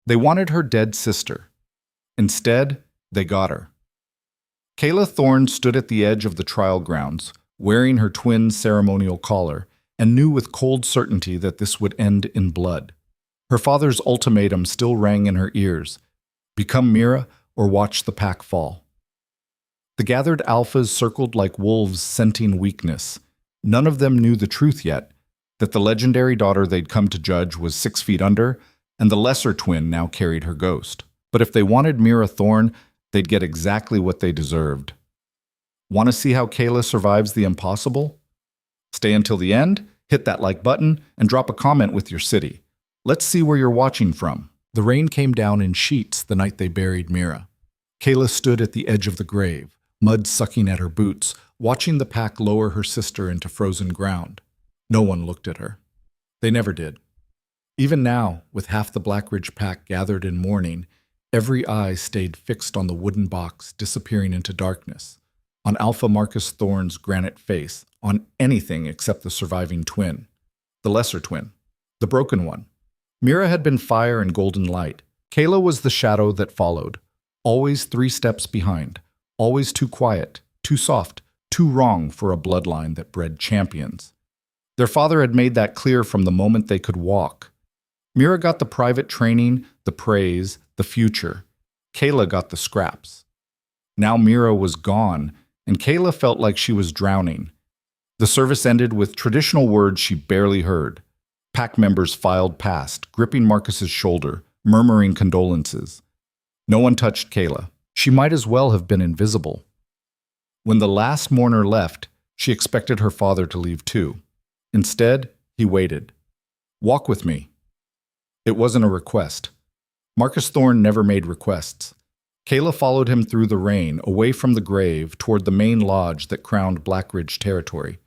They wanted her dead sister. Instead, they got her. Kaela Thorne stood at the edge of the trial grounds, wearing her twin's ceremonial collar, and knew with cold certainty that this would end in blood. Her father's ultimatum still rang in her ears: become Mira or watch the pack fall. The gathered alphas circled like wolves scenting weakness. None of them knew the truth yet, that the legendary daughter they'd come to judge was 6 feet under, and the lesser twin now carried her ghost. But if they wanted Mira Thorne, they'd get exactly what they deserved. Want to see how Kaela survives the impossible? Stay until the end, hit that like button, and drop a comment with your city. Let's see where you're watching from. The rain came down in sheets the night they buried Mira. Kaela stood at the edge of the grave, mud sucking at her boots, watching the pack lower her sister into frozen ground. No one looked at her. They never did. Even now, with half the Blackridge pack gathered in mourning, every eye stayed fixed on the wooden box disappearing into darkness, on Alpha Marcus Thorne's granite face, on anything except the surviving twin, the lesser twin, the broken one. Mira had been fire and golden light. Kaela was the shadow that followed, always 3 steps behind, always too quiet, too soft, too wrong for a bloodline that bred champions. Their father had made that clear from the moment they could walk. Mira got the private training, the praise, the future. Kaela got the scraps. Now Mira was gone, and Kaela felt like she was drowning. The service ended with traditional words she barely heard. Pack members filed past, gripping Marcus's shoulder, murmuring condolences. No one touched Kaela. She might as well have been invisible. When the last mourner left, she expected her father to leave too. Instead, he waited. Walk with me. It wasn't a request. Marcus Thorne never made requests. Kaela followed him through the rain, away from the grave, toward the main lodge that crowned Blackridge territory.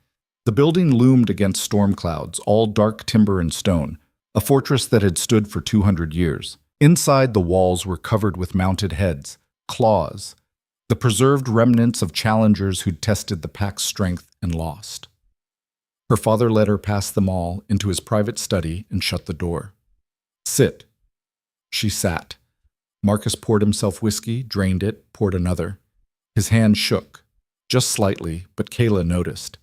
The building loomed against storm clouds, all dark timber and stone, a fortress that had stood for 200 years. Inside, the walls were covered with mounted heads, claws, the preserved remnants of challengers who'd tested the pack's strength and lost. Her father led her past them all into his private study and shut the door. Sit. She sat. Marcus poured himself whiskey, drained it, poured another. His hand shook, just slightly, but Kaela noticed.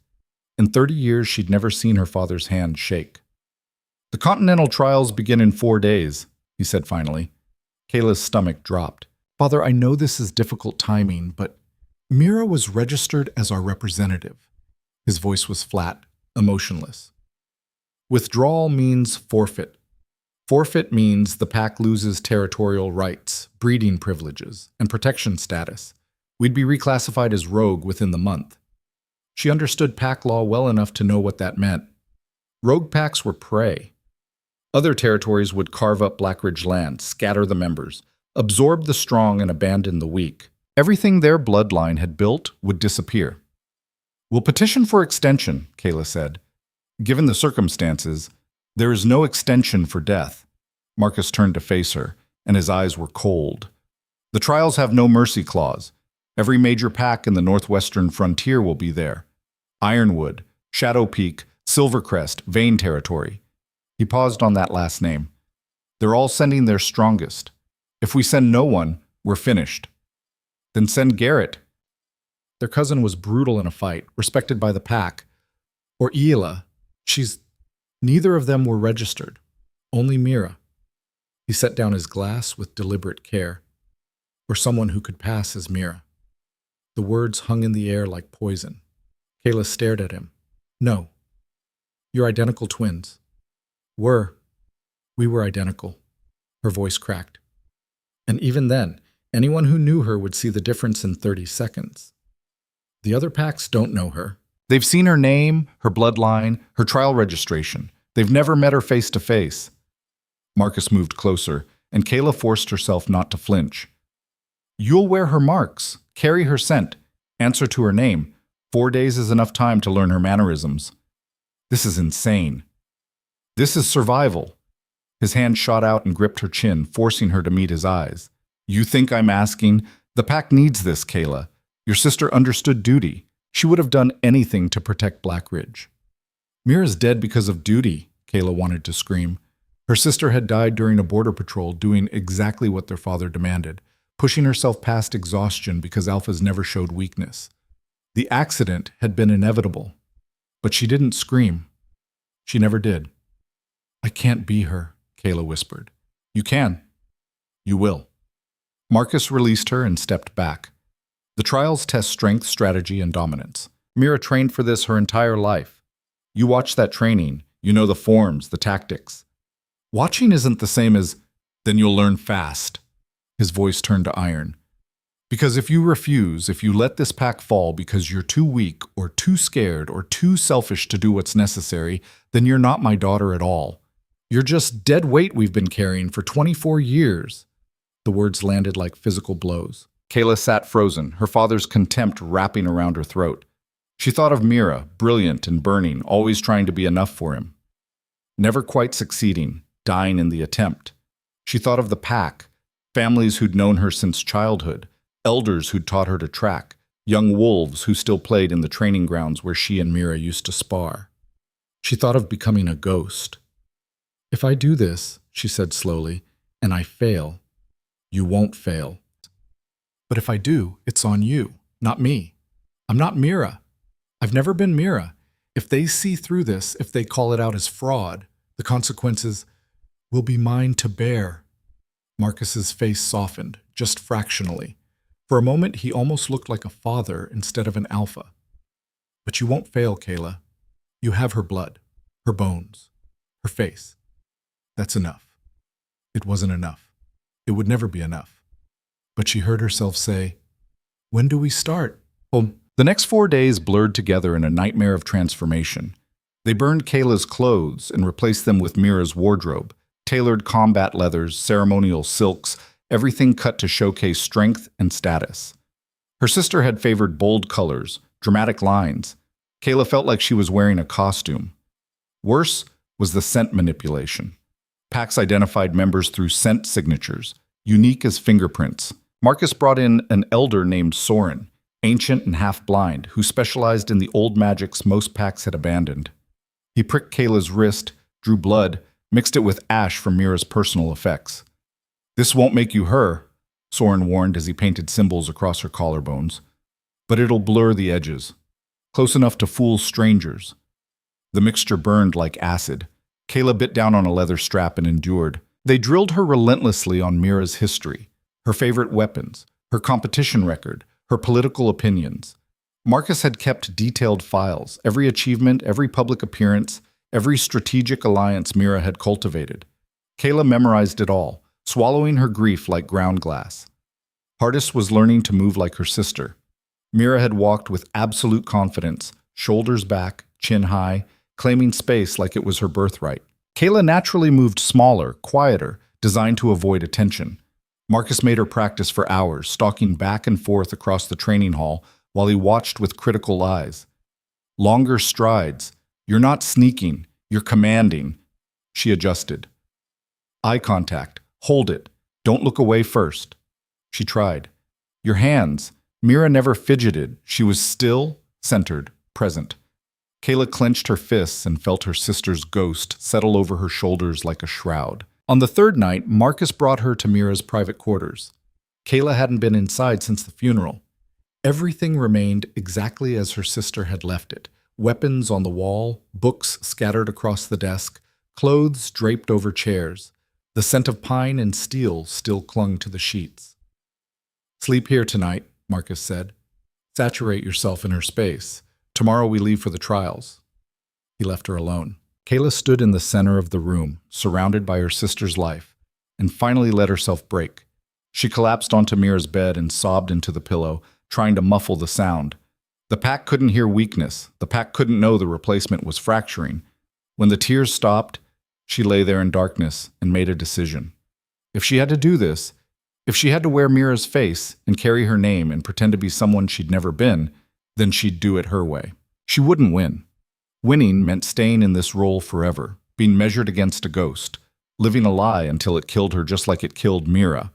In 30 years, she'd never seen her father's hand shake. The Continental trials begin in 4 days, he said finally. Kaela's stomach dropped. Father, I know this is difficult timing, but Mira was registered as our representative. His voice was flat, emotionless. Withdrawal means forfeit. Forfeit means the pack loses territorial rights, breeding privileges, and protection status. We'd be reclassified as rogue within the month. She understood pack law well enough to know what that meant. Rogue packs were prey. Other territories would carve up Blackridge land, scatter the members, absorb the strong and abandon the weak. Everything their bloodline had built would disappear. We'll petition for extension, Kaela said. Given the circumstances, there is no extension for death. Marcus turned to face her, and his eyes were cold. The trials have no mercy clause. Every major pack in the northwestern frontier will be there. Ironwood, Shadow Peak, Silvercrest, Vane Territory. He paused on that last name. They're all sending their strongest. If we send no one, we're finished. Then send Garrett. Their cousin was brutal in a fight, respected by the pack. Or Kaela. Neither of them were registered. Only Mira. He set down his glass with deliberate care. Or someone who could pass as Mira. The words hung in the air like poison. Kaela stared at him. No. You're identical twins. We were identical. Her voice cracked. And even then, anyone who knew her would see the difference in 30 seconds. The other packs don't know her. They've seen her name, her bloodline, her trial registration. They've never met her face to face. Marcus moved closer, and Kaela forced herself not to flinch. You'll wear her marks, carry her scent, answer to her name. 4 days is enough time to learn her mannerisms. This is insane. This is survival. His hand shot out and gripped her chin, forcing her to meet his eyes. You think I'm asking? The pack needs this, Kaela. Your sister understood duty. She would have done anything to protect Blackridge. Mira's dead because of duty, Kaela wanted to scream. Her sister had died during a border patrol doing exactly what their father demanded, pushing herself past exhaustion because alphas never showed weakness. The accident had been inevitable, but she didn't scream. She never did. "I can't be her," Kaela whispered. "You can. You will." Marcus released her and stepped back. The trials test strength, strategy, and dominance. Mira trained for this her entire life. You watch that training, you know the forms, the tactics. Watching isn't the same as, "Then you'll learn fast." His voice turned to iron. "Because if you refuse, if you let this pack fall because you're too weak or too scared or too selfish to do what's necessary, then you're not my daughter at all. You're just dead weight we've been carrying for 24 years. The words landed like physical blows. Kaela sat frozen, her father's contempt wrapping around her throat. She thought of Mira, brilliant and burning, always trying to be enough for him. Never quite succeeding, dying in the attempt. She thought of the pack, families who'd known her since childhood, elders who'd taught her to track, young wolves who still played in the training grounds where she and Mira used to spar. She thought of becoming a ghost. "If I do this," she said slowly, "and I fail, you won't fail. But if I do, it's on you, not me. I'm not Mira. I've never been Mira. If they see through this, if they call it out as fraud, the consequences will be mine to bear." Marcus's face softened, just fractionally. For a moment, he almost looked like a father instead of an alpha. "But you won't fail, Kaela. You have her blood, her bones, her face. That's enough." It wasn't enough. It would never be enough. But she heard herself say, "When do we start?" Well, the next 4 days blurred together in a nightmare of transformation. They burned Kaela's clothes and replaced them with Mira's wardrobe, tailored combat leathers, ceremonial silks, everything cut to showcase strength and status. Her sister had favored bold colors, dramatic lines. Kaela felt like she was wearing a costume. Worse was the scent manipulation. Packs identified members through scent signatures, unique as fingerprints. Marcus brought in an elder named Soren, ancient and half-blind, who specialized in the old magics most packs had abandoned. He pricked Kaela's wrist, drew blood, mixed it with ash from Mira's personal effects. "This won't make you her," Soren warned as he painted symbols across her collarbones. "But it'll blur the edges, close enough to fool strangers." The mixture burned like acid. Kaela bit down on a leather strap and endured. They drilled her relentlessly on Mira's history, her favorite weapons, her competition record, her political opinions. Marcus had kept detailed files, every achievement, every public appearance, every strategic alliance Mira had cultivated. Kaela memorized it all, swallowing her grief like ground glass. Hardest was learning to move like her sister. Mira had walked with absolute confidence, shoulders back, chin high, claiming space like it was her birthright. Kaela naturally moved smaller, quieter, designed to avoid attention. Marcus made her practice for hours, stalking back and forth across the training hall while he watched with critical eyes. Longer strides. "You're not sneaking, you're commanding." She adjusted. "Eye contact. Hold it. Don't look away first." She tried. "Your hands." Mira never fidgeted. She was still, centered, present. Kaela clenched her fists and felt her sister's ghost settle over her shoulders like a shroud. On the third night, Marcus brought her to Mira's private quarters. Kaela hadn't been inside since the funeral. Everything remained exactly as her sister had left it. Weapons on the wall, books scattered across the desk, clothes draped over chairs. The scent of pine and steel still clung to the sheets. "Sleep here tonight," Marcus said. "Saturate yourself in her space. Tomorrow we leave for the trials." He left her alone. Kaela stood in the center of the room, surrounded by her sister's life, and finally let herself break. She collapsed onto Mira's bed and sobbed into the pillow, trying to muffle the sound. The pack couldn't hear weakness. The pack couldn't know the replacement was fracturing. When the tears stopped, she lay there in darkness and made a decision. If she had to do this, if she had to wear Mira's face and carry her name and pretend to be someone she'd never been, then she'd do it her way. She wouldn't win. Winning meant staying in this role forever, being measured against a ghost, living a lie until it killed her just like it killed Mira.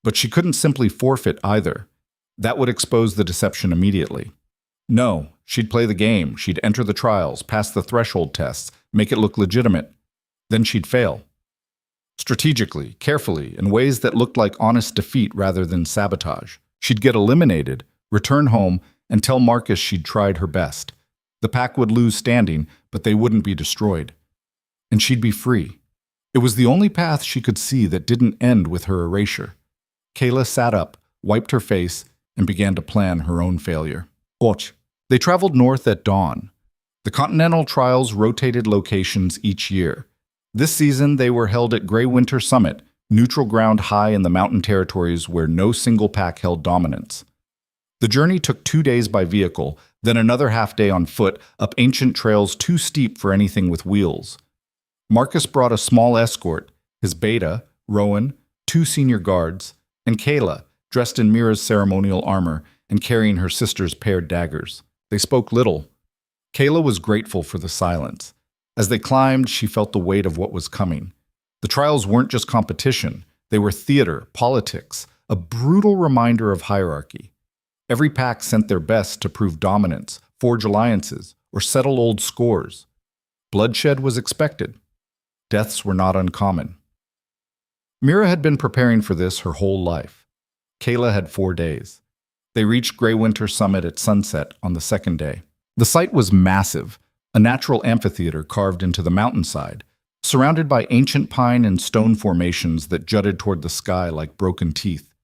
But she couldn't simply forfeit either. That would expose the deception immediately. No, she'd play the game, she'd enter the trials, pass the threshold tests, make it look legitimate. Then she'd fail. strategically, carefully, in ways that looked like honest defeat rather than sabotage. She'd get eliminated, return home, and tell Marcus she'd tried her best. The pack would lose standing, but they wouldn't be destroyed. And she'd be free. It was the only path she could see that didn't end with her erasure. Kaela sat up, wiped her face, and began to plan her own failure. Watch. They traveled north at dawn. The Continental Trials rotated locations each year. This season, they were held at Grey Winter Summit, neutral ground high in the mountain territories where no single pack held dominance. The journey took 2 days by vehicle, then another half day on foot up ancient trails too steep for anything with wheels. Marcus brought a small escort, his beta, Rowan, 2 senior guards, and Kaela, dressed in Mira's ceremonial armor and carrying her sister's paired daggers. They spoke little. Kaela was grateful for the silence. As they climbed, she felt the weight of what was coming. The trials weren't just competition. They were theater, politics, a brutal reminder of hierarchy. Every pack sent their best to prove dominance, forge alliances, or settle old scores. Bloodshed was expected. Deaths were not uncommon. Mira had been preparing for this her whole life. Kaela had 4 days. They reached Grey Winter Summit at sunset on the second day. The site was massive, a natural amphitheater carved into the mountainside, surrounded by ancient pine and stone formations that jutted toward the sky like broken teeth.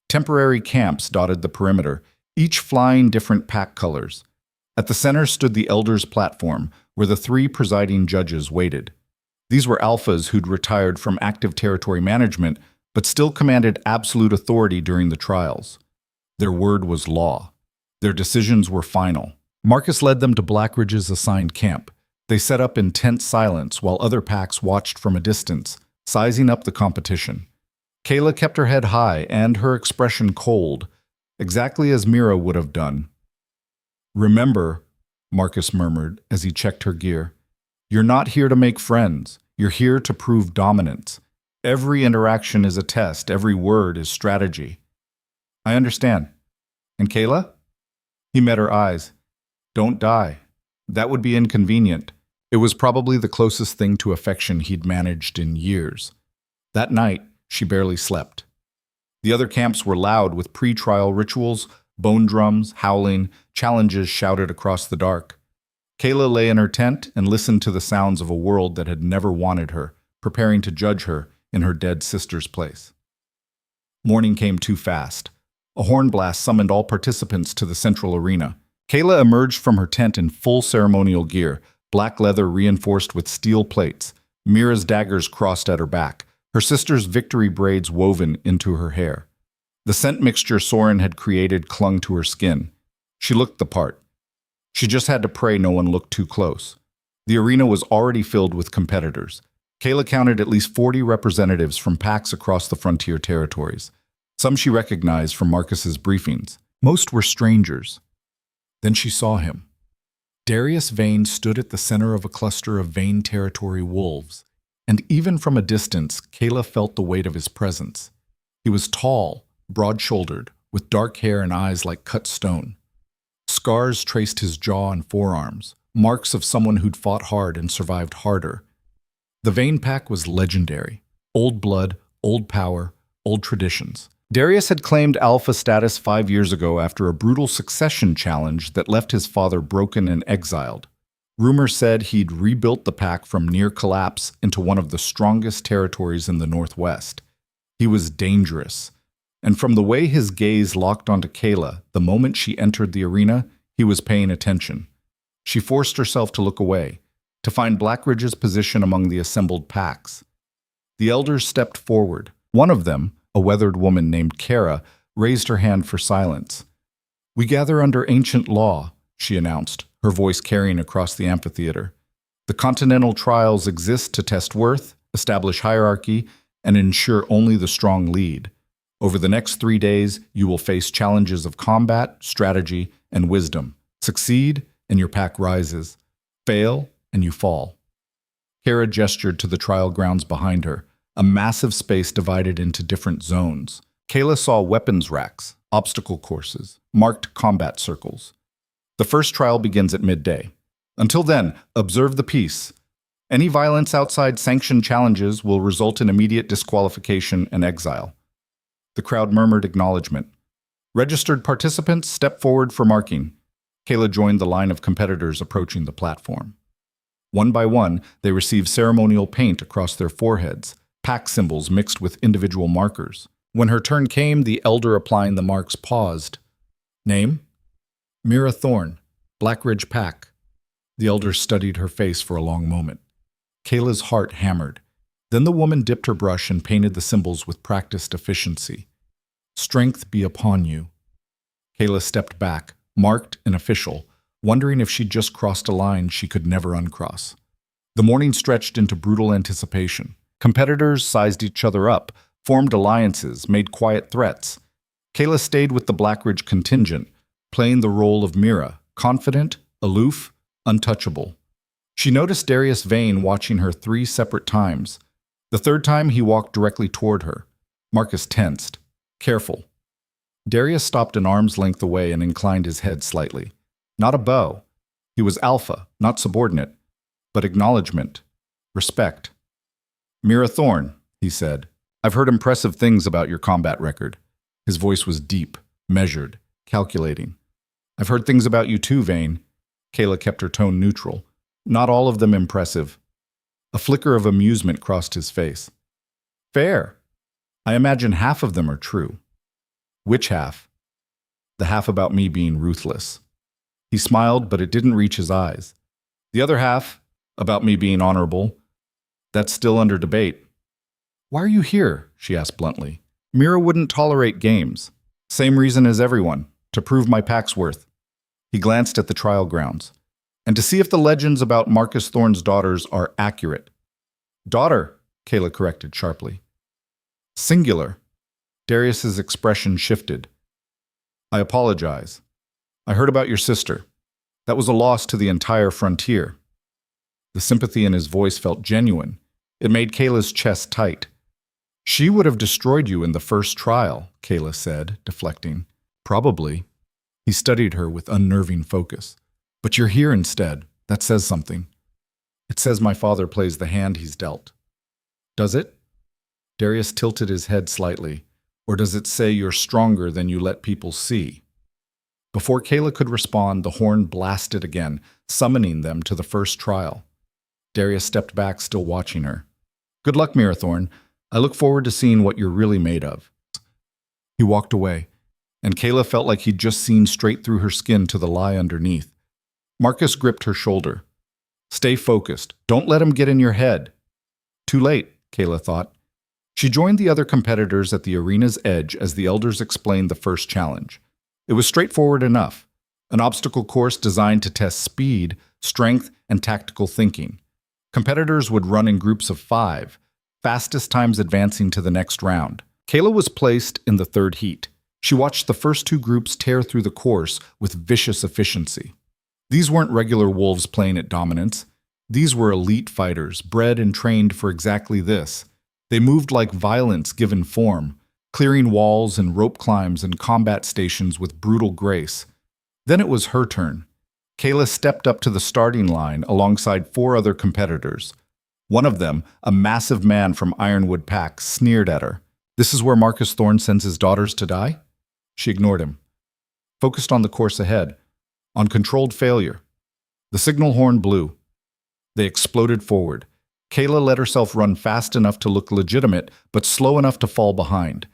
Temporary camps dotted the perimeter, each flying different pack colors. At the center stood the Elders' platform, where the 3 presiding judges waited. These were alphas who'd retired from active territory management, but still commanded absolute authority during the trials. Their word was law. Their decisions were final. Marcus led them to Blackridge's assigned camp. They set up in tense silence while other packs watched from a distance, sizing up the competition. Kaela kept her head high and her expression cold, exactly as Mira would have done. "Remember," Marcus murmured as he checked her gear, "you're not here to make friends. You're here to prove dominance. Every interaction is a test. Every word is strategy." "I understand." "And Kaela?" He met her eyes. "Don't die. That would be inconvenient." It was probably the closest thing to affection he'd managed in years. That night, she barely slept. The other camps were loud with pre-trial rituals, bone drums, howling, challenges shouted across the dark. Kaela lay in her tent and listened to the sounds of a world that had never wanted her, preparing to judge her in her dead sister's place. Morning came too fast. A horn blast summoned all participants to the central arena. Kaela emerged from her tent in full ceremonial gear, black leather reinforced with steel plates, Mira's daggers crossed at her back, her sister's victory braids woven into her hair. The scent mixture Soren had created clung to her skin. She looked the part. She just had to pray no one looked too close. The arena was already filled with competitors. Kaela counted at least 40 representatives from packs across the frontier territories. Some she recognized from Marcus's briefings. Most were strangers. Then she saw him. Darius Vane stood at the center of a cluster of Vane territory wolves, and even from a distance, Kaela felt the weight of his presence. He was tall, broad-shouldered, with dark hair and eyes like cut stone. Scars traced his jaw and forearms, marks of someone who'd fought hard and survived harder. The Vane pack was legendary. Old blood, old power, old traditions. Darius had claimed alpha status 5 years ago after a brutal succession challenge that left his father broken and exiled. Rumor said he'd rebuilt the pack from near collapse into one of the strongest territories in the Northwest. He was dangerous. And from the way his gaze locked onto Kaela the moment she entered the arena, he was paying attention. She forced herself to look away, to find Blackridge's position among the assembled packs. The elders stepped forward. One of them, a weathered woman named Kaela, raised her hand for silence. "We gather under ancient law," she announced, her voice carrying across the amphitheater. "The Continental Trials exist to test worth, establish hierarchy, and ensure only the strong lead. Over the next 3 days, you will face challenges of combat, strategy, and wisdom. Succeed, and your pack rises. Fail, and you fall." Kaela gestured to the trial grounds behind her, a massive space divided into different zones. Kaela saw weapons racks, obstacle courses, marked combat circles. "The first trial begins at midday. Until then, observe the peace." Any violence outside sanctioned challenges will result in immediate disqualification and exile. The crowd murmured acknowledgement. Registered participants, step forward for marking. Kaela joined the line of competitors approaching the platform. One by one, they received ceremonial paint across their foreheads, pack symbols mixed with individual markers. When her turn came, the elder applying the marks paused. Name? Mira Thorne, Blackridge Pack. The elder studied her face for a long moment. Kaela's heart hammered. Then the woman dipped her brush and painted the symbols with practiced efficiency. Strength be upon you. Kaela stepped back, marked and official, wondering if she'd just crossed a line she could never uncross. The morning stretched into brutal anticipation. Competitors sized each other up, formed alliances, made quiet threats. Kaela stayed with the Blackridge contingent, playing the role of Mira, confident, aloof, untouchable. She noticed Darius Vane watching her 3 separate times. The third time, he walked directly toward her. Marcus tensed. Careful. Darius stopped an arm's length away and inclined his head slightly. Not a bow. He was alpha, not subordinate, but acknowledgement, respect. Mira Thorne, he said, I've heard impressive things about your combat record. His voice was deep, measured, calculating. I've heard things about you too, Vane. Kaela kept her tone neutral. Not all of them impressive. A flicker of amusement crossed his face. Fair. I imagine half of them are true. Which half? The half about me being ruthless. He smiled, but it didn't reach his eyes. The other half, about me being honorable, that's still under debate. Why are you here? She asked bluntly. Mira wouldn't tolerate games. Same reason as everyone, to prove my pack's worth. He glanced at the trial grounds. And to see if the legends about Marcus Thorne's daughters are accurate. Daughter, Kaela corrected sharply. Singular. Darius's expression shifted. I apologize. I heard about your sister. That was a loss to the entire frontier. The sympathy in his voice felt genuine. It made Kaela's chest tight. She would have destroyed you in the first trial, Kaela said, deflecting. Probably. He studied her with unnerving focus. But you're here instead. That says something. It says my father plays the hand he's dealt. Does it? Darius tilted his head slightly. Or does it say you're stronger than you let people see? Before Kaela could respond, the horn blasted again, summoning them to the first trial. Darius stepped back, still watching her. Good luck, Mira Thorne. I look forward to seeing what you're really made of. He walked away, and Kaela felt like he'd just seen straight through her skin to the lie underneath. Marcus gripped her shoulder. Stay focused. Don't let him get in your head. Too late, Kaela thought. She joined the other competitors at the arena's edge as the elders explained the first challenge. It was straightforward enough. An obstacle course designed to test speed, strength, and tactical thinking. Competitors would run in groups of 5, fastest times advancing to the next round. Kaela was placed in the third heat. She watched the first 2 groups tear through the course with vicious efficiency. These weren't regular wolves playing at dominance. These were elite fighters, bred and trained for exactly this. They moved like violence given form, clearing walls and rope climbs and combat stations with brutal grace. Then it was her turn. Kaela stepped up to the starting line alongside 4 other competitors. One of them, a massive man from Ironwood Pack, sneered at her. This is where Marcus Thorne sends his daughters to die? She ignored him. Focused on the course ahead, on controlled failure. The signal horn blew. They exploded forward. Kaela let herself run fast enough to look legitimate, but slow enough to fall behind.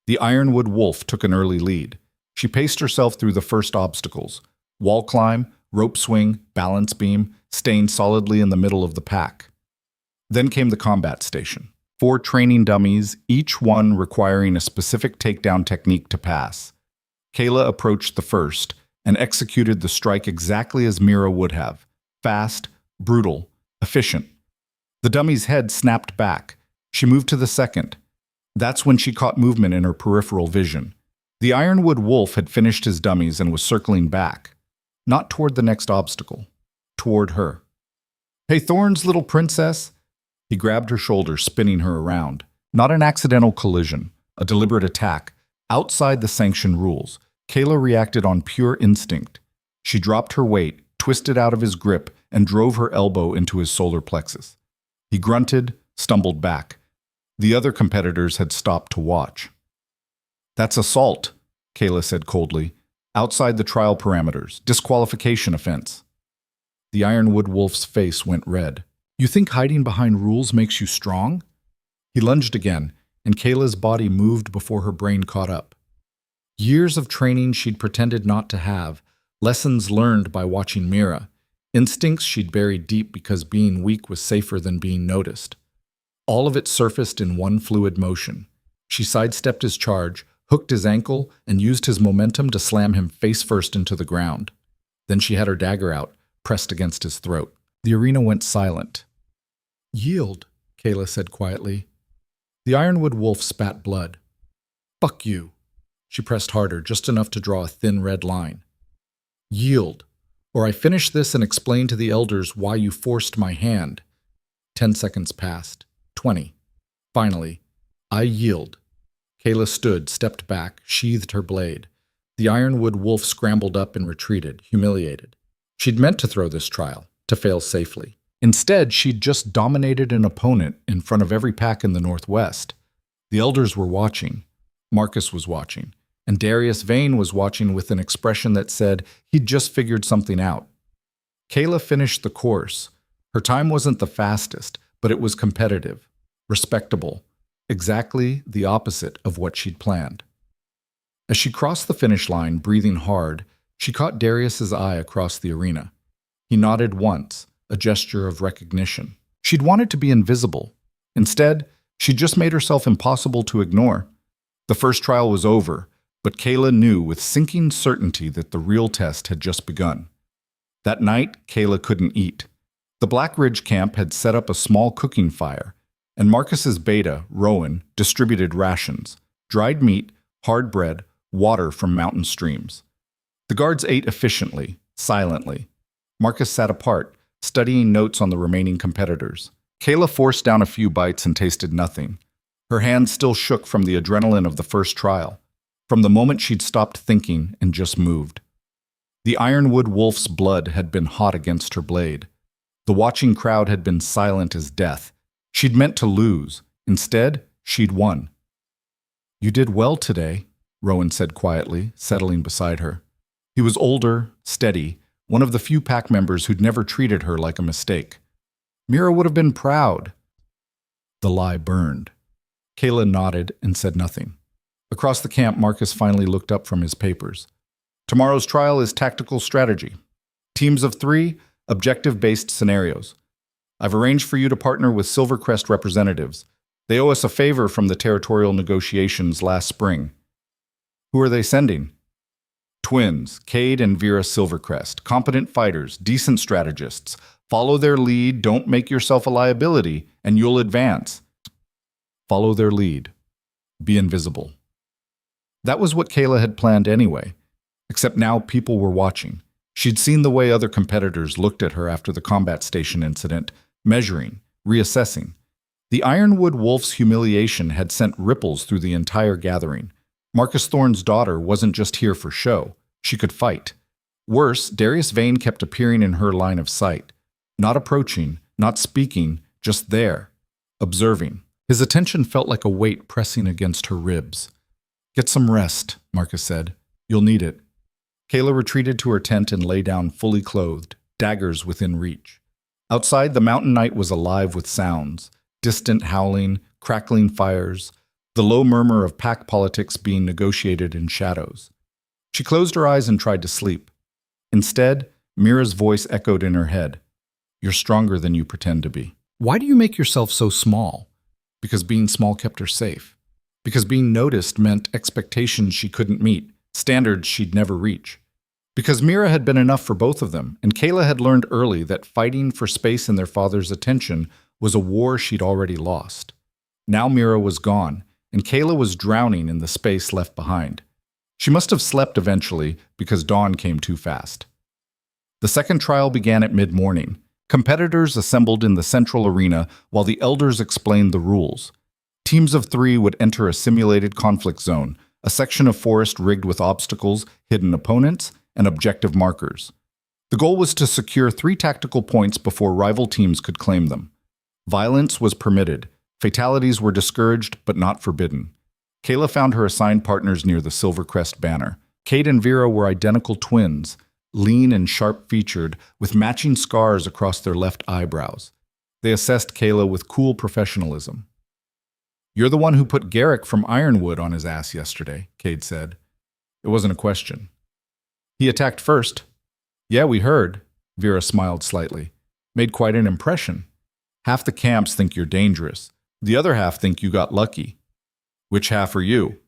The Ironwood Wolf took an early lead. She paced herself through the first obstacles. Wall climb, rope swing, balance beam, staying solidly in the middle of the pack. Then came the combat station. 4 training dummies, each one requiring a specific takedown technique to pass. Kaela approached the first and executed the strike exactly as Mira would have. Fast, brutal, efficient. The dummy's head snapped back. She moved to the second. That's when she caught movement in her peripheral vision. The Ironwood Wolf had finished his dummies and was circling back. Not toward the next obstacle. Toward her. Hey, Thorne's little princess. He grabbed her shoulder, spinning her around. Not an accidental collision, a deliberate attack. Outside the sanctioned rules, Kaela reacted on pure instinct. She dropped her weight, twisted out of his grip, and drove her elbow into his solar plexus. He grunted, stumbled back. The other competitors had stopped to watch. "That's assault," Kaela said coldly. "Outside the trial parameters. Disqualification offense." The Ironwood Wolf's face went red. "You think hiding behind rules makes you strong?" He lunged again, and Kaela's body moved before her brain caught up. Years of training she'd pretended not to have, lessons learned by watching Mira, instincts she'd buried deep because being weak was safer than being noticed. All of it surfaced in one fluid motion. She sidestepped his charge, hooked his ankle, and used his momentum to slam him face first into the ground. Then she had her dagger out, pressed against his throat. The arena went silent. "Yield," Kaela said quietly. The Ironwood Wolf spat blood. "Fuck you." She pressed harder, just enough to draw a thin red line. "Yield, or I finish this and explain to the elders why you forced my hand." 10 seconds passed. 20. Finally, "I yield." Kaela stood, stepped back, sheathed her blade. The Ironwood Wolf scrambled up and retreated, humiliated. She'd meant to throw this trial, to fail safely. Instead, she'd just dominated an opponent in front of every pack in the Northwest. The elders were watching. Marcus was watching. And Darius Vane was watching with an expression that said he'd just figured something out. Kaela finished the course. Her time wasn't the fastest, but it was competitive, respectable, exactly the opposite of what she'd planned. As she crossed the finish line, breathing hard, she caught Darius's eye across the arena. He nodded once, a gesture of recognition. She'd wanted to be invisible. Instead, she'd just made herself impossible to ignore. The first trial was over, but Kaela knew with sinking certainty that the real test had just begun. That night, Kaela couldn't eat. The Black Ridge camp had set up a small cooking fire, and Marcus's beta, Rowan, distributed rations, dried meat, hard bread, water from mountain streams. The guards ate efficiently, silently. Marcus sat apart, studying notes on the remaining competitors. Kaela forced down a few bites and tasted nothing. Her hands still shook from the adrenaline of the first trial, from the moment she'd stopped thinking and just moved. The Ironwood Wolf's blood had been hot against her blade. The watching crowd had been silent as death. She'd meant to lose. Instead, she'd won. "You did well today," Rowan said quietly, settling beside her. He was older, steady, one of the few pack members who'd never treated her like a mistake. Mira would have been proud. The lie burned. Kaela nodded and said nothing. Across the camp, Marcus finally looked up from his papers. "Tomorrow's trial is tactical strategy. Teams of 3, objective-based scenarios. I've arranged for you to partner with Silvercrest representatives. They owe us a favor from the territorial negotiations last spring." "Who are they sending?" "Twins, Cade and Vera Silvercrest. Competent fighters, decent strategists. Follow their lead, don't make yourself a liability, and you'll advance." Follow their lead. Be invisible. That was what Kaela had planned anyway, except now people were watching. She'd seen the way other competitors looked at her after the combat station incident, measuring, reassessing. The Ironwood Wolf's humiliation had sent ripples through the entire gathering. Marcus Thorne's daughter wasn't just here for show. She could fight. Worse, Darius Vane kept appearing in her line of sight. Not approaching, not speaking, just there, observing. His attention felt like a weight pressing against her ribs. "Get some rest," Marcus said. "You'll need it." Kaela retreated to her tent and lay down fully clothed, daggers within reach. Outside, the mountain night was alive with sounds, distant howling, crackling fires, the low murmur of pack politics being negotiated in shadows. She closed her eyes and tried to sleep. Instead, Mira's voice echoed in her head. "You're stronger than you pretend to be." "Why do you make yourself so small?" Because being small kept her safe. Because being noticed meant expectations she couldn't meet, standards she'd never reach. Because Mira had been enough for both of them, and Kaela had learned early that fighting for space in their father's attention was a war she'd already lost. Now Mira was gone, and Kaela was drowning in the space left behind. She must have slept eventually because dawn came too fast. The second trial began at mid-morning. Competitors assembled in the central arena while the elders explained the rules. Teams of 3 would enter a simulated conflict zone, a section of forest rigged with obstacles, hidden opponents, and objective markers. The goal was to secure 3 tactical points before rival teams could claim them. Violence was permitted. Fatalities were discouraged, but not forbidden. Kaela found her assigned partners near the Silvercrest banner. Cade and Vera were identical twins, lean and sharp-featured, with matching scars across their left eyebrows. They assessed Kaela with cool professionalism. "You're the one who put Garrick from Ironwood on his ass yesterday," Cade said. It wasn't a question. "He attacked first." "Yeah, we heard." Vera smiled slightly. "Made quite an impression. Half the camps think you're dangerous. The other half think you got lucky." "Which half are you?"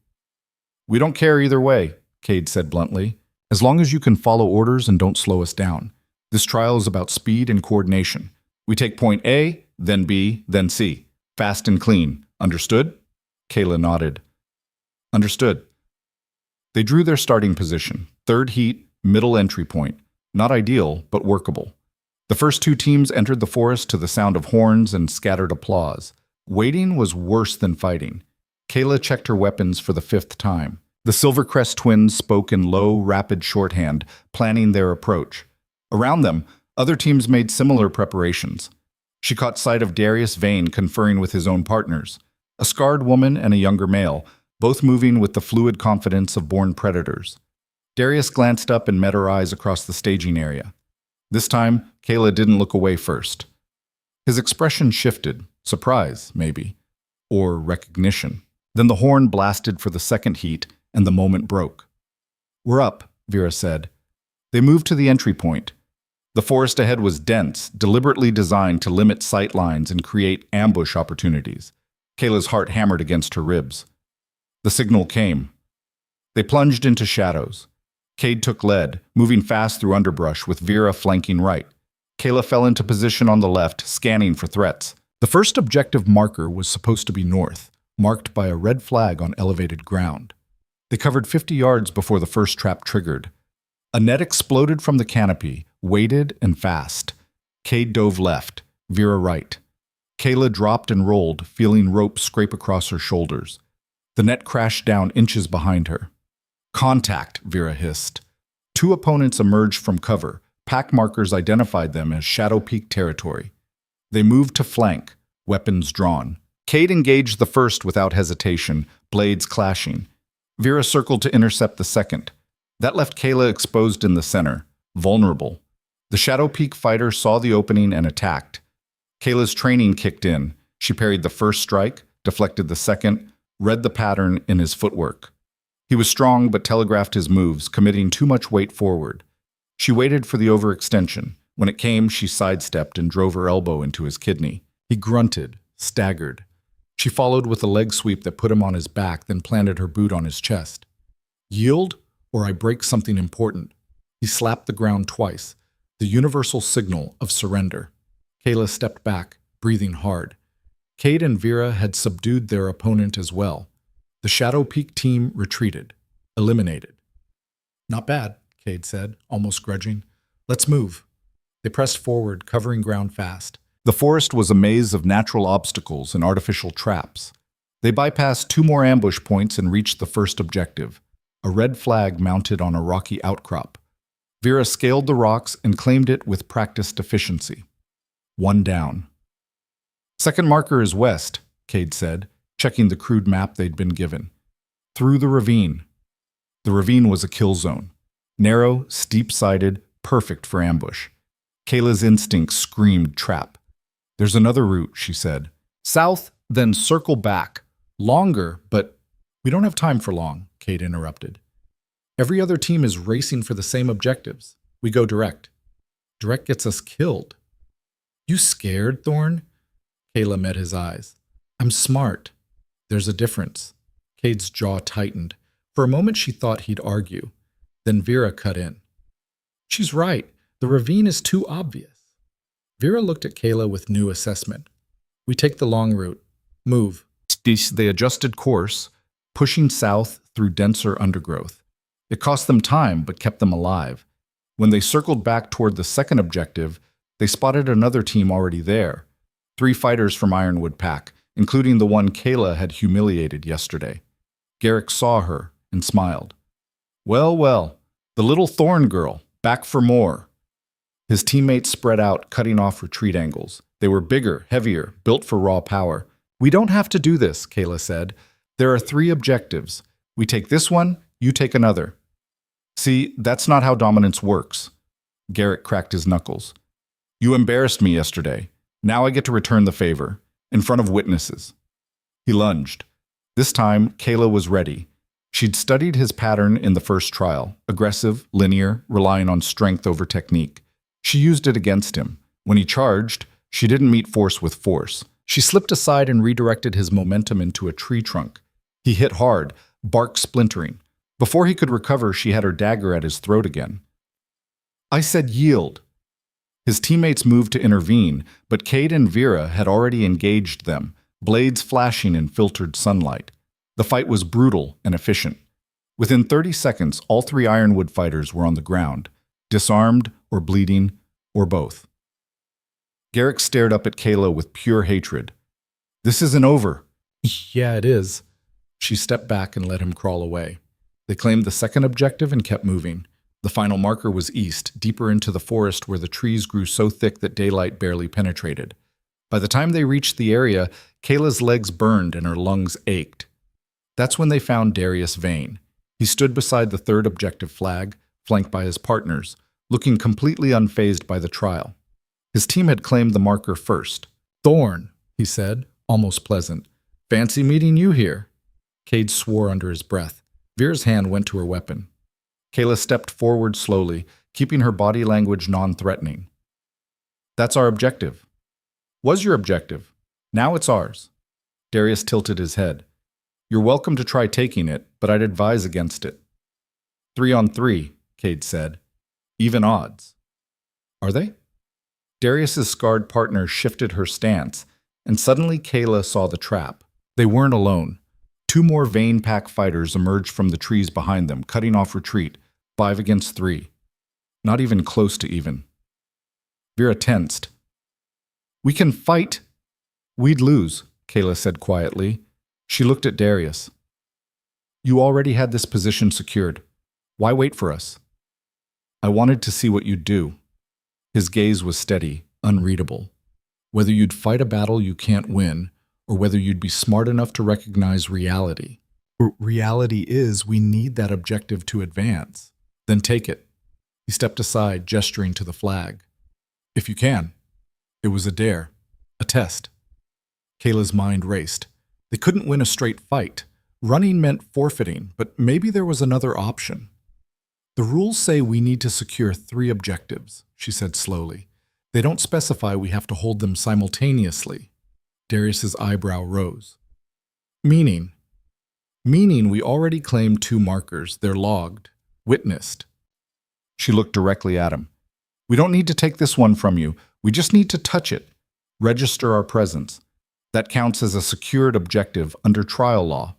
"We don't care either way," Cade said bluntly, "as long as you can follow orders and don't slow us down. This trial is about speed and coordination. We take point A, then B, then C. Fast and clean. Understood?" Kaela nodded. "Understood." They drew their starting position, third heat, middle entry point. Not ideal, but workable. The first two teams entered the forest to the sound of horns and scattered applause. Waiting was worse than fighting. Kaela checked her weapons for the fifth time. The Silvercrest twins spoke in low, rapid shorthand, planning their approach. Around them, other teams made similar preparations. She caught sight of Darius Vane conferring with his own partners, a scarred woman and a younger male, both moving with the fluid confidence of born predators. Darius glanced up and met her eyes across the staging area. This time, Kaela didn't look away first. His expression shifted, surprise, maybe, or recognition. Then the horn blasted for the second heat, and the moment broke. "We're up," Vera said. They moved to the entry point. The forest ahead was dense, deliberately designed to limit sight lines and create ambush opportunities. Kayla's heart hammered against her ribs. The signal came. They plunged into shadows. Cade took lead, moving fast through underbrush with Vera flanking right. Kaela fell into position on the left, scanning for threats. The first objective marker was supposed to be north, marked by a red flag on elevated ground. They covered 50 yards before the first trap triggered. A net exploded from the canopy, weighted and fast. Cade dove left, Vera right. Kaela dropped and rolled, feeling rope scrape across her shoulders. The net crashed down inches behind her. "Contact," Vera hissed. Two opponents emerged from cover. Pack markers identified them as Shadow Peak territory. They moved to flank, weapons drawn. Cade engaged the first without hesitation, blades clashing. Vera circled to intercept the second. That left Kaela exposed in the center, vulnerable. The Shadow Peak fighter saw the opening and attacked. Kayla's training kicked in. She parried the first strike, deflected the second, read the pattern in his footwork. He was strong but telegraphed his moves, committing too much weight forward. She waited for the overextension. When it came, she sidestepped and drove her elbow into his kidney. He grunted, staggered. She followed with a leg sweep that put him on his back, then planted her boot on his chest. "Yield, or I break something important." He slapped the ground twice, the universal signal of surrender. Kaela stepped back, breathing hard. Cade and Vera had subdued their opponent as well. The Shadow Peak team retreated, eliminated. "Not bad," Cade said, almost grudging. "Let's move." They pressed forward, covering ground fast. The forest was a maze of natural obstacles and artificial traps. They bypassed two more ambush points and reached the first objective, a red flag mounted on a rocky outcrop. Vera scaled the rocks and claimed it with practiced efficiency. One down. "Second marker is west," Cade said, checking the crude map they'd been given. "Through the ravine." The ravine was a kill zone. Narrow, steep-sided, perfect for ambush. Kayla's instincts screamed trap. "There's another route," she said. "South, then circle back. Longer, but—" "We don't have time for long," Cade interrupted. "Every other team is racing for the same objectives. We go direct." "Direct gets us killed." "You scared, Thorn?" Kaela met his eyes. "I'm smart." "There's a difference." Cade's jaw tightened. For a moment she thought he'd argue. Then Vera cut in. "She's right. The ravine is too obvious." Vera looked at Kaela with new assessment. "We take the long route. Move." They adjusted course, pushing south through denser undergrowth. It cost them time, but kept them alive. When they circled back toward the second objective, they spotted another team already there. 3 fighters from Ironwood Pack, including the one Kaela had humiliated yesterday. Garrick saw her and smiled. "Well, well, the little Thorn girl, back for more." His teammates spread out, cutting off retreat angles. They were bigger, heavier, built for raw power. We don't have to do this, Kaela said. There are 3 objectives. We take this one, you take another. See, that's not how dominance works. Garrett cracked his knuckles. You embarrassed me yesterday. Now I get to return the favor, in front of witnesses. He lunged. This time, Kaela was ready. She'd studied his pattern in the first trial, aggressive, linear, relying on strength over technique. She used it against him. When he charged, she didn't meet force with force. She slipped aside and redirected his momentum into a tree trunk. He hit hard, bark splintering. Before he could recover, she had her dagger at his throat again. I said yield. His teammates moved to intervene, but Cade and Vera had already engaged them, blades flashing in filtered sunlight. The fight was brutal and efficient. Within 30 seconds, all 3 Ironwood fighters were on the ground, disarmed or bleeding, or both. Garrick stared up at Kaela with pure hatred. This isn't over. Yeah, it is. She stepped back and let him crawl away. They claimed the second objective and kept moving. The final marker was east, deeper into the forest where the trees grew so thick that daylight barely penetrated. By the time they reached the area, Kayla's legs burned and her lungs ached. That's when they found Darius Vane. He stood beside the third objective flag, flanked by his partners, looking completely unfazed by the trial. His team had claimed the marker first. Thorn, he said, almost pleasant. Fancy meeting you here. Cade swore under his breath. Vera's hand went to her weapon. Kaela stepped forward slowly, keeping her body language non-threatening. That's our objective. Was your objective. Now it's ours. Darius tilted his head. You're welcome to try taking it, but I'd advise against it. 3 on 3, Cade said. Even odds. Are they? Darius's scarred partner shifted her stance, and suddenly Kaela saw the trap. They weren't alone. 2 more Vane Pack fighters emerged from the trees behind them, cutting off retreat, 5 against 3. Not even close to even. Vera tensed. We can fight. We'd lose, Kaela said quietly. She looked at Darius. You already had this position secured. Why wait for us? I wanted to see what you'd do. His gaze was steady, unreadable. Whether you'd fight a battle you can't win, or whether you'd be smart enough to recognize reality. Reality is we need that objective to advance. Then take it. He stepped aside, gesturing to the flag. If you can. It was a dare, a test. Kayla's mind raced. They couldn't win a straight fight. Running meant forfeiting, but maybe there was another option. The rules say we need to secure 3 objectives, she said slowly. They don't specify we have to hold them simultaneously. Darius's eyebrow rose. Meaning we already claimed 2 markers. They're logged, witnessed. She looked directly at him. We don't need to take this one from you. We just need to touch it. Register our presence. That counts as a secured objective under trial law.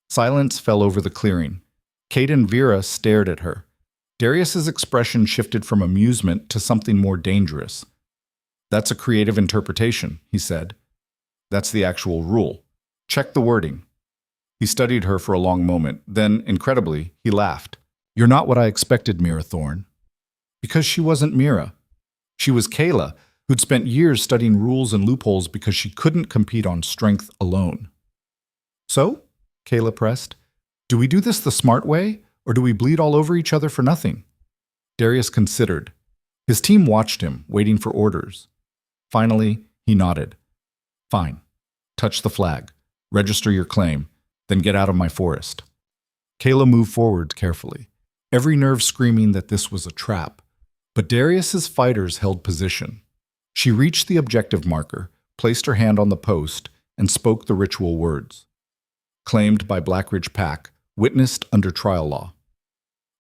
Silence fell over the clearing. Cade and Vera stared at her. Darius's expression shifted from amusement to something more dangerous. That's a creative interpretation, he said. That's the actual rule. Check the wording. He studied her for a long moment. Then, incredibly, he laughed. You're not what I expected, Mira Thorne. Because she wasn't Mira. She was Kaela, who'd spent years studying rules and loopholes because she couldn't compete on strength alone. So, Kaela pressed, do we do this the smart way, or do we bleed all over each other for nothing? Darius considered. His team watched him, waiting for orders. Finally, he nodded. Fine. Touch the flag. Register your claim. Then get out of my forest. Kaela moved forward carefully, every nerve screaming that this was a trap. But Darius's fighters held position. She reached the objective marker, placed her hand on the post, and spoke the ritual words. Claimed by Blackridge Pack, witnessed under trial law.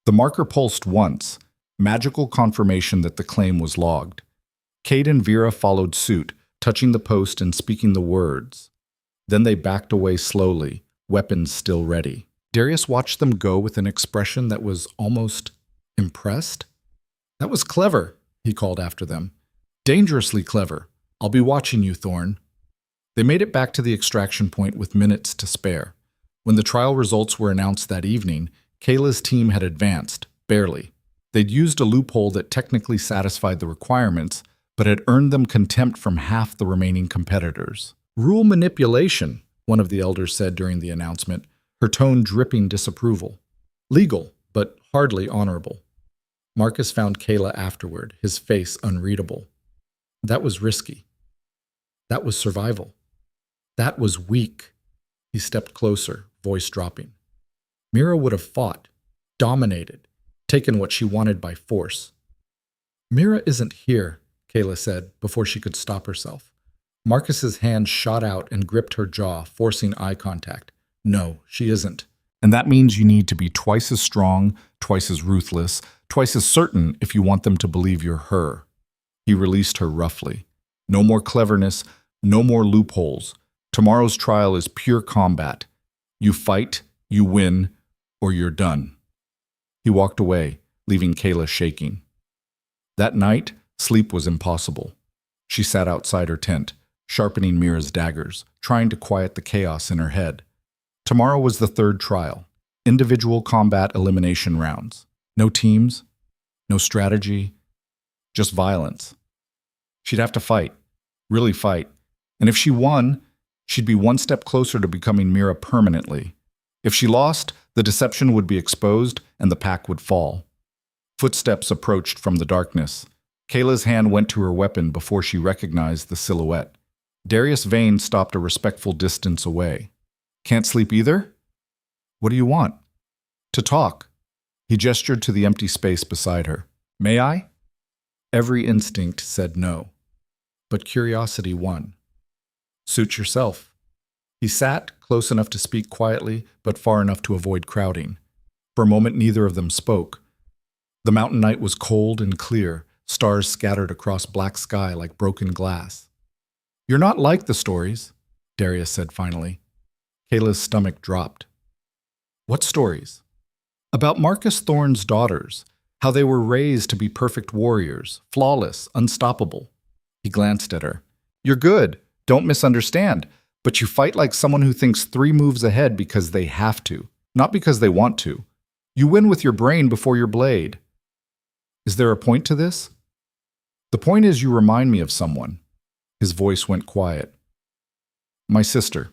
The marker pulsed once, magical confirmation that the claim was logged. Cade and Vera followed suit, touching the post and speaking the words. Then they backed away slowly, weapons still ready. Darius watched them go with an expression that was almost impressed. That was clever, he called after them. Dangerously clever. I'll be watching you, Thorne. They made it back to the extraction point with minutes to spare. When the trial results were announced that evening, Kayla's team had advanced, barely. They'd used a loophole that technically satisfied the requirements, but had earned them contempt from half the remaining competitors. "Rule manipulation," one of the elders said during the announcement, her tone dripping disapproval. "Legal, but hardly honorable." Marcus found Kaela afterward, his face unreadable. That was risky. That was survival. That was weak. He stepped closer, voice dropping. Mira would have fought, dominated, taken what she wanted by force. "Mira isn't here," Kaela said before she could stop herself. Marcus's hand shot out and gripped her jaw, forcing eye contact. "No, she isn't. And that means you need to be twice as strong, twice as ruthless, twice as certain if you want them to believe you're her." He released her roughly. "No more cleverness, no more loopholes. Tomorrow's trial is pure combat. You fight, you win, or you're done." He walked away, leaving Kaela shaking. That night, sleep was impossible. She sat outside her tent, sharpening Mira's daggers, trying to quiet the chaos in her head. Tomorrow was the third trial, individual combat elimination rounds. No teams, no strategy, just violence. She'd have to fight, really fight, and if she won, she'd be one step closer to becoming Mira permanently. If she lost, the deception would be exposed and the pack would fall. Footsteps approached from the darkness. Kayla's hand went to her weapon before she recognized the silhouette. Darius Vane stopped a respectful distance away. "Can't sleep either? What do you want?" "To talk." He gestured to the empty space beside her. "May I?" Every instinct said no, but curiosity won. "Suit yourself." He sat, close enough to speak quietly, but far enough to avoid crowding. For a moment, neither of them spoke. The mountain night was cold and clear, stars scattered across black sky like broken glass. "You're not like the stories," Darius said finally. Kayla's stomach dropped. "What stories?" "About Marcus Thorne's daughters, how they were raised to be perfect warriors, flawless, unstoppable." He glanced at her. "You're good, don't misunderstand, but you fight like someone who thinks 3 moves ahead because they have to, not because they want to. You win with your brain before your blade." "Is there a point to this?" "The point is you remind me of someone." His voice went quiet. "My sister.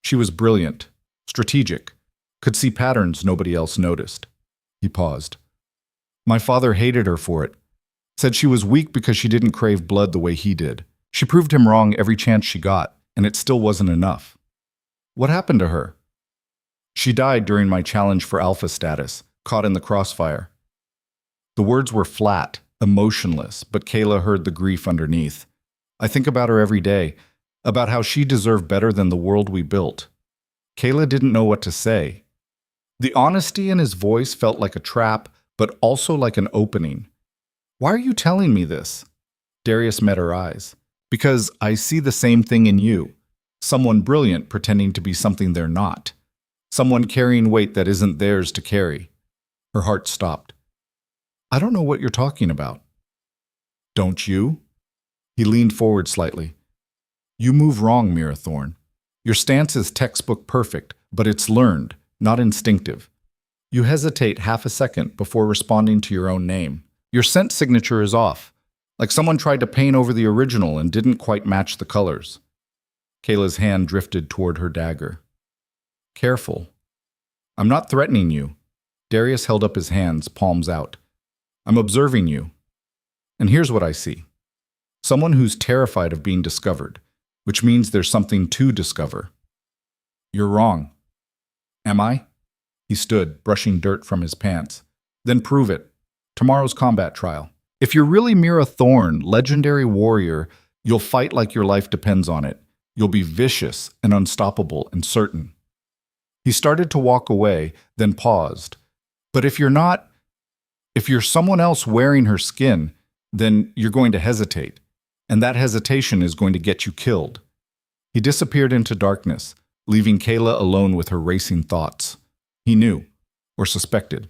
She was brilliant, strategic, could see patterns nobody else noticed." He paused. "My father hated her for it. Said she was weak because she didn't crave blood the way he did. She proved him wrong every chance she got, and it still wasn't enough." "What happened to her?" "She died during my challenge for alpha status, caught in the crossfire." The words were flat, emotionless, but Kaela heard the grief underneath. "I think about her every day, about how she deserved better than the world we built." Kaela didn't know what to say. The honesty in his voice felt like a trap, but also like an opening. "Why are you telling me this?" Darius met her eyes. "Because I see the same thing in you. Someone brilliant pretending to be something they're not. Someone carrying weight that isn't theirs to carry." Her heart stopped. "I don't know what you're talking about." "Don't you?" He leaned forward slightly. "You move wrong, Mira Thorne. Your stance is textbook perfect, but it's learned, not instinctive. You hesitate half a second before responding to your own name. Your scent signature is off, like someone tried to paint over the original and didn't quite match the colors." Kayla's hand drifted toward her dagger. "Careful. I'm not threatening you." Darius held up his hands, palms out. "I'm observing you. And here's what I see. Someone who's terrified of being discovered, which means there's something to discover." "You're wrong." "Am I?" He stood, brushing dirt from his pants. "Then prove it. Tomorrow's combat trial. If you're really Mira Thorne, legendary warrior, you'll fight like your life depends on it. You'll be vicious and unstoppable and certain." He started to walk away, then paused. "But if you're not, if you're someone else wearing her skin, then you're going to hesitate. And that hesitation is going to get you killed." He disappeared into darkness, leaving Kaela alone with her racing thoughts. He knew, or suspected.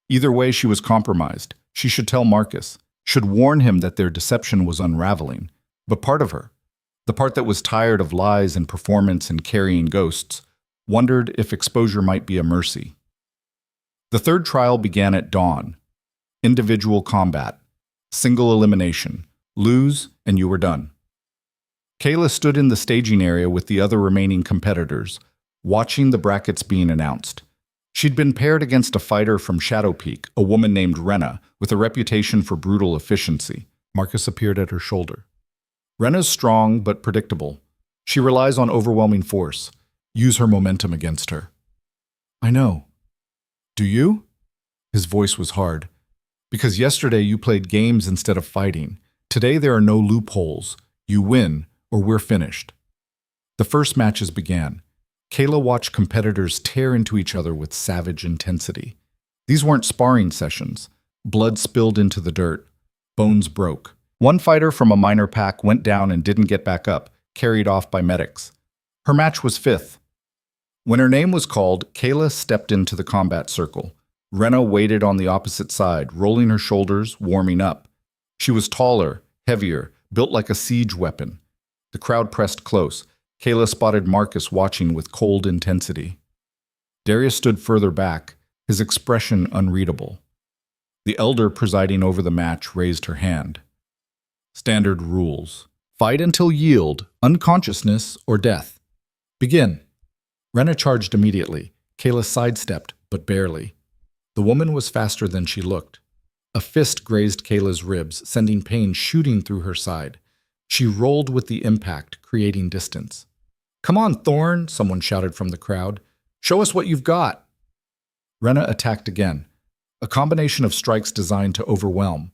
Either way, she was compromised. She should tell Marcus, should warn him that their deception was unraveling. But part of her, the part that was tired of lies and performance and carrying ghosts, wondered if exposure might be a mercy. The third trial began at dawn. Individual combat. Single elimination. Lose, and you were done. Kaela stood in the staging area with the other remaining competitors, watching the brackets being announced. She'd been paired against a fighter from Shadow Peak, a woman named Renna, with a reputation for brutal efficiency. Marcus appeared at her shoulder. Renna's strong but predictable. She relies on overwhelming force. Use her momentum against her. I know. Do you? His voice was hard. Because yesterday you played games instead of fighting. Today there are no loopholes. You win, or we're finished. The first matches began. Kaela watched competitors tear into each other with savage intensity. These weren't sparring sessions. Blood spilled into the dirt. Bones broke. One fighter from a minor pack went down and didn't get back up, carried off by medics. Her match was fifth. When her name was called, Kaela stepped into the combat circle. Renna waited on the opposite side, rolling her shoulders, warming up. She was taller, heavier, built like a siege weapon. The crowd pressed close. Kaela spotted Marcus watching with cold intensity. Darius stood further back, his expression unreadable. The elder presiding over the match raised her hand. Standard rules. Fight until yield, unconsciousness, or death. Begin. Renna charged immediately. Kaela sidestepped, but barely. The woman was faster than she looked. A fist grazed Kaela's ribs, sending pain shooting through her side. She rolled with the impact, creating distance. Come on, Thorn, someone shouted from the crowd. Show us what you've got. Renna attacked again, a combination of strikes designed to overwhelm.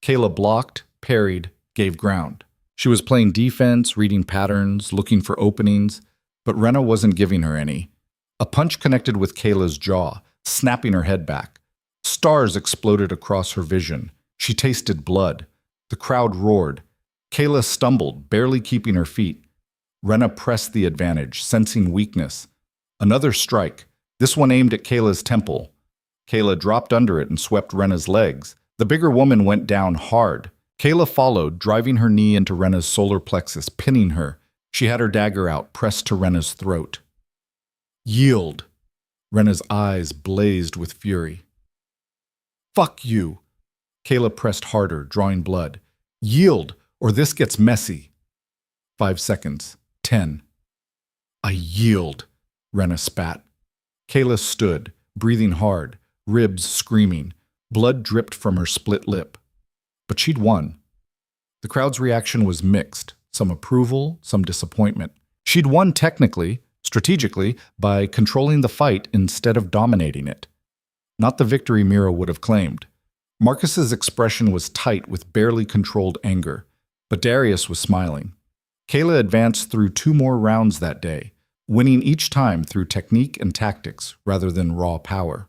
Kaela blocked, parried, gave ground. She was playing defense, reading patterns, looking for openings, but Renna wasn't giving her any. A punch connected with Kaela's jaw, snapping her head back. Stars exploded across her vision. She tasted blood. The crowd roared. Kaela stumbled, barely keeping her feet. Renna pressed the advantage, sensing weakness. Another strike, this one aimed at Kaela's temple. Kaela dropped under it and swept Renna's legs. The bigger woman went down hard. Kaela followed, driving her knee into Renna's solar plexus, pinning her. She had her dagger out, pressed to Renna's throat. Yield! Renna's eyes blazed with fury. Fuck you! Kaela pressed harder, drawing blood. Yield, or this gets messy. 5 seconds. 10. I yield, Renna spat. Kaela stood, breathing hard, ribs screaming. Blood dripped from her split lip. But she'd won. The crowd's reaction was mixed, some approval, some disappointment. She'd won technically, strategically, by controlling the fight instead of dominating it. Not the victory Mira would have claimed. Marcus's expression was tight with barely controlled anger, but Darius was smiling. Kaela advanced through 2 more rounds that day, winning each time through technique and tactics rather than raw power.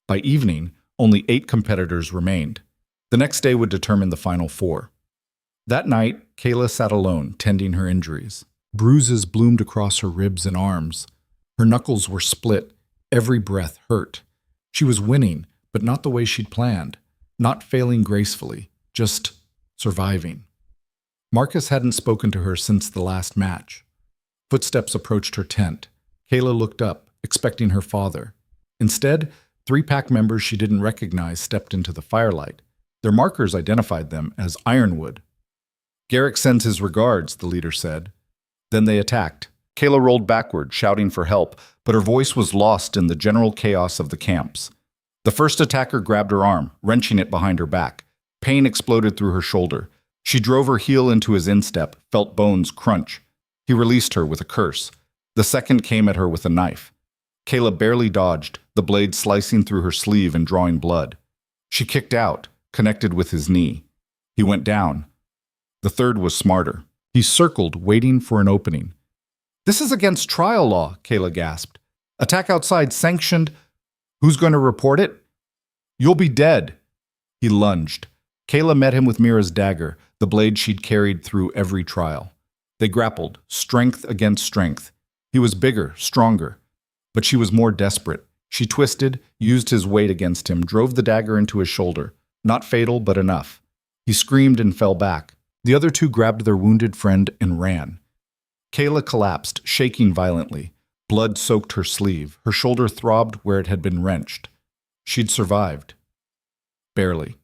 By evening, only 8 competitors remained. The next day would determine the final 4. That night, Kaela sat alone, tending her injuries. Bruises bloomed across her ribs and arms. Her knuckles were split. Every breath hurt. She was winning, but not the way she'd planned. Not failing gracefully, just surviving. Marcus hadn't spoken to her since the last match. Footsteps approached her tent. Kaela looked up, expecting her father. Instead, 3 pack members she didn't recognize stepped into the firelight. Their markers identified them as Ironwood. Garrick sends his regards, the leader said. Then they attacked. Kaela rolled backward, shouting for help, but her voice was lost in the general chaos of the camps. The first attacker grabbed her arm, wrenching it behind her back. Pain exploded through her shoulder. She drove her heel into his instep, felt bones crunch. He released her with a curse. The second came at her with a knife. Kaela barely dodged, the blade slicing through her sleeve and drawing blood. She kicked out, connected with his knee. He went down. The third was smarter. He circled, waiting for an opening. This is against trial law, Kaela gasped. Attack outside sanctioned. Who's going to report it? You'll be dead. He lunged. Kaela met him with Mira's dagger, the blade she'd carried through every trial. They grappled, strength against strength. He was bigger, stronger. But she was more desperate. She twisted, used his weight against him, drove the dagger into his shoulder. Not fatal, but enough. He screamed and fell back. The other 2 grabbed their wounded friend and ran. Kaela collapsed, shaking violently. Blood soaked her sleeve. Her shoulder throbbed where it had been wrenched. She'd survived. Barely.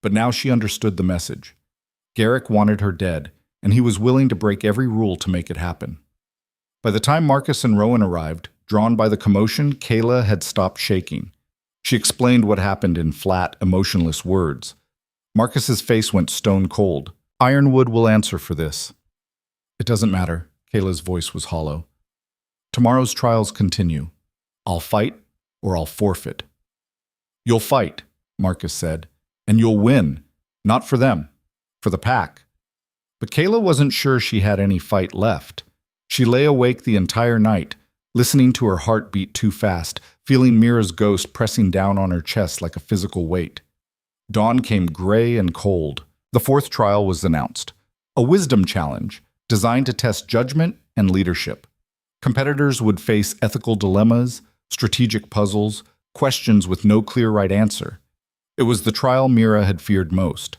But now she understood the message. Garrick wanted her dead, and he was willing to break every rule to make it happen. By the time Marcus and Rowan arrived, drawn by the commotion, Kaela had stopped shaking. She explained what happened in flat, emotionless words. Marcus's face went stone cold. Ironwood will answer for this. It doesn't matter. Kaela's voice was hollow. Tomorrow's trials continue. I'll fight or I'll forfeit. You'll fight, Marcus said, and you'll win. Not for them, for the pack. But Kaela wasn't sure she had any fight left. She lay awake the entire night, listening to her heart beat too fast, feeling Mira's ghost pressing down on her chest like a physical weight. Dawn came gray and cold. The fourth trial was announced. A wisdom challenge designed to test judgment and leadership. Competitors would face ethical dilemmas, strategic puzzles, questions with no clear right answer. It was the trial Mira had feared most.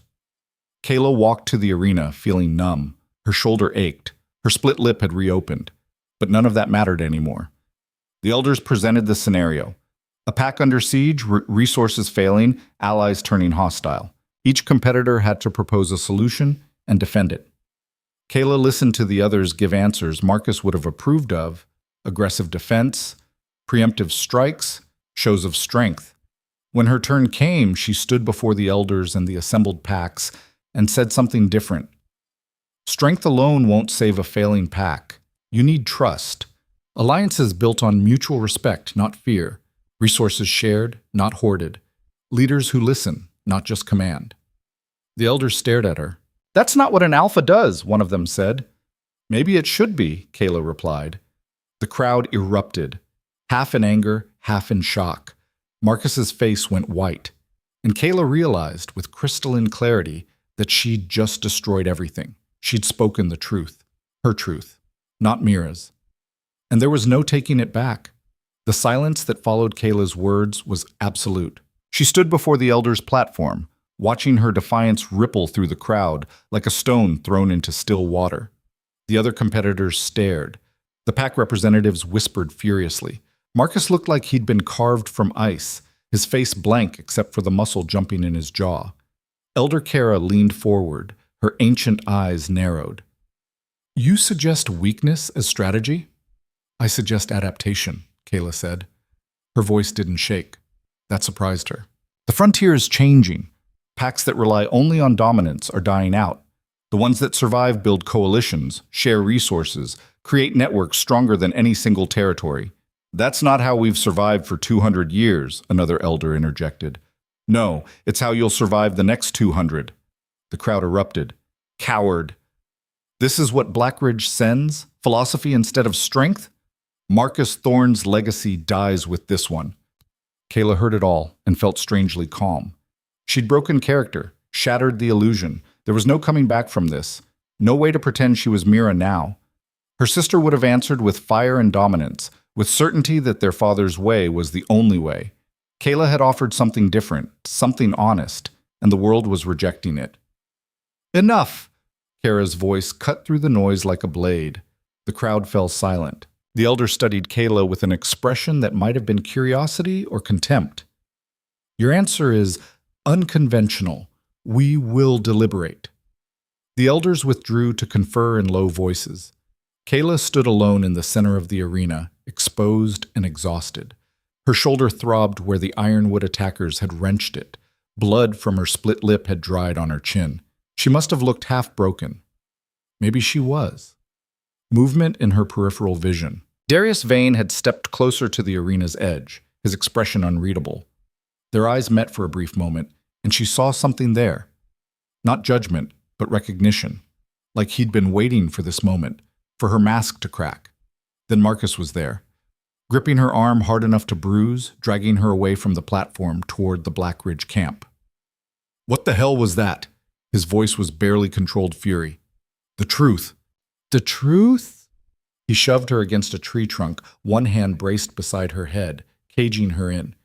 Kaela walked to the arena feeling numb. Her shoulder ached. Her split lip had reopened. But none of that mattered anymore. The elders presented the scenario. A pack under siege, resources failing, allies turning hostile. Each competitor had to propose a solution and defend it. Kaela listened to the others give answers Marcus would have approved of: aggressive defense, preemptive strikes, shows of strength. When her turn came, she stood before the elders and the assembled packs and said something different. Strength alone won't save a failing pack. You need trust. Alliances built on mutual respect, not fear. Resources shared, not hoarded. Leaders who listen, not just command. The elders stared at her. That's not what an alpha does, one of them said. Maybe it should be, Kaela replied. The crowd erupted, half in anger, half in shock. Marcus's face went white, and Kaela realized with crystalline clarity that she'd just destroyed everything. She'd spoken the truth, her truth, not Mira's. And there was no taking it back. The silence that followed Kaela's words was absolute. She stood before the elders' platform, watching her defiance ripple through the crowd like a stone thrown into still water. The other competitors stared. The pack representatives whispered furiously. Marcus looked like he'd been carved from ice, his face blank except for the muscle jumping in his jaw. Elder Kara leaned forward, her ancient eyes narrowed. You suggest weakness as strategy? I suggest adaptation, Kaela said. Her voice didn't shake. That surprised her. The frontier is changing. Packs that rely only on dominance are dying out. The ones that survive build coalitions, share resources, create networks stronger than any single territory. That's not how we've survived for 200 years, another elder interjected. No, it's how you'll survive the next 200. The crowd erupted. Coward. This is what Blackridge sends? Philosophy instead of strength? Marcus Thorne's legacy dies with this one. Kaela heard it all and felt strangely calm. She'd broken character, shattered the illusion. There was no coming back from this. No way to pretend she was Mira now. Her sister would have answered with fire and dominance, with certainty that their father's way was the only way. Kaela had offered something different, something honest, and the world was rejecting it. Enough! Kara's voice cut through the noise like a blade. The crowd fell silent. The elder studied Kaela with an expression that might have been curiosity or contempt. Your answer is unconventional. We will deliberate. The elders withdrew to confer in low voices. Kaela stood alone in the center of the arena, exposed and exhausted. Her shoulder throbbed where the ironwood attackers had wrenched it. Blood from her split lip had dried on her chin. She must have looked half broken. Maybe she was. Movement in her peripheral vision. Darius Vane had stepped closer to the arena's edge, his expression unreadable. Their eyes met for a brief moment, and she saw something there. Not judgment, but recognition. Like he'd been waiting for this moment, for her mask to crack. Then Marcus was there, gripping her arm hard enough to bruise, dragging her away from the platform toward the Blackridge camp. What the hell was that? His voice was barely controlled fury. The truth. The truth? He shoved her against a tree trunk, one hand braced beside her head, caging her in.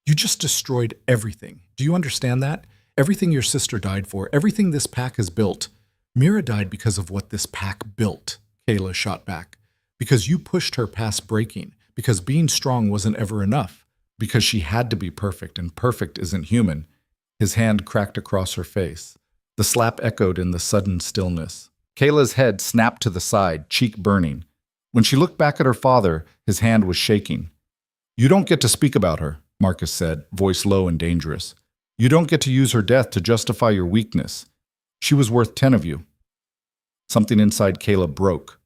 You just destroyed everything. Do you understand that? Everything your sister died for, everything this pack has built. Mira died because of what this pack built, Kaela shot back. Because you pushed her past breaking. Because being strong wasn't ever enough. Because she had to be perfect, and perfect isn't human. His hand cracked across her face. The slap echoed in the sudden stillness. Kayla's head snapped to the side, cheek burning. When she looked back at her father, his hand was shaking. "You don't get to speak about her," Marcus said, voice low and dangerous. "You don't get to use her death to justify your weakness. She was worth 10 of you." Something inside Kaela broke.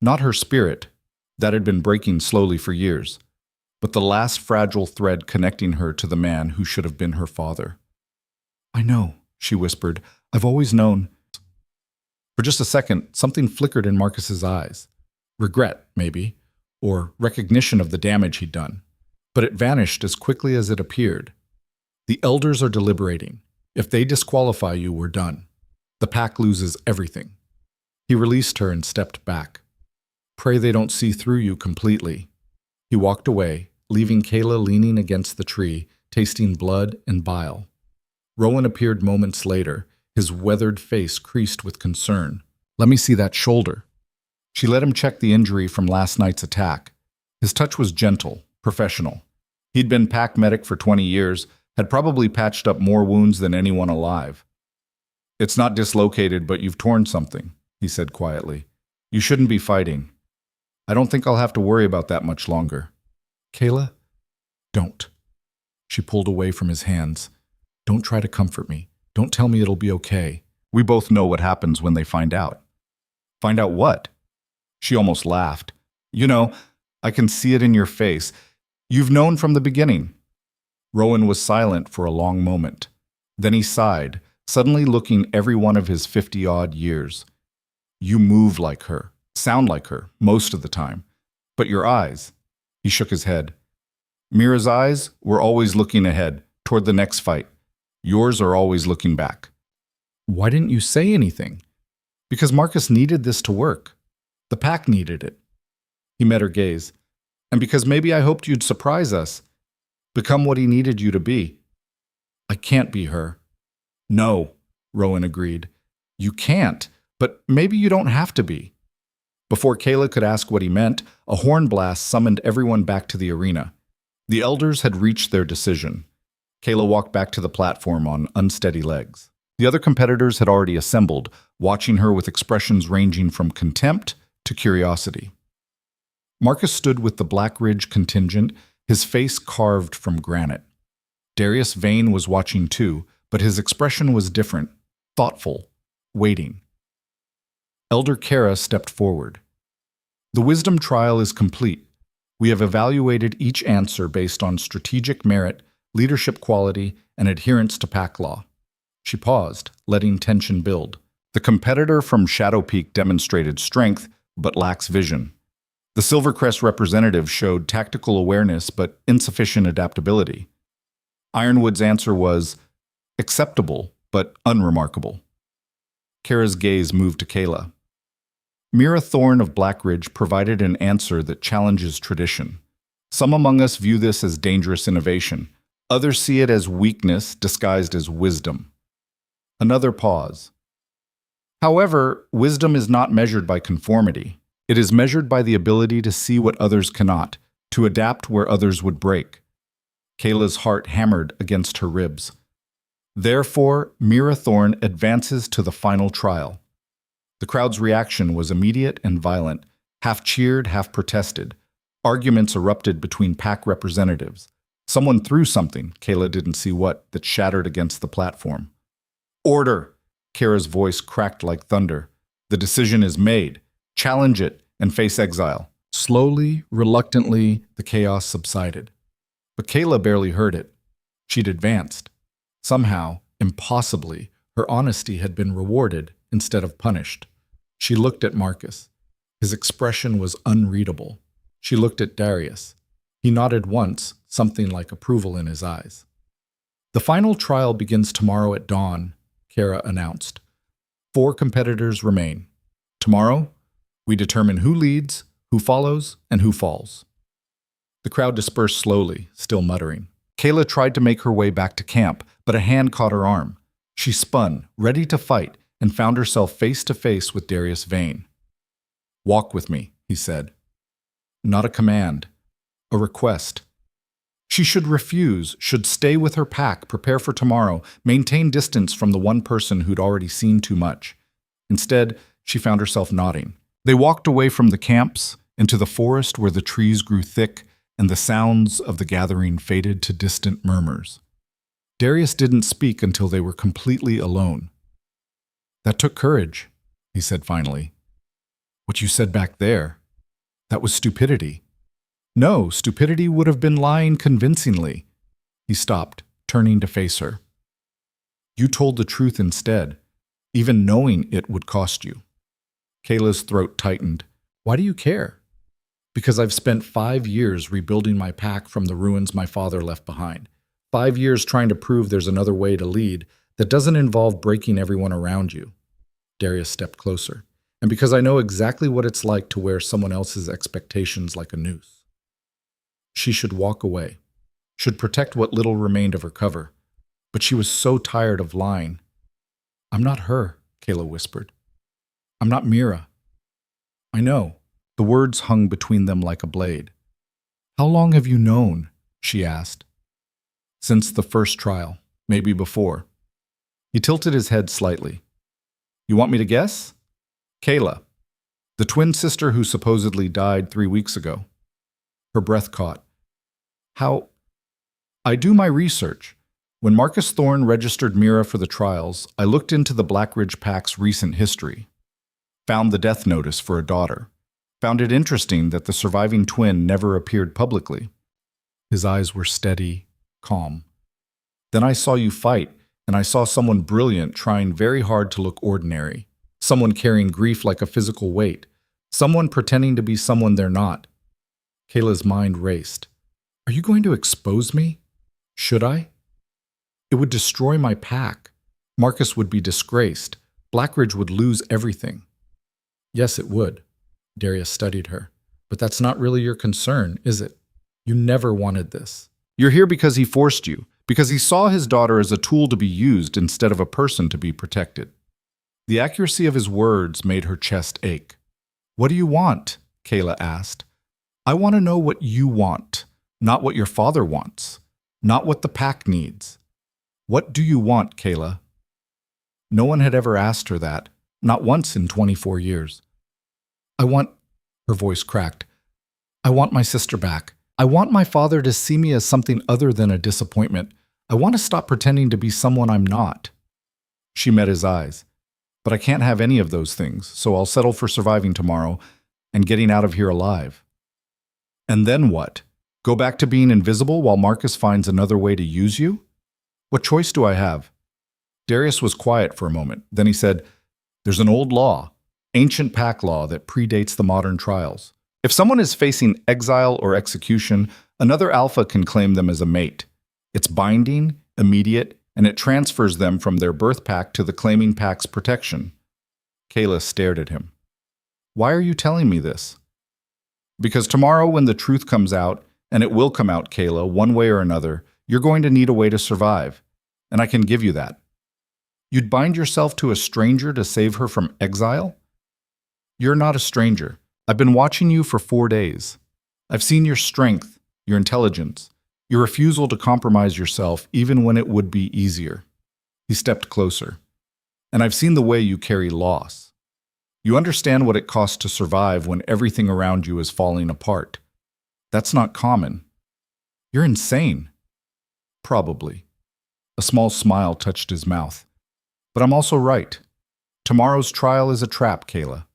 Not her spirit, that had been breaking slowly for years, but the last fragile thread connecting her to the man who should have been her father. "I know," she whispered. "I've always known." For just a second, something flickered in Marcus's eyes. Regret, maybe, or recognition of the damage he'd done. But it vanished as quickly as it appeared. "The elders are deliberating. If they disqualify you, we're done. The pack loses everything." He released her and stepped back. "Pray they don't see through you completely." He walked away, leaving Kaela leaning against the tree, tasting blood and bile. Rowan appeared moments later, his weathered face creased with concern. "Let me see that shoulder." She let him check the injury from last night's attack. His touch was gentle, professional. He'd been pack medic for 20 years, had probably patched up more wounds than anyone alive. "It's not dislocated, but you've torn something," he said quietly. "You shouldn't be fighting. I don't think I'll have to worry about that much longer." "Kaela, don't." She pulled away from his hands. "Don't try to comfort me. Don't tell me it'll be okay. We both know what happens when they find out." "Find out what?" She almost laughed. "You know, I can see it in your face. You've known from the beginning." Rowan was silent for a long moment. Then he sighed, suddenly looking every one of his 50-odd years. "You move like her, sound like her, most of the time. But your eyes—" He shook his head. "Mira's eyes were always looking ahead, toward the next fight. Yours are always looking back." "Why didn't you say anything?" "Because Marcus needed this to work. The pack needed it." He met her gaze. "And because maybe I hoped you'd surprise us. Become what he needed you to be." "I can't be her." "No," Rowan agreed. "You can't, but maybe you don't have to be." Before Kaela could ask what he meant, a horn blast summoned everyone back to the arena. The elders had reached their decision. Kaela walked back to the platform on unsteady legs. The other competitors had already assembled, watching her with expressions ranging from contempt to curiosity. Marcus stood with the Black Ridge contingent, his face carved from granite. Darius Vane was watching too, but his expression was different, thoughtful, waiting. Elder Kara stepped forward. "The wisdom trial is complete. We have evaluated each answer based on strategic merit, leadership quality, and adherence to pack law." She paused, letting tension build. The competitor from Shadow Peak demonstrated strength, but lacks vision. The Silvercrest representative showed tactical awareness, but insufficient adaptability. Ironwood's answer was acceptable, but unremarkable. Kara's gaze moved to Kaela. Mira Thorne of Blackridge provided an answer that challenges tradition. Some among us view this as dangerous innovation. Others see it as weakness disguised as wisdom. Another pause. However, wisdom is not measured by conformity. It is measured by the ability to see what others cannot, to adapt where others would break. Kayla's heart hammered against her ribs. Therefore, Mira Thorne advances to the final trial. The crowd's reaction was immediate and violent, half cheered, half protested. Arguments erupted between pack representatives. Someone threw something, Kaela didn't see what, that shattered against the platform. "Order!" Kara's voice cracked like thunder. "The decision is made. Challenge it and face exile." Slowly, reluctantly, the chaos subsided. But Kaela barely heard it. She'd advanced. Somehow, impossibly, her honesty had been rewarded instead of punished. She looked at Marcus. His expression was unreadable. She looked at Darius. He nodded once, something like approval in his eyes. "The final trial begins tomorrow at dawn," Kara announced. 4 competitors remain. Tomorrow, we determine who leads, who follows, and who falls. The crowd dispersed slowly, still muttering. Kaela tried to make her way back to camp, but a hand caught her arm. She spun, ready to fight, and found herself face to face with Darius Vane. "Walk with me," he said. Not a command, a request. She should refuse, should stay with her pack, prepare for tomorrow, maintain distance from the one person who'd already seen too much. Instead, she found herself nodding. They walked away from the camps, into the forest where the trees grew thick and the sounds of the gathering faded to distant murmurs. Darius didn't speak until they were completely alone. "That took courage," he said finally. "What you said back there, that was stupidity." "No, stupidity would have been lying convincingly." He stopped, turning to face her. "You told the truth instead, even knowing it would cost you." Kaela's throat tightened. "Why do you care?" "Because I've spent 5 years rebuilding my pack from the ruins my father left behind. 5 years trying to prove there's another way to lead that doesn't involve breaking everyone around you." Darius stepped closer. "And because I know exactly what it's like to wear someone else's expectations like a noose." She should walk away, should protect what little remained of her cover. But she was so tired of lying. "I'm not her," Kaela whispered. "I'm not Mira." "I know." The words hung between them like a blade. "How long have you known?" she asked. "Since the first trial, maybe before." He tilted his head slightly. "You want me to guess?" "Kaela, the twin sister who supposedly died 3 weeks ago." Her breath caught. "How?" "I do my research. When Marcus Thorne registered Mira for the trials, I looked into the Blackridge Pack's recent history. Found the death notice for a daughter. Found it interesting that the surviving twin never appeared publicly." His eyes were steady, calm. "Then I saw you fight, and I saw someone brilliant trying very hard to look ordinary. Someone carrying grief like a physical weight. Someone pretending to be someone they're not." Kaela's mind raced. "Are you going to expose me? Should I? It would destroy my pack. Marcus would be disgraced. Blackridge would lose everything." "Yes, it would." Darius studied her. "But that's not really your concern, is it? You never wanted this. You're here because he forced you, because he saw his daughter as a tool to be used instead of a person to be protected." The accuracy of his words made her chest ache. "What do you want?" Kaela asked. "I want to know what you want, not what your father wants, not what the pack needs. What do you want, Kaela?" No one had ever asked her that, not once in 24 years. "I want," her voice cracked, "I want my sister back. I want my father to see me as something other than a disappointment. I want to stop pretending to be someone I'm not." She met his eyes. "But I can't have any of those things, so I'll settle for surviving tomorrow and getting out of here alive." "And then what? Go back to being invisible while Marcus finds another way to use you? What choice do I have?" Darius was quiet for a moment. Then he said, "There's an old law, ancient pack law that predates the modern trials. If someone is facing exile or execution, another alpha can claim them as a mate. It's binding, immediate, and it transfers them from their birth pack to the claiming pack's protection." Kaela stared at him. "Why are you telling me this?" "Because tomorrow when the truth comes out, and it will come out, Kaela, one way or another, you're going to need a way to survive, and I can give you that. You'd bind yourself to a stranger to save her from exile? You're not a stranger. I've been watching you for 4 days. I've seen your strength, your intelligence, your refusal to compromise yourself even when it would be easier." He stepped closer. "And I've seen the way you carry loss. You understand what it costs to survive when everything around you is falling apart. That's not common. You're insane." "Probably." A small smile touched his mouth. "But I'm also right. Tomorrow's trial is a trap, Kaela.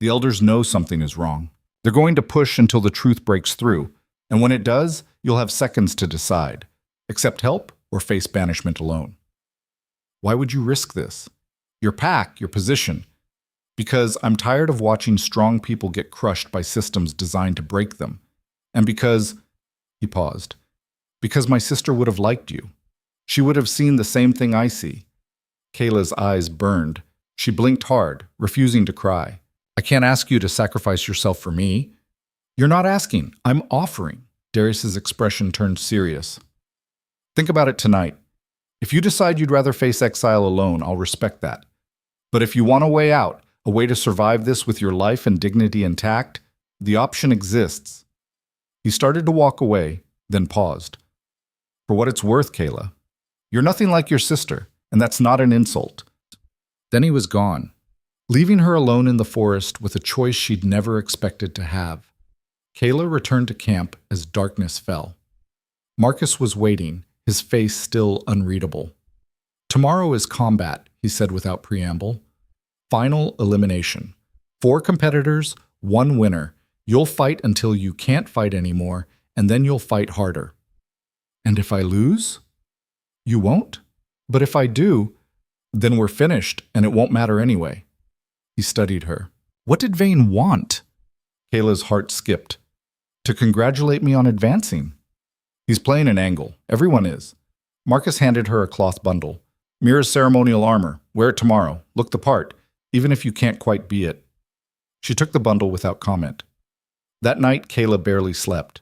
The elders know something is wrong. They're going to push until the truth breaks through, and when it does, you'll have seconds to decide. Accept help or face banishment alone." "Why would you risk this?" "Your pack, your position." "Because I'm tired of watching strong people get crushed by systems designed to break them. And because," he paused, "because my sister would have liked you. She would have seen the same thing I see." Kaela's eyes burned. She blinked hard, refusing to cry. "I can't ask you to sacrifice yourself for me." "You're not asking. I'm offering." Darius's expression turned serious. "Think about it tonight. If you decide you'd rather face exile alone, I'll respect that. But if you want a way out, a way to survive this with your life and dignity intact, the option exists." He started to walk away, then paused. For what it's worth, Kaela, you're nothing like your sister, and that's not an insult. Then he was gone, leaving her alone in the forest with a choice she'd never expected to have. Kaela returned to camp as darkness fell. Marcus was waiting, his face still unreadable. Tomorrow is combat, he said without preamble. Final elimination. 4 competitors, 1 winner. You'll fight until you can't fight anymore, and then you'll fight harder. And if I lose? You won't? But if I do, then we're finished, and it won't matter anyway. He studied her. What did Vane want? Kaela's heart skipped. To congratulate me on advancing. He's playing an angle. Everyone is. Marcus handed her a cloth bundle. Mira's ceremonial armor. Wear it tomorrow. Look the part, even if you can't quite be it. She took the bundle without comment. That night, Kaela barely slept.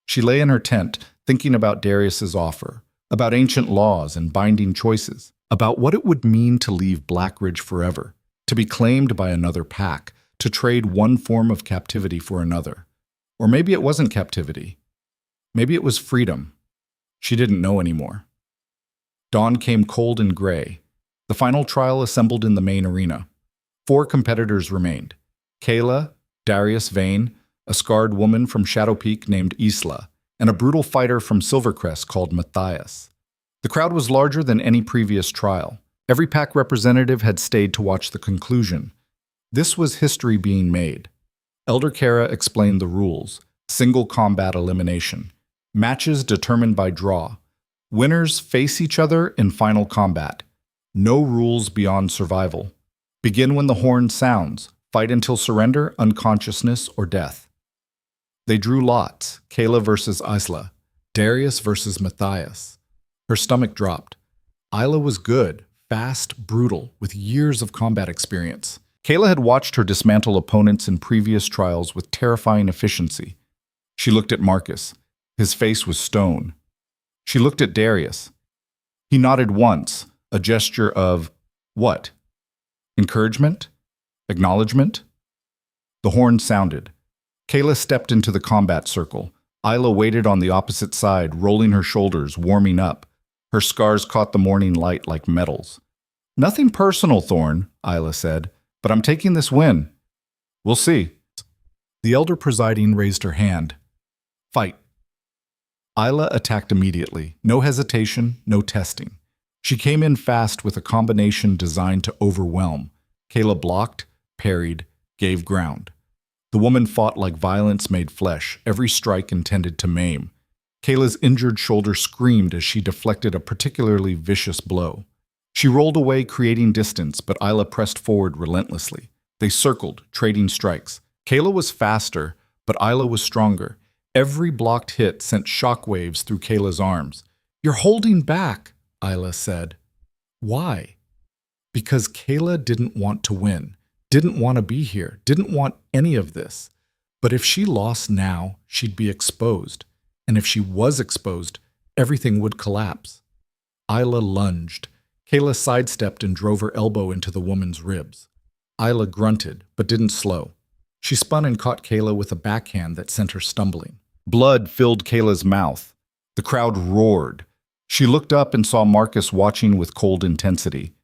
She lay in her tent, thinking about Darius's offer, about ancient laws and binding choices, about what it would mean to leave Blackridge forever, to be claimed by another pack, to trade one form of captivity for another. Or maybe it wasn't captivity. Maybe it was freedom. She didn't know anymore. Dawn came cold and gray. The final trial assembled in the main arena. 4 competitors remained. Kaela, Darius Vane, a scarred woman from Shadow Peak named Isla, and a brutal fighter from Silvercrest called Matthias. The crowd was larger than any previous trial. Every pack representative had stayed to watch the conclusion. This was history being made. Elder Kara explained the rules. Single combat elimination. Matches determined by draw. Winners face each other in final combat. No rules beyond survival. Begin when the horn sounds. Fight until surrender, unconsciousness, or death. They drew lots, Kaela versus Isla, Darius versus Matthias. Her stomach dropped. Isla was good, fast, brutal, with years of combat experience. Kaela had watched her dismantle opponents in previous trials with terrifying efficiency. She looked at Marcus. His face was stone. She looked at Darius. He nodded once, a gesture of, what? Encouragement? Acknowledgement? The horn sounded. Kaela stepped into the combat circle. Isla waited on the opposite side, rolling her shoulders, warming up. Her scars caught the morning light like metals. Nothing personal, Thorn, Isla said, but I'm taking this win. We'll see. The elder presiding raised her hand. Fight. Isla attacked immediately. No hesitation, no testing. She came in fast with a combination designed to overwhelm. Kaela blocked, parried, gave ground. The woman fought like violence made flesh, every strike intended to maim. Kaela's injured shoulder screamed as she deflected a particularly vicious blow. She rolled away, creating distance, but Isla pressed forward relentlessly. They circled, trading strikes. Kaela was faster, but Isla was stronger. Every blocked hit sent shockwaves through Kaela's arms. You're holding back, Isla said. Why? Because Kaela didn't want to win. Didn't want to be here, didn't want any of this. But if she lost now, she'd be exposed. And if she was exposed, everything would collapse. Isla lunged. Kaela sidestepped and drove her elbow into the woman's ribs. Isla grunted, but didn't slow. She spun and caught Kaela with a backhand that sent her stumbling. Blood filled Kaela's mouth. The crowd roared. She looked up and saw Marcus watching with cold intensity.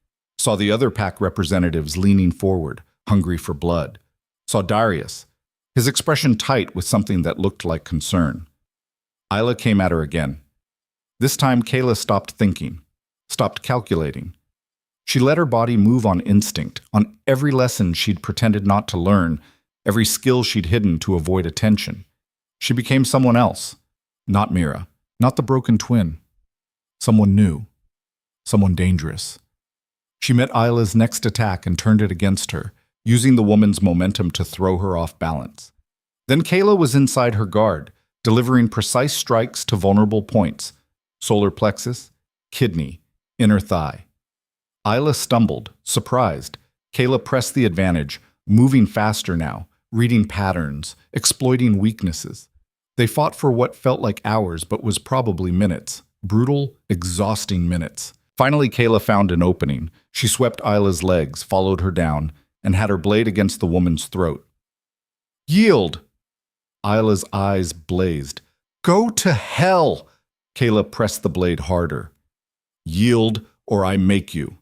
Saw the other pack representatives leaning forward, hungry for blood. Saw Darius, his expression tight with something that looked like concern. Isla came at her again. This time Kaela stopped thinking, stopped calculating. She let her body move on instinct, on every lesson she'd pretended not to learn, every skill she'd hidden to avoid attention. She became someone else. Not Mira, not the broken twin. Someone new. Someone dangerous. She met Isla's next attack and turned it against her, using the woman's momentum to throw her off balance. Then Kaela was inside her guard, delivering precise strikes to vulnerable points: solar plexus, kidney, inner thigh. Isla stumbled, surprised. Kaela pressed the advantage, moving faster now, reading patterns, exploiting weaknesses. They fought for what felt like hours but was probably minutes. Brutal, exhausting minutes. Finally, Kaela found an opening. She swept Isla's legs, followed her down, and had her blade against the woman's throat. Yield! Isla's eyes blazed. Go to hell! Kaela pressed the blade harder. Yield or I make you.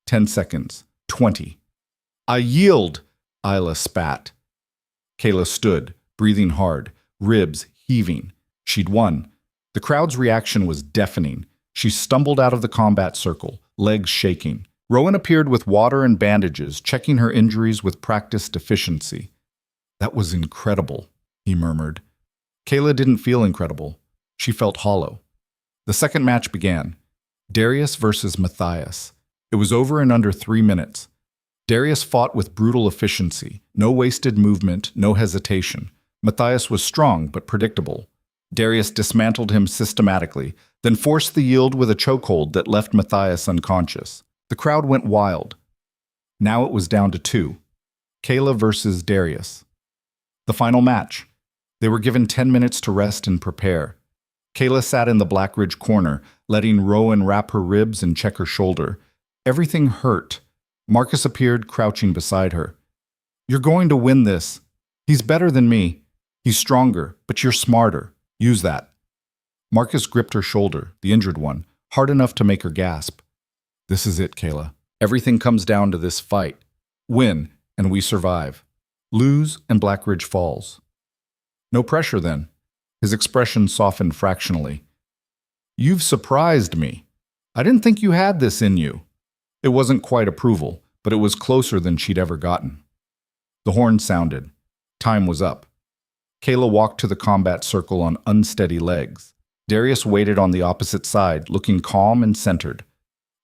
10 seconds. 20. I yield, Isla spat. Kaela stood, breathing hard, ribs heaving. She'd won. The crowd's reaction was deafening. She stumbled out of the combat circle, legs shaking. Rowan appeared with water and bandages, checking her injuries with practiced efficiency. That was incredible, he murmured. Kaela didn't feel incredible. She felt hollow. The second match began. Darius versus Matthias. It was over in under 3 minutes. Darius fought with brutal efficiency. No wasted movement, no hesitation. Matthias was strong but predictable. Darius dismantled him systematically, then forced the yield with a chokehold that left Matthias unconscious. The crowd went wild. Now it was down to 2. Kaela versus Darius. The final match. They were given 10 minutes to rest and prepare. Kaela sat in the Black Ridge corner, letting Rowan wrap her ribs and check her shoulder. Everything hurt. Marcus appeared, crouching beside her. You're going to win this. He's better than me. He's stronger, but you're smarter. Use that. Marcus gripped her shoulder, the injured one, hard enough to make her gasp. This is it, Kaela. Everything comes down to this fight. Win, and we survive. Lose, and Black Ridge falls. No pressure, then. His expression softened fractionally. You've surprised me. I didn't think you had this in you. It wasn't quite approval, but it was closer than she'd ever gotten. The horn sounded. Time was up. Kaela walked to the combat circle on unsteady legs. Darius waited on the opposite side, looking calm and centered.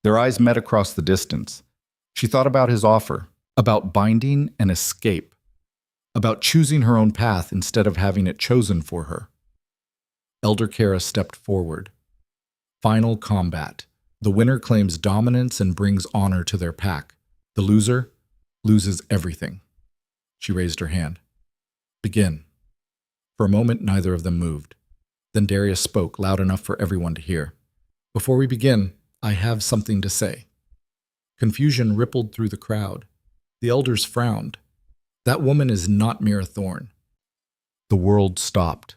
Their eyes met across the distance. She thought about his offer, about binding and escape, about choosing her own path instead of having it chosen for her. Elder Kaela stepped forward. Final combat. The winner claims dominance and brings honor to their pack. The loser loses everything. She raised her hand. Begin. For a moment, neither of them moved. Then Darius spoke, loud enough for everyone to hear. Before we begin, I have something to say. Confusion rippled through the crowd. The elders frowned. That woman is not Mira Thorne. The world stopped.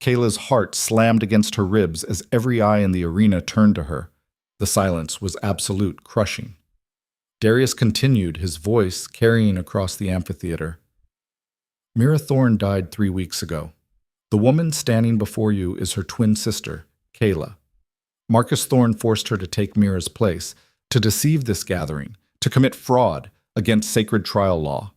Kaela's heart slammed against her ribs as every eye in the arena turned to her. The silence was absolute, crushing. Darius continued, his voice carrying across the amphitheater. Mira Thorne died 3 weeks ago. The woman standing before you is her twin sister, Kaela. Marcus Thorne forced her to take Mira's place, to deceive this gathering, to commit fraud against sacred trial law.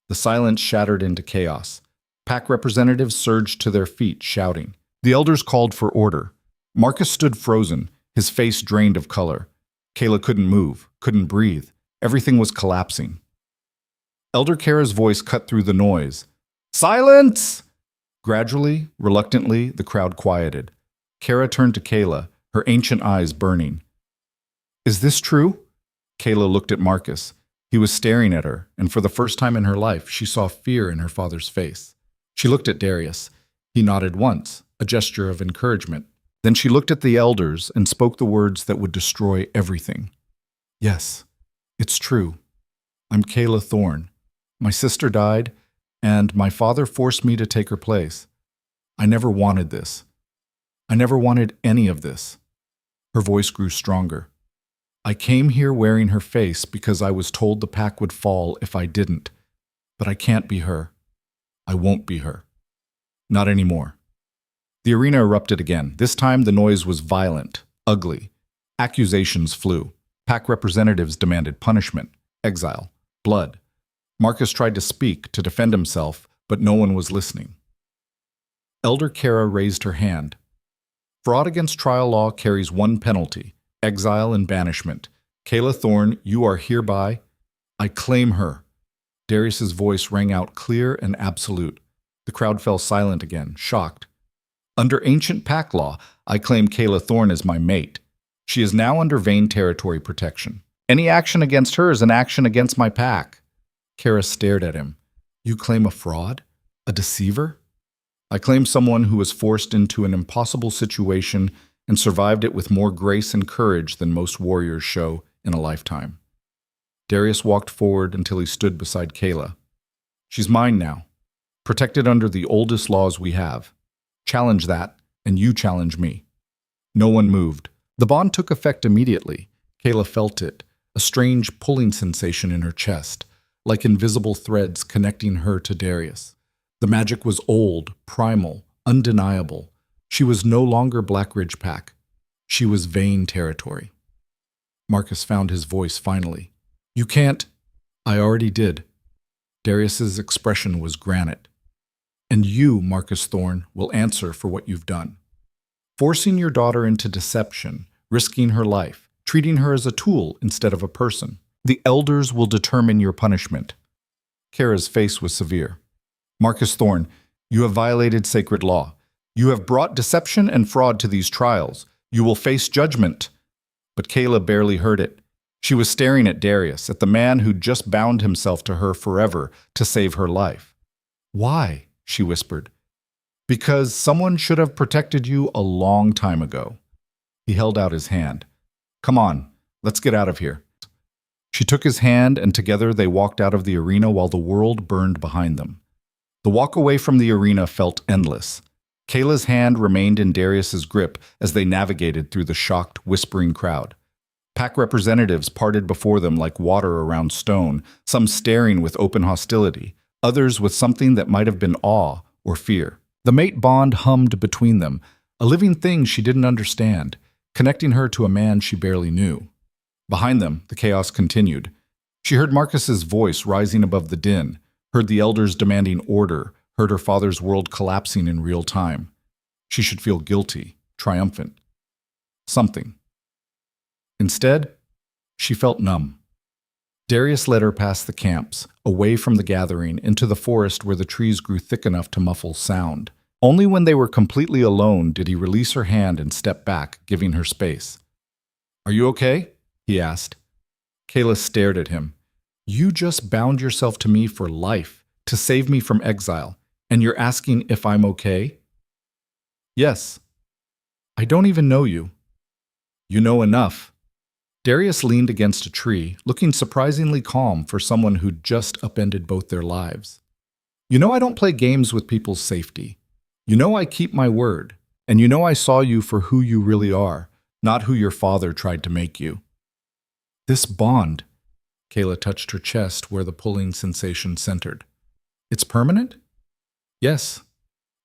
The silence shattered into chaos. Pack representatives surged to their feet, shouting. The elders called for order. Marcus stood frozen, his face drained of color. Kaela couldn't move, couldn't breathe. Everything was collapsing. Elder Kaela's voice cut through the noise. Silence! Gradually, reluctantly, the crowd quieted. Kaela turned to Kaela, her ancient eyes burning. Is this true? Kaela looked at Marcus. He was staring at her, and for the first time in her life, she saw fear in her father's face. She looked at Darius. He nodded once, a gesture of encouragement. Then she looked at the elders and spoke the words that would destroy everything. Yes, it's true. I'm Kaela Thorne. My sister died, and my father forced me to take her place. I never wanted this. I never wanted any of this. Her voice grew stronger. I came here wearing her face because I was told the pack would fall if I didn't. But I can't be her. I won't be her. Not anymore. The arena erupted again. This time the noise was violent, ugly. Accusations flew. Pack representatives demanded punishment, exile, blood. Marcus tried to speak, to defend himself, but no one was listening. Elder Kaela raised her hand. Fraud against trial law carries one penalty, exile and banishment. Kaela Thorne, you are hereby. I claim her. Darius's voice rang out clear and absolute. The crowd fell silent again, shocked. Under ancient pack law, I claim Kaela Thorne as my mate. She is now under Vane territory protection. Any action against her is an action against my pack. Kaela stared at him. You claim a fraud? A deceiver? I claim someone who was forced into an impossible situation and survived it with more grace and courage than most warriors show in a lifetime. Darius walked forward until he stood beside Kaela. She's mine now, protected under the oldest laws we have. Challenge that, and you challenge me. No one moved. The bond took effect immediately. Kaela felt it, a strange pulling sensation in her chest, like invisible threads connecting her to Darius. The magic was old, primal, undeniable. She was no longer Black Ridge Pack. She was Vayne territory. Marcus found his voice finally. "You can't." "I already did." Darius's expression was granite. "And you, Marcus Thorne, will answer for what you've done. Forcing your daughter into deception, risking her life, treating her as a tool instead of a person. The elders will determine your punishment." Kara's face was severe. "Marcus Thorne, you have violated sacred law. You have brought deception and fraud to these trials. You will face judgment." But Kaela barely heard it. She was staring at Darius, at the man who'd just bound himself to her forever to save her life. "Why?" she whispered. "Because someone should have protected you a long time ago." He held out his hand. "Come on, let's get out of here." She took his hand, and together they walked out of the arena while the world burned behind them. The walk away from the arena felt endless. Kayla's hand remained in Darius's grip as they navigated through the shocked, whispering crowd. Pack representatives parted before them like water around stone, some staring with open hostility, others with something that might have been awe or fear. The mate bond hummed between them, a living thing she didn't understand, connecting her to a man she barely knew. Behind them, the chaos continued. She heard Marcus's voice rising above the din, heard the elders demanding order, heard her father's world collapsing in real time. She should feel guilty, triumphant. Something. Instead, she felt numb. Darius led her past the camps, away from the gathering, into the forest where the trees grew thick enough to muffle sound. Only when they were completely alone did he release her hand and step back, giving her space. "Are you okay?" he asked. Kaela stared at him. "You just bound yourself to me for life, to save me from exile, and you're asking if I'm okay?" "Yes." "I don't even know you." "You know enough." Darius leaned against a tree, looking surprisingly calm for someone who'd just upended both their lives. "You know I don't play games with people's safety. You know I keep my word, and you know I saw you for who you really are, not who your father tried to make you." "This bond," Kaela touched her chest where the pulling sensation centered. "It's permanent?" "Yes.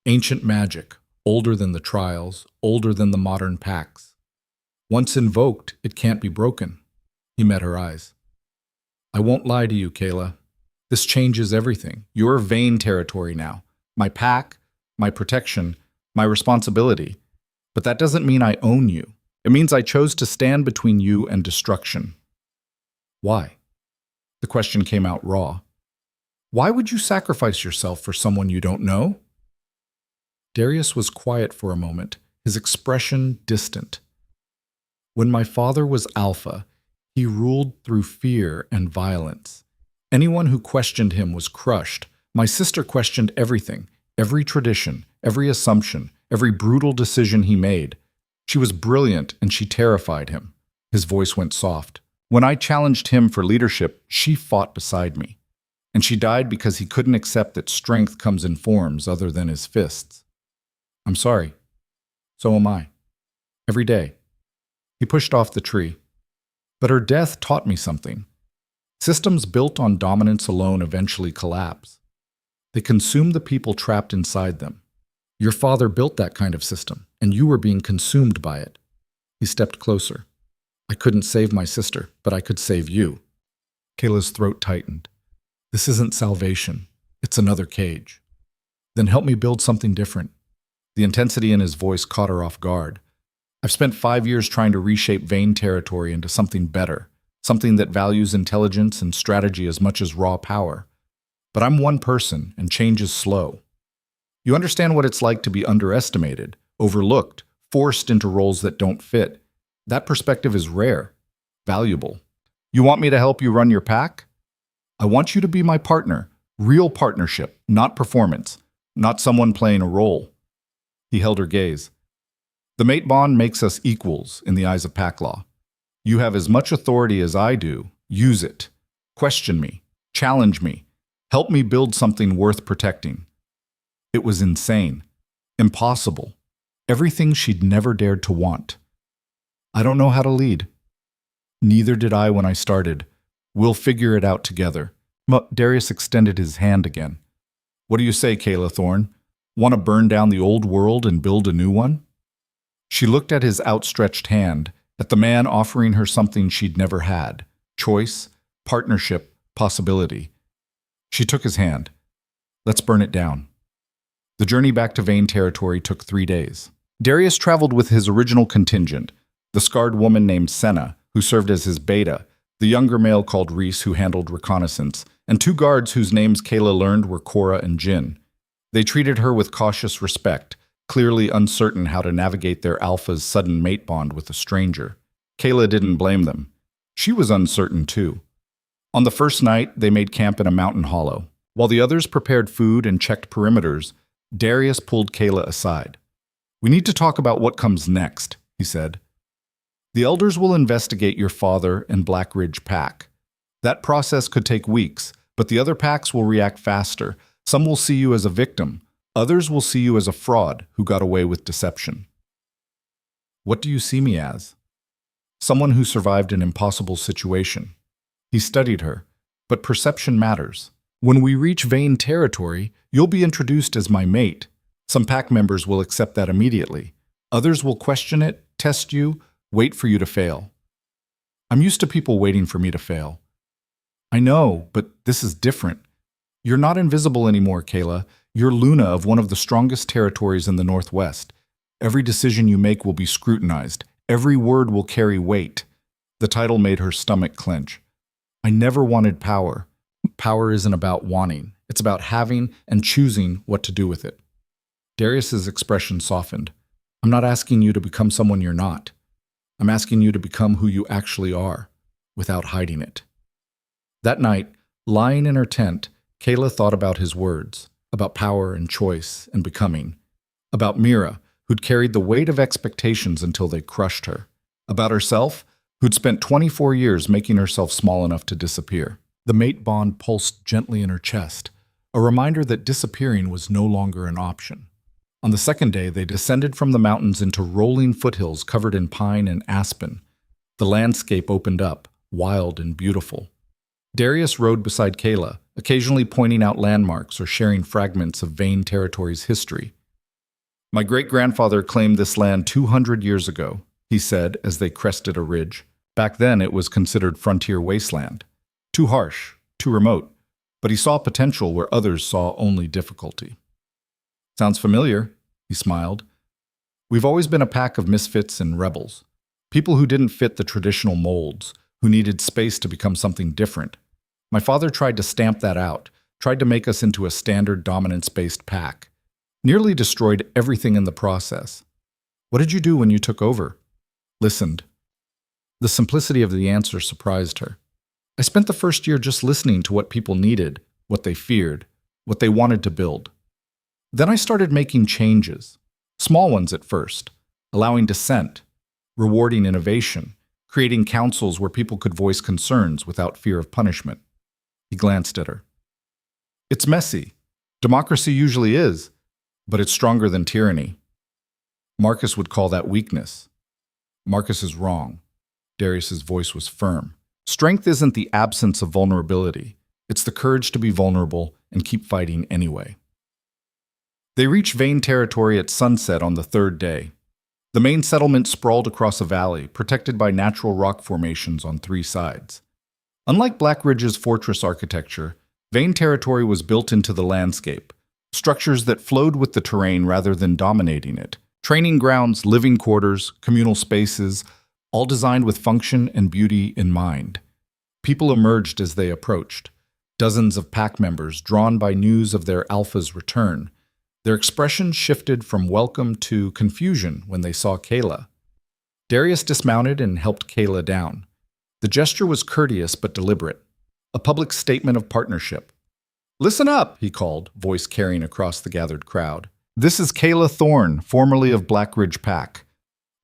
Ancient magic, older than the trials, older than the modern pacts. Once invoked, it can't be broken." He met her eyes. "I won't lie to you, Kaela. This changes everything. You're Vayne territory now. My pack, my protection, my responsibility. But that doesn't mean I own you. It means I chose to stand between you and destruction." "Why?" The question came out raw. "Why would you sacrifice yourself for someone you don't know?" Darius was quiet for a moment, his expression distant. "When my father was Alpha, he ruled through fear and violence. Anyone who questioned him was crushed. My sister questioned everything, every tradition, every assumption, every brutal decision he made. She was brilliant and she terrified him." His voice went soft. "When I challenged him for leadership, she fought beside me. And she died because he couldn't accept that strength comes in forms other than his fists. I'm sorry. So am I. Every day." He pushed off the tree. "But her death taught me something. Systems built on dominance alone eventually collapse. They consume the people trapped inside them. Your father built that kind of system, and you were being consumed by it." He stepped closer. "I couldn't save my sister, but I could save you." Kayla's throat tightened. "This isn't salvation. It's another cage." "Then help me build something different." The intensity in his voice caught her off guard. "I've spent 5 years trying to reshape Vayne territory into something better, something that values intelligence and strategy as much as raw power. But I'm one person, and change is slow. You understand what it's like to be underestimated, overlooked, forced into roles that don't fit. That perspective is rare, valuable. You want me to help you run your pack? I want you to be my partner, real partnership, not performance, not someone playing a role." He held her gaze. "The mate bond makes us equals in the eyes of pack law. You have as much authority as I do. Use it. Question me. Challenge me. Help me build something worth protecting." It was insane. Impossible. everything she'd never dared to want. I don't know how to lead. Neither did I when I started. We'll figure it out together. Darius extended his hand again. What do you say, Kaela Thorne? Want to burn down the old world and build a new one? She looked at his outstretched hand, at the man offering her something she'd never had: choice, partnership, possibility. She took his hand. Let's burn it down. The journey back to Vane territory took 3 days. Darius traveled with his original contingent, the scarred woman named Senna, who served as his beta, the younger male called Reese, who handled reconnaissance, and 2 guards whose names Kaela learned were Cora and Jin. They treated her with cautious respect, clearly uncertain how to navigate their alpha's sudden mate bond with a stranger. Kaela didn't blame them. She was uncertain too. On the first night, they made camp in a mountain hollow. While the others prepared food and checked perimeters, Darius pulled Kaela aside. We need to talk about what comes next, he said. The elders will investigate your father and Black Ridge pack. That process could take weeks, but the other packs will react faster. Some will see you as a victim. Others will see you as a fraud who got away with deception. What do you see me as? Someone who survived an impossible situation. He studied her, but perception matters. When we reach Vane territory, you'll be introduced as my mate. Some pack members will accept that immediately. Others will question it, test you, wait for you to fail. I'm used to people waiting for me to fail. I know, but this is different. You're not invisible anymore, Kaela. You're Luna of one of the strongest territories in the Northwest. Every decision you make will be scrutinized. Every word will carry weight. The title made her stomach clench. I never wanted power. Power isn't about wanting. It's about having and choosing what to do with it. Darius's expression softened. I'm not asking you to become someone you're not. I'm asking you to become who you actually are, without hiding it. That night, lying in her tent, Kaela thought about his words, about power and choice and becoming, about Mira, who'd carried the weight of expectations until they crushed her, about herself, who'd spent 24 years making herself small enough to disappear. The mate bond pulsed gently in her chest, a reminder that disappearing was no longer an option. On the second day, they descended from the mountains into rolling foothills covered in pine and aspen. The landscape opened up, wild and beautiful. Darius rode beside Kaela, occasionally pointing out landmarks or sharing fragments of Vane territory's history. My great-grandfather claimed this land 200 years ago, he said as they crested a ridge. Back then, it was considered frontier wasteland. Too harsh, too remote, but he saw potential where others saw only difficulty. Sounds familiar, he smiled. We've always been a pack of misfits and rebels, people who didn't fit the traditional molds, who needed space to become something different. My father tried to stamp that out, tried to make us into a standard dominance-based pack, nearly destroyed everything in the process. What did you do when you took over? Listened. The simplicity of the answer surprised her. I spent the first year just listening to what people needed, what they feared, what they wanted to build. Then I started making changes, small ones at first, allowing dissent, rewarding innovation, creating councils where people could voice concerns without fear of punishment. He glanced at her. It's messy. Democracy usually is, but it's stronger than tyranny. Marcus would call that weakness. Marcus is wrong. Darius's voice was firm. Strength isn't the absence of vulnerability. It's the courage to be vulnerable and keep fighting anyway. They reached Vane territory at sunset on the 3rd day. The main settlement sprawled across a valley, protected by natural rock formations on 3 sides. Unlike Black Ridge's fortress architecture, Vane territory was built into the landscape, structures that flowed with the terrain rather than dominating it. Training grounds, living quarters, communal spaces, all designed with function and beauty in mind. People emerged as they approached, dozens of pack members drawn by news of their alpha's return. Their expression shifted from welcome to confusion when they saw Kaela. Darius dismounted and helped Kaela down. The gesture was courteous but deliberate, a public statement of partnership. Listen up, he called, voice carrying across the gathered crowd. This is Kaela Thorne, formerly of Black Ridge Pack.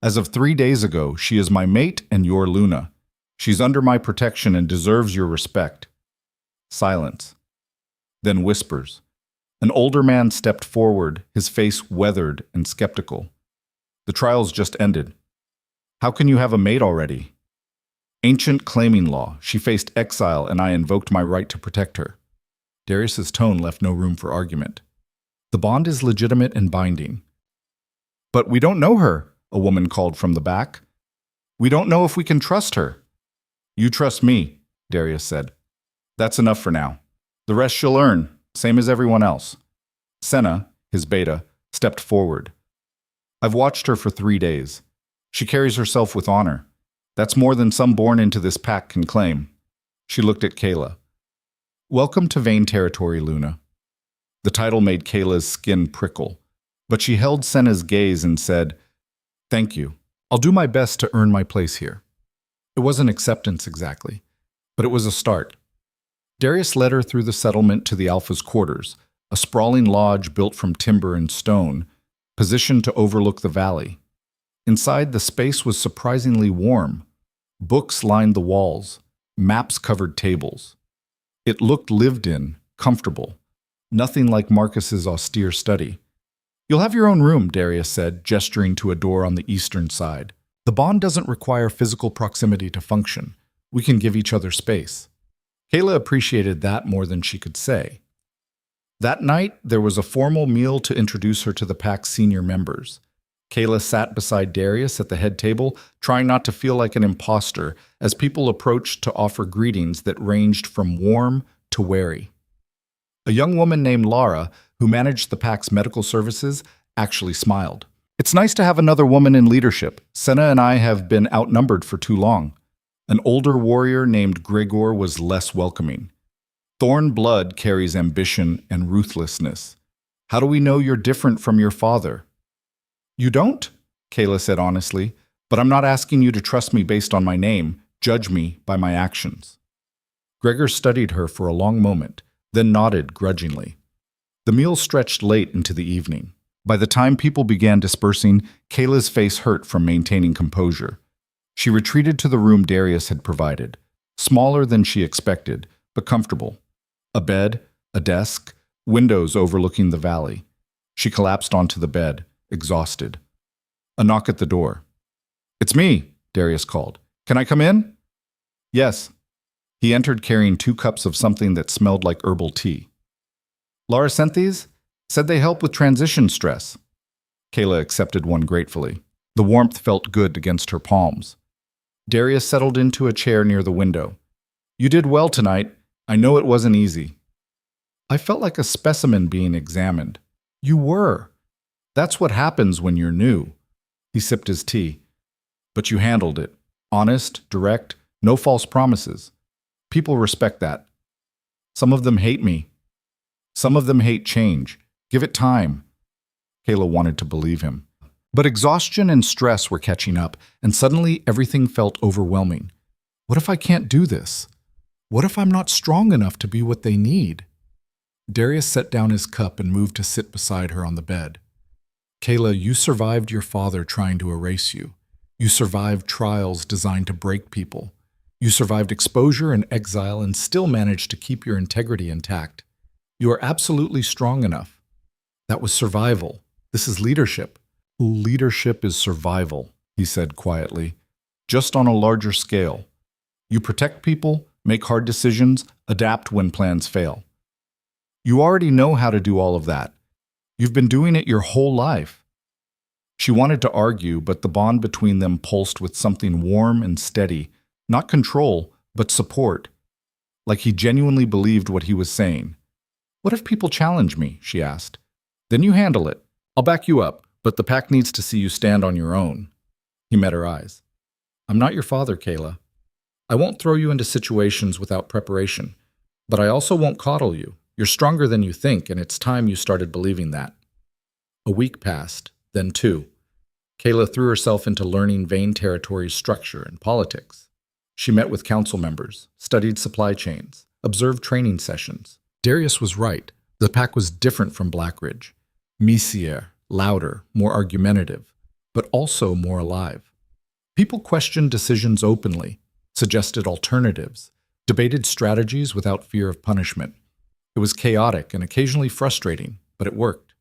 As of 3 days ago, she is my mate and your Luna. She's under my protection and deserves your respect. Silence. Then whispers. An older man stepped forward, his face weathered and skeptical. The trial's just ended. How can you have a mate already? Ancient claiming law. She faced exile, and I invoked my right to protect her. Darius's tone left no room for argument. The bond is legitimate and binding. But we don't know her, a woman called from the back. We don't know if we can trust her. You trust me, Darius said. That's enough for now. The rest she'll earn, same as everyone else. Senna, his beta, stepped forward. I've watched her for 3 days. She carries herself with honor. That's more than some born into this pack can claim. She looked at Kaela. Welcome to Vain Territory, Luna. The title made Kaela's skin prickle, but she held Senna's gaze and said, Thank you. I'll do my best to earn my place here. It wasn't acceptance exactly, but it was a start. Darius led her through the settlement to the Alpha's quarters, a sprawling lodge built from timber and stone, positioned to overlook the valley. Inside, the space was surprisingly warm. Books lined the walls, maps covered tables. It looked lived in, comfortable, nothing like Marcus's austere study. You'll have your own room, Darius said, gesturing to a door on the eastern side. The bond doesn't require physical proximity to function. We can give each other space. Kaela appreciated that more than she could say. That night, there was a formal meal to introduce her to the pack's senior members. Kaela sat beside Darius at the head table, trying not to feel like an imposter as people approached to offer greetings that ranged from warm to wary. A young woman named Lara, who managed the pack's medical services, actually smiled. It's nice to have another woman in leadership. Senna and I have been outnumbered for too long. An older warrior named Gregor was less welcoming. Thorn blood carries ambition and ruthlessness. How do we know you're different from your father? You don't? Kaela said honestly, but I'm not asking you to trust me based on my name. Judge me by my actions. Gregor studied her for a long moment, then nodded grudgingly. The meal stretched late into the evening. By the time people began dispersing, Kaela's face hurt from maintaining composure. She retreated to the room Darius had provided, smaller than she expected, but comfortable. A bed, a desk, windows overlooking the valley. She collapsed onto the bed, exhausted. A knock at the door. It's me, Darius called. Can I come in? Yes. He entered carrying 2 cups of something that smelled like herbal tea. Lara sent these? Said they help with transition stress. Kaela accepted one gratefully. The warmth felt good against her palms. Darius settled into a chair near the window. You did well tonight. I know it wasn't easy. I felt like a specimen being examined. You were. That's what happens when you're new. He sipped his tea. But you handled it. Honest, direct, no false promises. People respect that. Some of them hate me. Some of them hate change. Give it time. Kaela wanted to believe him. But exhaustion and stress were catching up, and suddenly everything felt overwhelming. What if I can't do this? What if I'm not strong enough to be what they need? Darius set down his cup and moved to sit beside her on the bed. Kaela, you survived your father trying to erase you. You survived trials designed to break people. You survived exposure and exile and still managed to keep your integrity intact. You are absolutely strong enough. That was survival. This is leadership. Leadership is survival, he said quietly, just on a larger scale. You protect people, make hard decisions, adapt when plans fail. You already know how to do all of that. You've been doing it your whole life. She wanted to argue, but the bond between them pulsed with something warm and steady, not control, but support. Like he genuinely believed what he was saying. What if people challenge me? She asked. Then you handle it. I'll back you up, but the pack needs to see you stand on your own. He met her eyes. I'm not your father, Kaela. I won't throw you into situations without preparation, but I also won't coddle you. You're stronger than you think, and it's time you started believing that. A week passed, then 2. Kaela threw herself into learning Vain Territory's structure and politics. She met with council members, studied supply chains, observed training sessions. Darius was right. The pack was different from Blackridge. Messier, louder, more argumentative, but also more alive. People questioned decisions openly, suggested alternatives, debated strategies without fear of punishment. It was chaotic and occasionally frustrating, but it worked.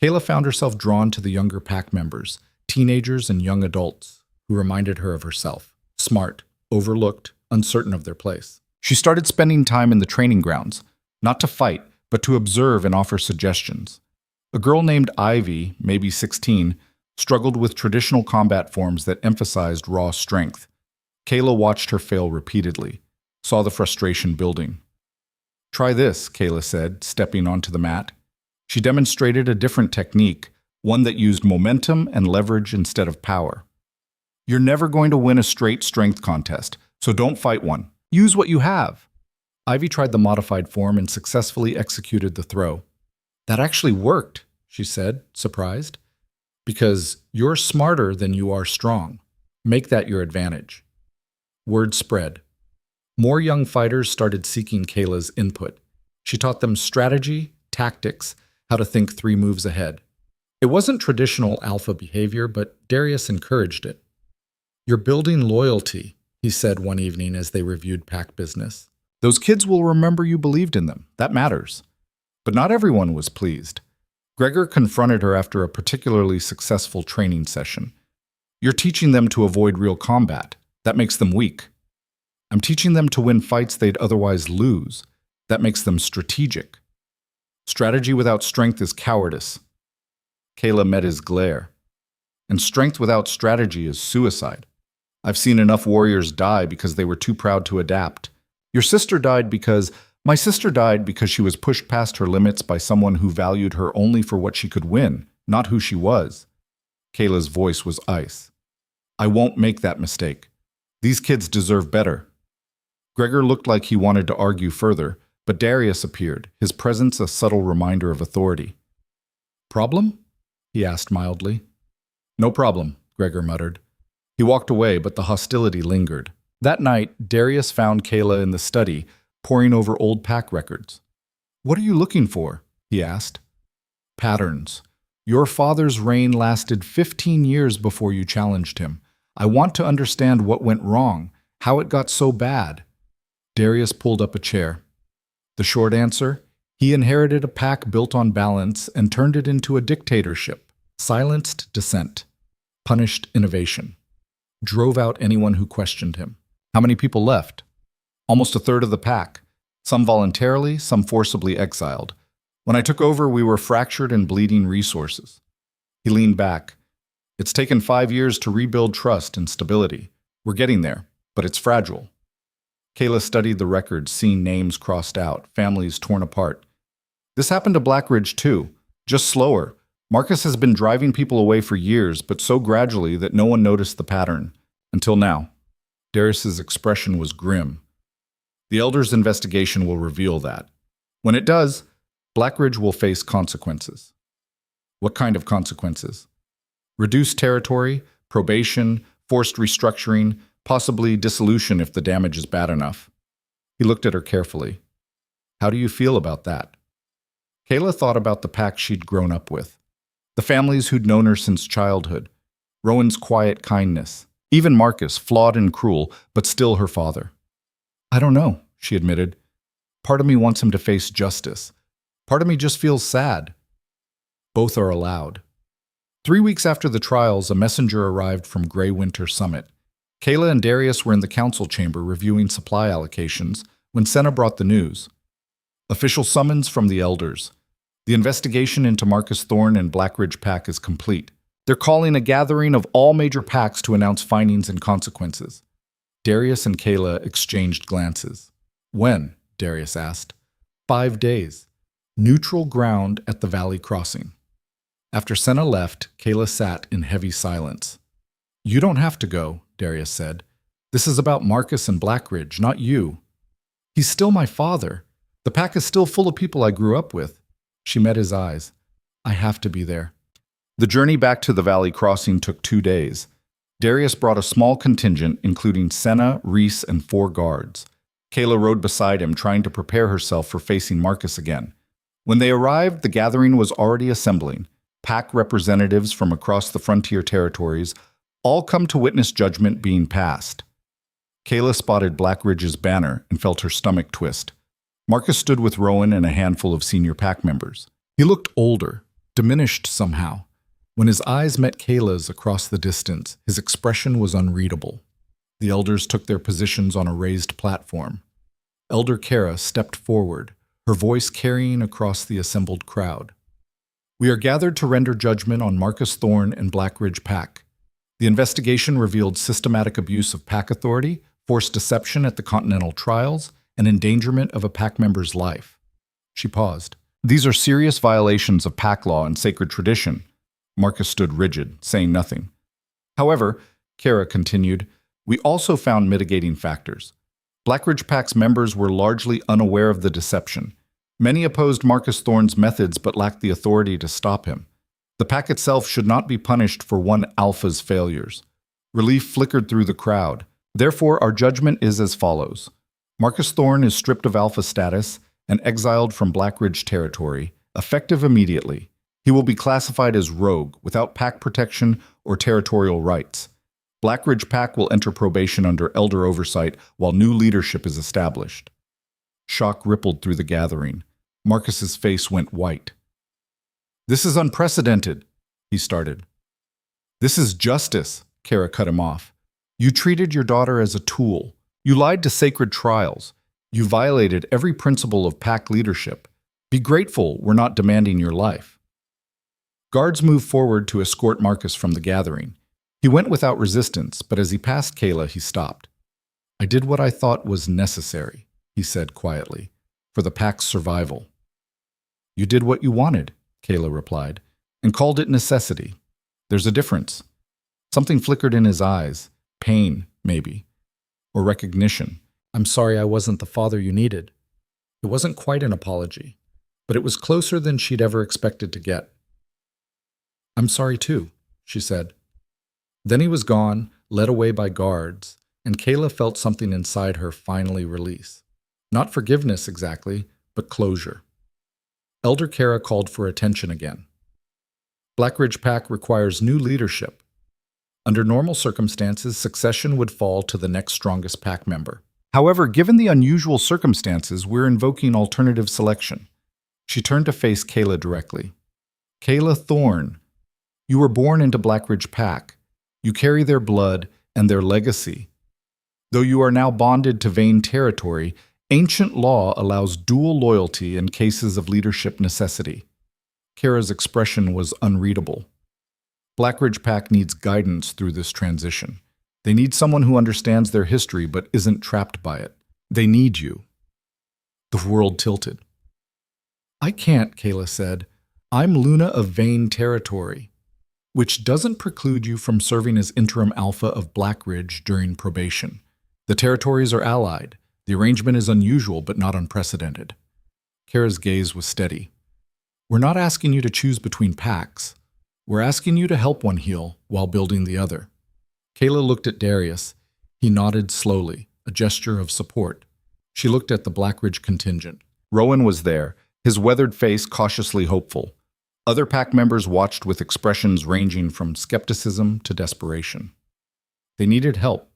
Kaela found herself drawn to the younger pack members, teenagers and young adults who reminded her of herself, smart, overlooked, uncertain of their place. She started spending time in the training grounds, not to fight, but to observe and offer suggestions. A girl named Ivy, maybe 16, struggled with traditional combat forms that emphasized raw strength. Kaela watched her fail repeatedly, saw the frustration building. "Try this," Kaela said, stepping onto the mat. She demonstrated a different technique, one that used momentum and leverage instead of power. "You're never going to win a straight strength contest, so don't fight one. Use what you have." Ivy tried the modified form and successfully executed the throw. "That actually worked," she said, surprised. "Because you're smarter than you are strong. Make that your advantage." Word spread. More young fighters started seeking Kaela's input. She taught them strategy, tactics, how to think 3 moves ahead. It wasn't traditional alpha behavior, but Darius encouraged it. "You're building loyalty," he said one evening as they reviewed pack business. "Those kids will remember you believed in them. That matters." But not everyone was pleased. Gregor confronted her after a particularly successful training session. "You're teaching them to avoid real combat. That makes them weak." "I'm teaching them to win fights they'd otherwise lose. That makes them strategic." "Strategy without strength is cowardice." Kaela met his glare. "And strength without strategy is suicide. I've seen enough warriors die because they were too proud to adapt. My sister died because she was pushed past her limits by someone who valued her only for what she could win, not who she was." Kaela's voice was ice. "I won't make that mistake. These kids deserve better." Gregor looked like he wanted to argue further, but Darius appeared, his presence a subtle reminder of authority. "Problem?" he asked mildly. "No problem," Gregor muttered. He walked away, but the hostility lingered. That night, Darius found Kaela in the study, poring over old pack records. "What are you looking for?" he asked. "Patterns. Your father's reign lasted 15 years before you challenged him. I want to understand what went wrong, how it got so bad." Darius pulled up a chair. The short answer? He inherited a pack built on balance and turned it into a dictatorship, silenced dissent, punished innovation, drove out anyone who questioned him. How many people left? Almost a third of the pack, some voluntarily, some forcibly exiled. When I took over, we were fractured and bleeding resources. He leaned back. "It's taken 5 years to rebuild trust and stability. We're getting there, but it's fragile." Kaela studied the records, seeing names crossed out, families torn apart. "This happened to Blackridge too, just slower. Marcus has been driving people away for years, but so gradually that no one noticed the pattern. Until now." Darius's expression was grim. "The Elders' investigation will reveal that. When it does, Blackridge will face consequences." "What kind of consequences?" "Reduced territory, probation, forced restructuring, possibly dissolution if the damage is bad enough." He looked at her carefully. "How do you feel about that?" Kaela thought about the pack she'd grown up with, the families who'd known her since childhood, Rowan's quiet kindness, even Marcus, flawed and cruel, but still her father. "I don't know," she admitted. "Part of me wants him to face justice. Part of me just feels sad." Both are allowed. 3 weeks after the trials, a messenger arrived from Grey Winter Summit. Kaela and Darius were in the council chamber reviewing supply allocations when Senna brought the news. "Official summons from the Elders. The investigation into Marcus Thorne and Blackridge Pack is complete. They're calling a gathering of all major packs to announce findings and consequences." Darius and Kaela exchanged glances. "When?" Darius asked. 5 days. Neutral ground at the Valley Crossing." After Senna left, Kaela sat in heavy silence. "You don't have to go," Darius said. "This is about Marcus and Blackridge, not you." "He's still my father. The pack is still full of people I grew up with." She met his eyes. "I have to be there." The journey back to the Valley Crossing took 2 days. Darius brought a small contingent, including Senna, Reese, and 4 guards. Kaela rode beside him, trying to prepare herself for facing Marcus again. When they arrived, the gathering was already assembling. Pack representatives from across the frontier territories, all come to witness judgment being passed. Kaela spotted Blackridge's banner and felt her stomach twist. Marcus stood with Rowan and a handful of senior pack members. He looked older, diminished somehow. When his eyes met Kaela's across the distance, his expression was unreadable. The elders took their positions on a raised platform. Elder Kaela stepped forward, her voice carrying across the assembled crowd. "We are gathered to render judgment on Marcus Thorne and Blackridge Pack. The investigation revealed systematic abuse of Pack authority, forced deception at the Continental trials, and endangerment of a Pack member's life." She paused. "These are serious violations of Pack law and sacred tradition." Marcus stood rigid, saying nothing. "However," Kaela continued, "we also found mitigating factors. Blackridge Pack's members were largely unaware of the deception. Many opposed Marcus Thorne's methods but lacked the authority to stop him. The Pack itself should not be punished for one alpha's failures." Relief flickered through the crowd. "Therefore, our judgment is as follows. Marcus Thorne is stripped of alpha status and exiled from Blackridge territory, effective immediately. He will be classified as rogue, without Pack protection or territorial rights. Blackridge Pack will enter probation under elder oversight while new leadership is established." Shock rippled through the gathering. Marcus's face went white. "This is unprecedented," he started. "This is justice," Kaela cut him off. "You treated your daughter as a tool. You lied to sacred trials. You violated every principle of Pack leadership. Be grateful we're not demanding your life." Guards moved forward to escort Marcus from the gathering. He went without resistance, but as he passed Kaela, he stopped. "I did what I thought was necessary," he said quietly, "for the Pack's survival." "You did what you wanted," Kaela replied, "and called it necessity. There's a difference." Something flickered in his eyes. Pain, maybe. Or recognition. "I'm sorry I wasn't the father you needed." It wasn't quite an apology, but it was closer than she'd ever expected to get. "I'm sorry too," she said. Then he was gone, led away by guards, and Kaela felt something inside her finally release. Not forgiveness exactly, but closure. Elder Kaela called for attention again. "Blackridge Pack requires new leadership. Under normal circumstances, succession would fall to the next strongest Pack member. However, given the unusual circumstances, we're invoking alternative selection." She turned to face Kaela directly. "Kaela Thorne, you were born into Blackridge Pack. You carry their blood and their legacy. Though you are now bonded to Vane territory, ancient law allows dual loyalty in cases of leadership necessity." Kaela's expression was unreadable. Blackridge Pack needs guidance through this transition. They need someone who understands their history but isn't trapped by it. They need you. The world tilted. "I can't," Kaela said. "I'm Luna of Vane territory, which doesn't preclude you from serving as interim alpha of Blackridge during probation. The territories are allied. The arrangement is unusual but not unprecedented." Kaela's gaze was steady. "We're not asking you to choose between packs. We're asking you to help one heal while building the other." Kaela looked at Darius. He nodded slowly, a gesture of support. She looked at the Blackridge contingent. Rowan was there, his weathered face cautiously hopeful. Other Pack members watched with expressions ranging from skepticism to desperation. They needed help.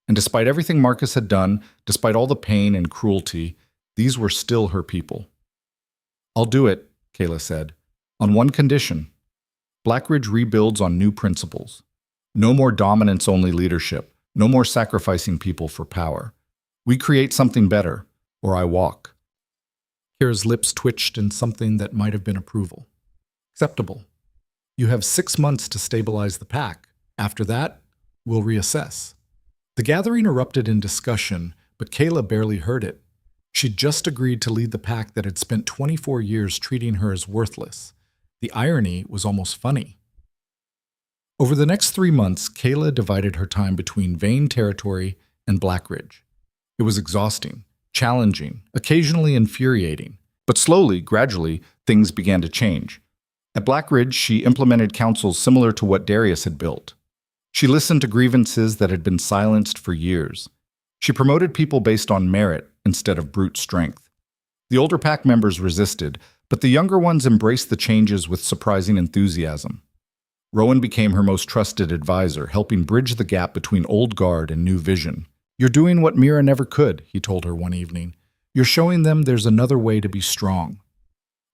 And despite everything Marcus had done, despite all the pain and cruelty, these were still her people. "I'll do it," Kaela said, "on one condition. Blackridge rebuilds on new principles. No more dominance-only leadership, no more sacrificing people for power. We create something better, or I walk." Kira's lips twitched in something that might have been approval. "Acceptable. You have 6 months to stabilize the Pack. After that, we'll reassess." The gathering erupted in discussion, but Kaela barely heard it. She'd just agreed to lead the Pack that had spent 24 years treating her as worthless. The irony was almost funny. Over the next 3 months, Kaela divided her time between Vane territory and Blackridge. It was exhausting, challenging, occasionally infuriating. But slowly, gradually, things began to change. At Blackridge, she implemented councils similar to what Darius had built. She listened to grievances that had been silenced for years. She promoted people based on merit instead of brute strength. The older Pack members resisted, but the younger ones embraced the changes with surprising enthusiasm. Rowan became her most trusted advisor, helping bridge the gap between old guard and new vision. "You're doing what Mira never could," he told her one evening. "You're showing them there's another way to be strong."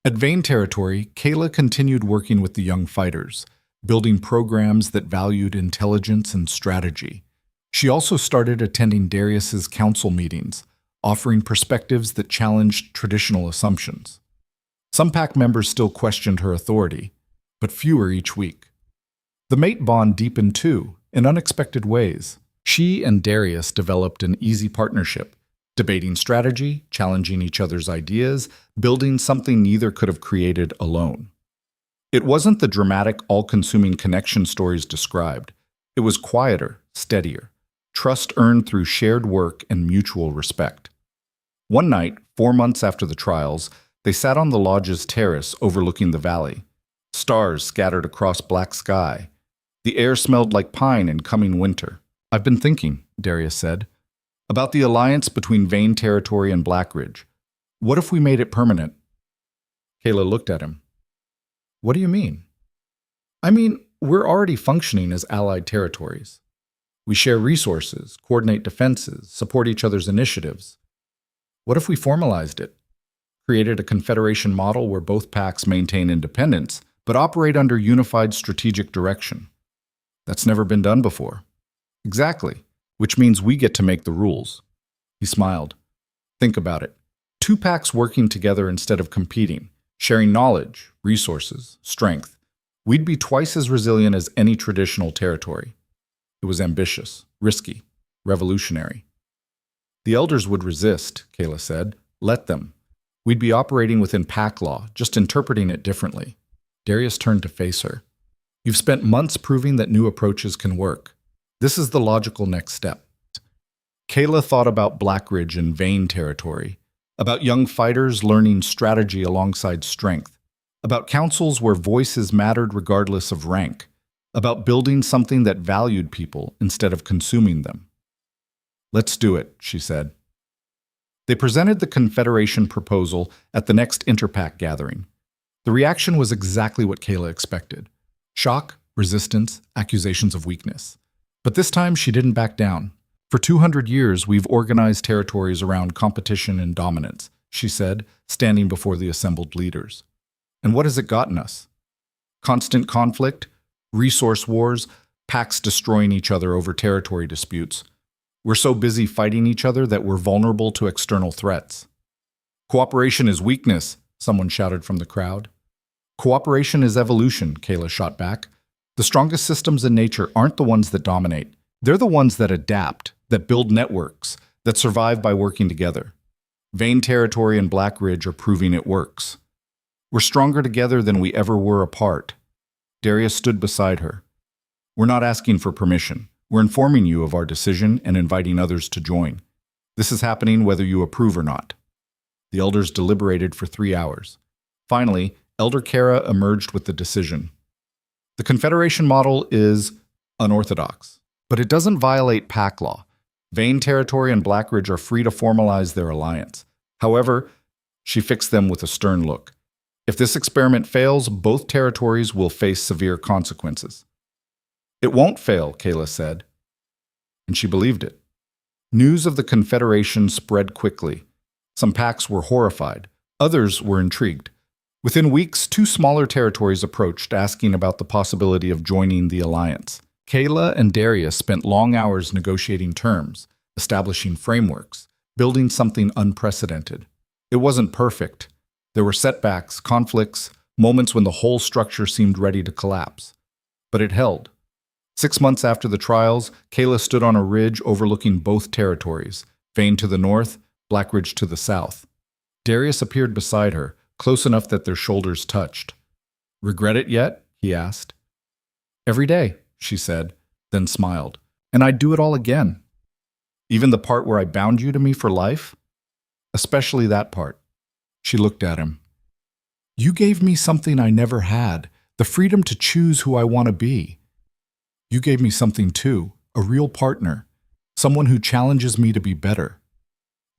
At Vane territory, Kaela continued working with the young fighters. building programs that valued intelligence and strategy. She also started attending Darius's council meetings, offering perspectives that challenged traditional assumptions. Some pack members still questioned her authority, but fewer each week. The mate bond deepened too, in unexpected ways. She and Darius developed an easy partnership, debating strategy, challenging each other's ideas, building something neither could have created alone. It wasn't the dramatic, all-consuming connection stories described. It was quieter, steadier, trust earned through shared work and mutual respect. One night, 4 months after the trials, they sat on the lodge's terrace overlooking the valley. Stars scattered across black sky. The air smelled like pine and coming winter. "I've been thinking," Darius said, "about the alliance between Vane Territory and Blackridge. What if we made it permanent?" Kaela looked at him. "What do you mean?" "I mean, we're already functioning as allied territories. We share resources, coordinate defenses, support each other's initiatives. What if we formalized it? Created a confederation model where both packs maintain independence, but operate under unified strategic direction? That's never been done before." "Exactly, which means we get to make the rules." He smiled. "Think about it. 2 packs working together instead of competing, sharing knowledge, resources, strength. We'd be twice as resilient as any traditional territory." It was ambitious, risky, revolutionary. "The elders would resist," Kaela said. "Let them. We'd be operating within pack law, just interpreting it differently." Darius turned to face her. "You've spent months proving that new approaches can work. This is the logical next step." Kaela thought about Blackridge and Vane Territory, about young fighters learning strategy alongside strength, about councils where voices mattered regardless of rank, about building something that valued people instead of consuming them. "Let's do it," she said. They presented the Confederation proposal at the next Interpack gathering. The reaction was exactly what Kaela expected. Shock, resistance, accusations of weakness. But this time she didn't back down. "For 200 years, we've organized territories around competition and dominance," she said, standing before the assembled leaders. "And what has it gotten us? Constant conflict, resource wars, packs destroying each other over territory disputes. We're so busy fighting each other that we're vulnerable to external threats." "Cooperation is weakness," someone shouted from the crowd. "Cooperation is evolution," Kaela shot back. "The strongest systems in nature aren't the ones that dominate. They're the ones that adapt, that build networks, that survive by working together. Vane Territory and Blackridge are proving it works. We're stronger together than we ever were apart." Darius stood beside her. "We're not asking for permission. We're informing you of our decision and inviting others to join. This is happening whether you approve or not." The elders deliberated for 3 hours. Finally, Elder Kaela emerged with the decision. "The Confederation model is unorthodox, but it doesn't violate pack law. Vane Territory and Blackridge are free to formalize their alliance. However," she fixed them with a stern look, "if this experiment fails, both territories will face severe consequences." "It won't fail," Kaela said. And she believed it. News of the Confederation spread quickly. Some packs were horrified. Others were intrigued. Within weeks, 2 smaller territories approached, asking about the possibility of joining the alliance. Kaela and Darius spent long hours negotiating terms, establishing frameworks, building something unprecedented. It wasn't perfect. There were setbacks, conflicts, moments when the whole structure seemed ready to collapse. But it held. 6 months after the trials, Kaela stood on a ridge overlooking both territories, Vane to the north, Blackridge to the south. Darius appeared beside her, close enough that their shoulders touched. "Regret it yet?" he asked. "Every day," she said, then smiled. "And I'd do it all again." "Even the part where I bound you to me for life?" "Especially that part." She looked at him. "You gave me something I never had, the freedom to choose who I want to be. You gave me something too, a real partner, someone who challenges me to be better."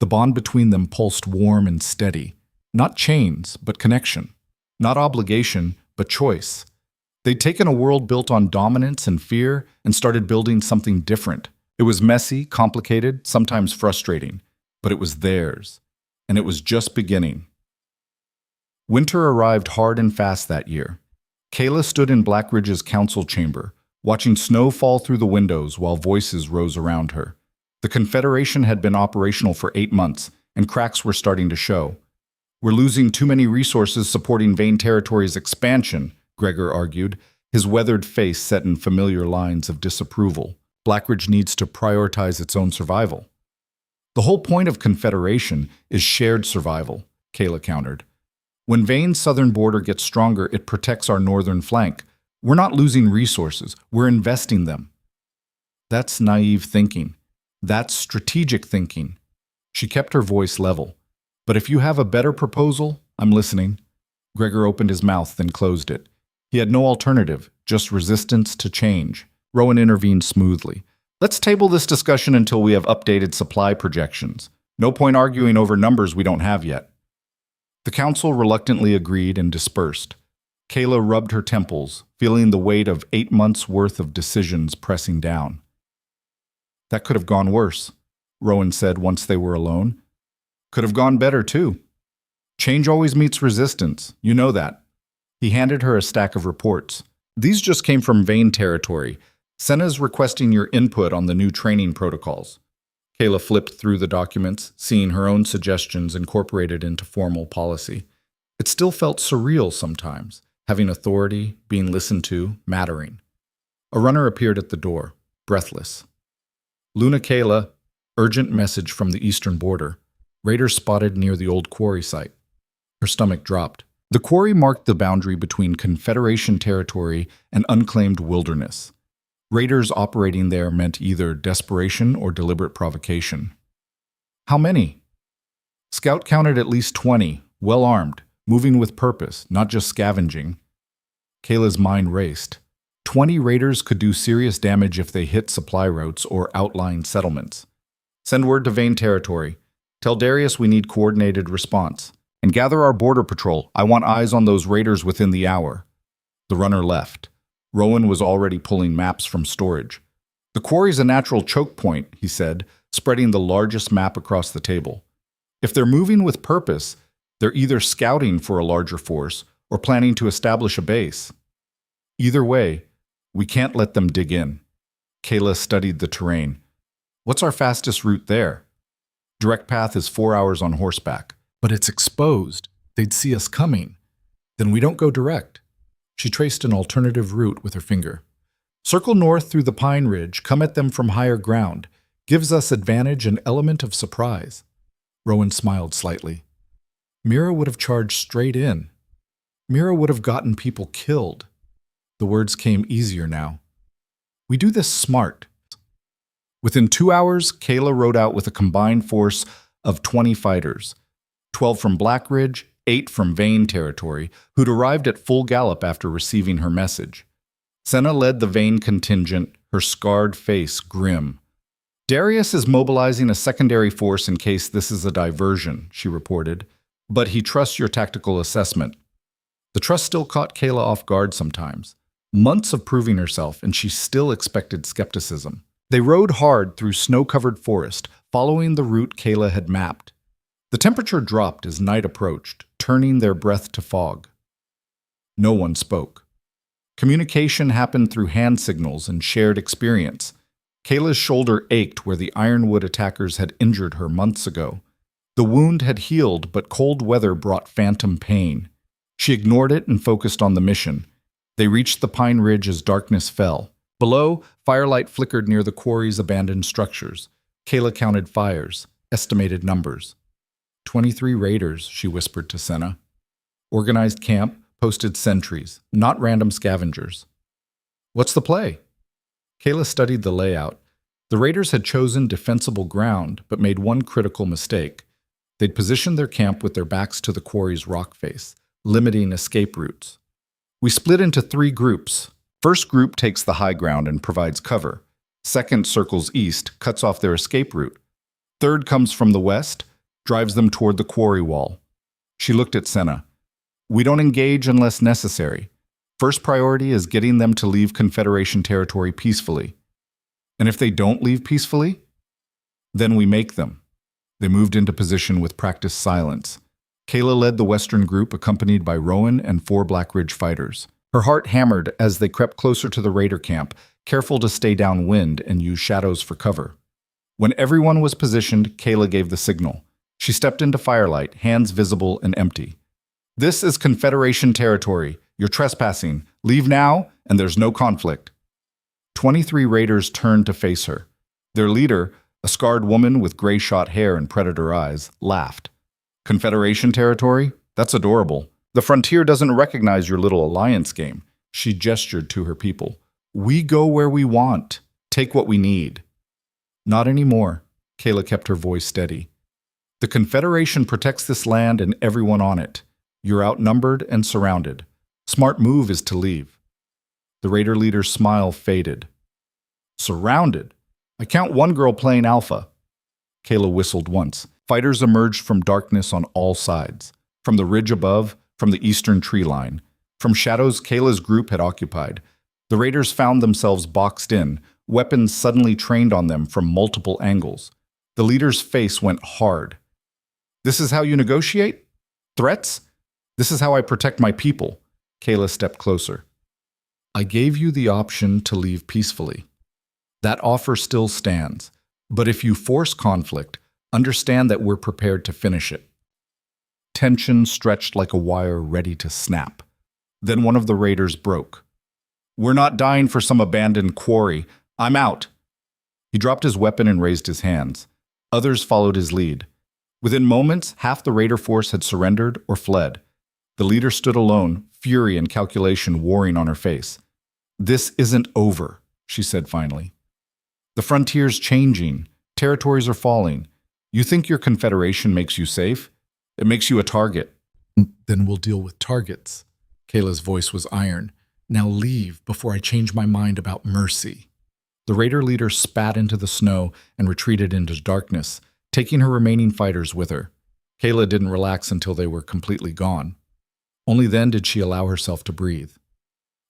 The bond between them pulsed warm and steady. Not chains, but connection. Not obligation, but choice. They'd taken a world built on dominance and fear and started building something different. It was messy, complicated, sometimes frustrating, but it was theirs. And it was just beginning. Winter arrived hard and fast that year. Kaela stood in Blackridge's council chamber, watching snow fall through the windows while voices rose around her. The Confederation had been operational for 8 months, and cracks were starting to show. "We're losing too many resources supporting Vane Territory's expansion," Gregor argued, his weathered face set in familiar lines of disapproval. "Blackridge needs to prioritize its own survival." "The whole point of Confederation is shared survival," Kaela countered. "When Vane's southern border gets stronger, it protects our northern flank. We're not losing resources, we're investing them." "That's naive thinking. That's strategic thinking." She kept her voice level. "But if you have a better proposal, I'm listening." Gregor opened his mouth, then closed it. He had no alternative, just resistance to change. Rowan intervened smoothly. "Let's table this discussion until we have updated supply projections. No point arguing over numbers we don't have yet." The council reluctantly agreed and dispersed. Kaela rubbed her temples, feeling the weight of 8 months' worth of decisions pressing down. "That could have gone worse," Rowan said once they were alone. "Could have gone better, too. Change always meets resistance, you know that." He handed her a stack of reports. "These just came from Vane Territory. Senna's requesting your input on the new training protocols." Kaela flipped through the documents, seeing her own suggestions incorporated into formal policy. It still felt surreal sometimes, having authority, being listened to, mattering. A runner appeared at the door, breathless. "Luna Kaela, urgent message from the eastern border. Raiders spotted near the old quarry site." Her stomach dropped. The quarry marked the boundary between Confederation territory and unclaimed wilderness. Raiders operating there meant either desperation or deliberate provocation. "How many?" Scout counted at least 20, well armed, moving with purpose, not just scavenging. Kayla's mind raced. 20 raiders could do serious damage if they hit supply routes or outlying settlements. "Send word to Vane Territory. Tell Darius we need coordinated response. And gather our border patrol. I want eyes on those raiders within the hour." The runner left. Rowan was already pulling maps from storage. "The quarry's a natural choke point," he said, spreading the largest map across the table. "If they're moving with purpose, they're either scouting for a larger force or planning to establish a base. Either way, we can't let them dig in." Kaela studied the terrain. "What's our fastest route there?" "Direct path is 4 hours on horseback." "But it's exposed. They'd see us coming." "Then we don't go direct." She traced an alternative route with her finger. "Circle north through the Pine Ridge, come at them from higher ground. Gives us advantage and element of surprise." Rowan smiled slightly. "Mira would have charged straight in. Mira would have gotten people killed." The words came easier now. "We do this smart." Within 2 hours, Kaela rode out with a combined force of 20 fighters, 12 from Blackridge, 8 from Vane Territory, who'd arrived at full gallop after receiving her message. Senna led the Vane contingent, her scarred face grim. "Darius is mobilizing a secondary force in case this is a diversion," she reported, "but he trusts your tactical assessment." The trust still caught Kaela off guard sometimes. Months of proving herself, and she still expected skepticism. They rode hard through snow-covered forest, following the route Kaela had mapped. The temperature dropped as night approached, turning their breath to fog. No one spoke. Communication happened through hand signals and shared experience. Kayla's shoulder ached where the ironwood attackers had injured her months ago. The wound had healed, but cold weather brought phantom pain. She ignored it and focused on the mission. They reached the Pine Ridge as darkness fell. Below, firelight flickered near the quarry's abandoned structures. Kaela counted fires, estimated numbers. 23 raiders, she whispered to Senna. Organized camp, posted sentries, not random scavengers. "What's the play?" Kaela studied the layout. The raiders had chosen defensible ground, but made one critical mistake. They'd positioned their camp with their backs to the quarry's rock face, limiting escape routes. "We split into 3 groups. First group takes the high ground and provides cover. Second circles east, cuts off their escape route. Third comes from the west, drives them toward the quarry wall." She looked at Senna. "We don't engage unless necessary. First priority is getting them to leave Confederation territory peacefully. And if they don't leave peacefully, then we make them." They moved into position with practiced silence. Kaela led the western group, accompanied by Rowan and 4 Blackridge fighters. Her heart hammered as they crept closer to the raider camp, careful to stay downwind and use shadows for cover. When everyone was positioned, Kaela gave the signal. She stepped into firelight, hands visible and empty. "This is Confederation territory. You're trespassing. Leave now, and there's no conflict." 23 raiders turned to face her. Their leader, a scarred woman with gray-shot hair and predator eyes, laughed. "Confederation territory? That's adorable. The frontier doesn't recognize your little alliance game." She gestured to her people. "We go where we want. Take what we need." "Not anymore." Kaela kept her voice steady. "The Confederation protects this land and everyone on it. You're outnumbered and surrounded. Smart move is to leave." The raider leader's smile faded. "Surrounded? I count one girl playing alpha." Kaela whistled once. Fighters emerged from darkness on all sides. From the ridge above, from the eastern tree line. From shadows Kaela's group had occupied. The raiders found themselves boxed in, weapons suddenly trained on them from multiple angles. The leader's face went hard. "This is how you negotiate? Threats? This is how I protect my people." Kaela stepped closer. "I gave you the option to leave peacefully. That offer still stands. But if you force conflict, understand that we're prepared to finish it." Tension stretched like a wire ready to snap. Then one of the raiders broke. "We're not dying for some abandoned quarry. I'm out." He dropped his weapon and raised his hands. Others followed his lead. Within moments, half the raider force had surrendered or fled. The leader stood alone, fury and calculation warring on her face. "This isn't over," she said finally. "The frontier's changing. Territories are falling. You think your confederation makes you safe? It makes you a target." "Then we'll deal with targets." Kaela's voice was iron. "Now leave before I change my mind about mercy." The raider leader spat into the snow and retreated into darkness, taking her remaining fighters with her. Kaela didn't relax until they were completely gone. Only then did she allow herself to breathe.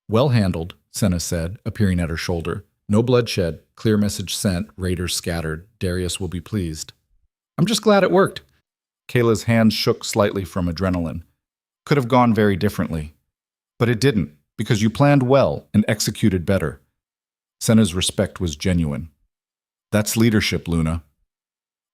"Well handled," Senna said, appearing at her shoulder. "No bloodshed, clear message sent, raiders scattered. Darius will be pleased." "I'm just glad it worked." Kaela's hands shook slightly from adrenaline. "Could have gone very differently. But it didn't, because you planned well and executed better." Senna's respect was genuine. "That's leadership, Luna."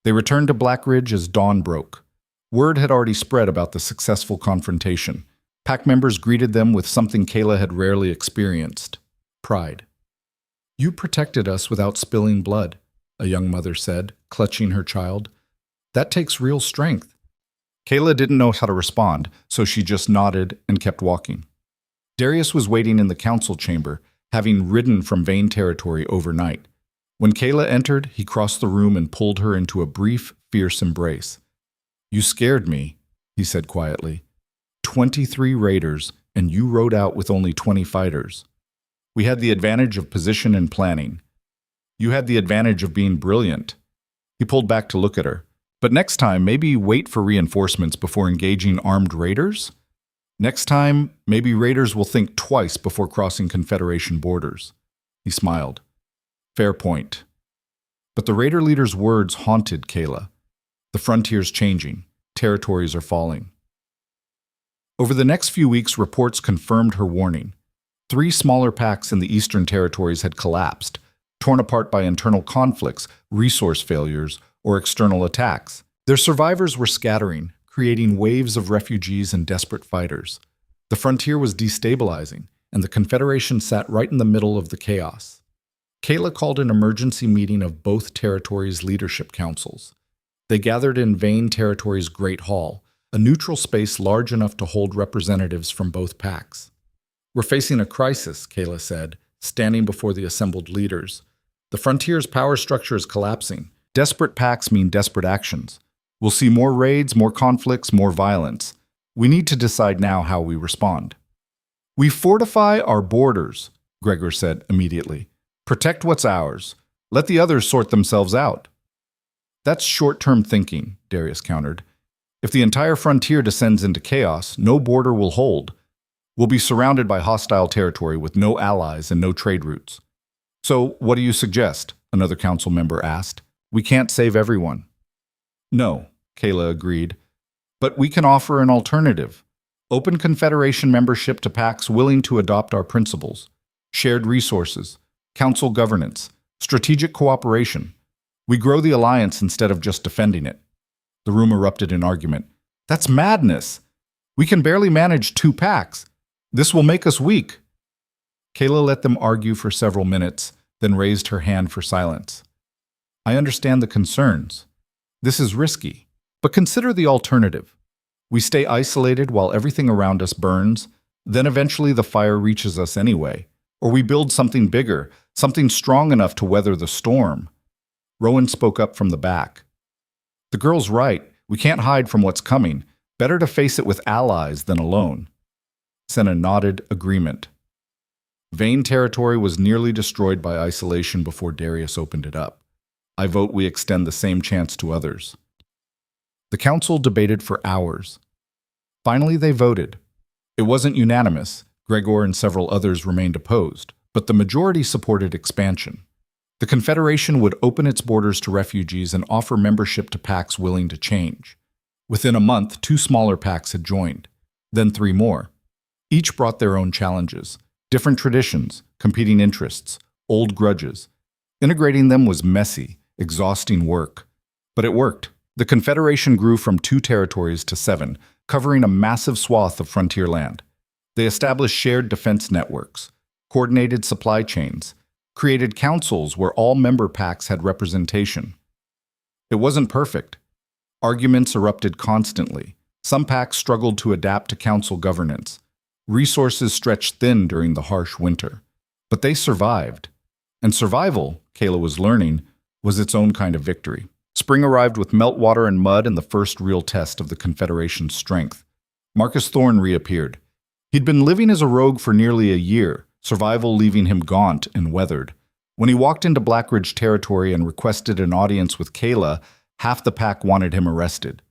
They returned to Black Ridge as dawn broke. Word had already spread about the successful confrontation. Pack members greeted them with something Kaela had rarely experienced: pride. "You protected us without spilling blood," a young mother said, clutching her child. "That takes real strength." Kaela didn't know how to respond, so she just nodded and kept walking. Darius was waiting in the council chamber, having ridden from Vane territory overnight. When Kaela entered, he crossed the room and pulled her into a brief, fierce embrace. "You scared me," he said quietly. 23 raiders, and you rode out with only 20 fighters. We had the advantage of position and planning. You had the advantage of being brilliant." He pulled back to look at her. "But next time, maybe wait for reinforcements before engaging armed raiders? Next time, maybe raiders will think twice before crossing Confederation borders." He smiled. "Fair point." But the raider leader's words haunted Kaela. The frontier's changing. Territories are falling. Over the next few weeks, reports confirmed her warning. 3 smaller packs in the eastern territories had collapsed, torn apart by internal conflicts, resource failures, or external attacks. Their survivors were scattering, creating waves of refugees and desperate fighters. The frontier was destabilizing, and the Confederation sat right in the middle of the chaos. Kaela called an emergency meeting of both territories' leadership councils. They gathered in Vane Territory's Great Hall, a neutral space large enough to hold representatives from both packs. "We're facing a crisis," Kaela said, standing before the assembled leaders. "The frontier's power structure is collapsing. Desperate packs mean desperate actions. We'll see more raids, more conflicts, more violence. We need to decide now how we respond." "We fortify our borders," Gregor said immediately. "Protect what's ours. Let the others sort themselves out." "That's short-term thinking," Darius countered. "If the entire frontier descends into chaos, no border will hold. We'll be surrounded by hostile territory with no allies and no trade routes." "So what do you suggest?" another council member asked. "We can't save everyone." "No," Kaela agreed. "But we can offer an alternative. Open Confederation membership to packs willing to adopt our principles. Shared resources, council governance, strategic cooperation. We grow the alliance instead of just defending it. The room erupted in argument. That's madness. We can barely manage 2 packs. This will make us weak. Kaela let them argue for several minutes, then raised her hand for silence. I understand the concerns. This is risky, but consider the alternative. We stay isolated while everything around us burns, then eventually the fire reaches us anyway. Or we build something bigger, something strong enough to weather the storm. Rowan spoke up from the back. The girl's right. We can't hide from what's coming. Better to face it with allies than alone. Senna nodded agreement. Vane territory was nearly destroyed by isolation before Darius opened it up. I vote we extend the same chance to others. The council debated for hours. Finally, they voted. It wasn't unanimous. Gregor and several others remained opposed, but the majority supported expansion. The Confederation would open its borders to refugees and offer membership to packs willing to change. Within a month, 2 smaller packs had joined, then 3 more. Each brought their own challenges, different traditions, competing interests, old grudges. Integrating them was messy, exhausting work. But it worked. The Confederation grew from 2 territories to 7, covering a massive swath of frontier land. They established shared defense networks, coordinated supply chains, created councils where all member packs had representation. It wasn't perfect. Arguments erupted constantly. Some packs struggled to adapt to council governance. Resources stretched thin during the harsh winter. But they survived. And survival, Kaela was learning, was its own kind of victory. Spring arrived with meltwater and mud and the first real test of the Confederation's strength. Marcus Thorne reappeared. He'd been living as a rogue for nearly a year, survival leaving him gaunt and weathered. When he walked into Blackridge territory and requested an audience with Kaela, half the pack wanted him arrested.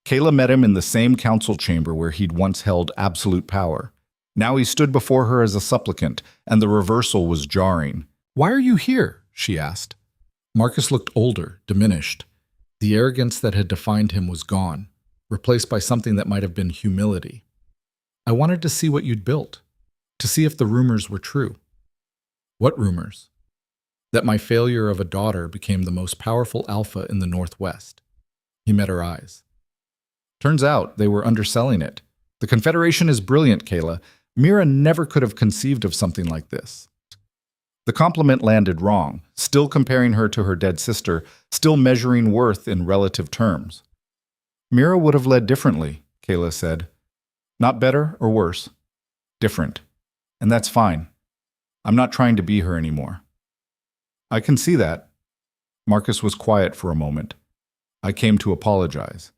Kaela met him in the same council chamber where he'd once held absolute power. Now he stood before her as a supplicant, and the reversal was jarring. "Why are you here?" she asked. Marcus looked older, diminished. The arrogance that had defined him was gone, replaced by something that might have been humility. "I wanted to see what you'd built, to see if the rumors were true." "What rumors?" "That my failure of a daughter became the most powerful alpha in the Northwest." He met her eyes. "Turns out they were underselling it. The Confederation is brilliant, Kaela. Mira never could have conceived of something like this." The compliment landed wrong, still comparing her to her dead sister, still measuring worth in relative terms. "Mira would have led differently," Kaela said. "Not better or worse. Different. And that's fine. I'm not trying to be her anymore." "I can see that." Marcus was quiet for a moment. "I came to apologize.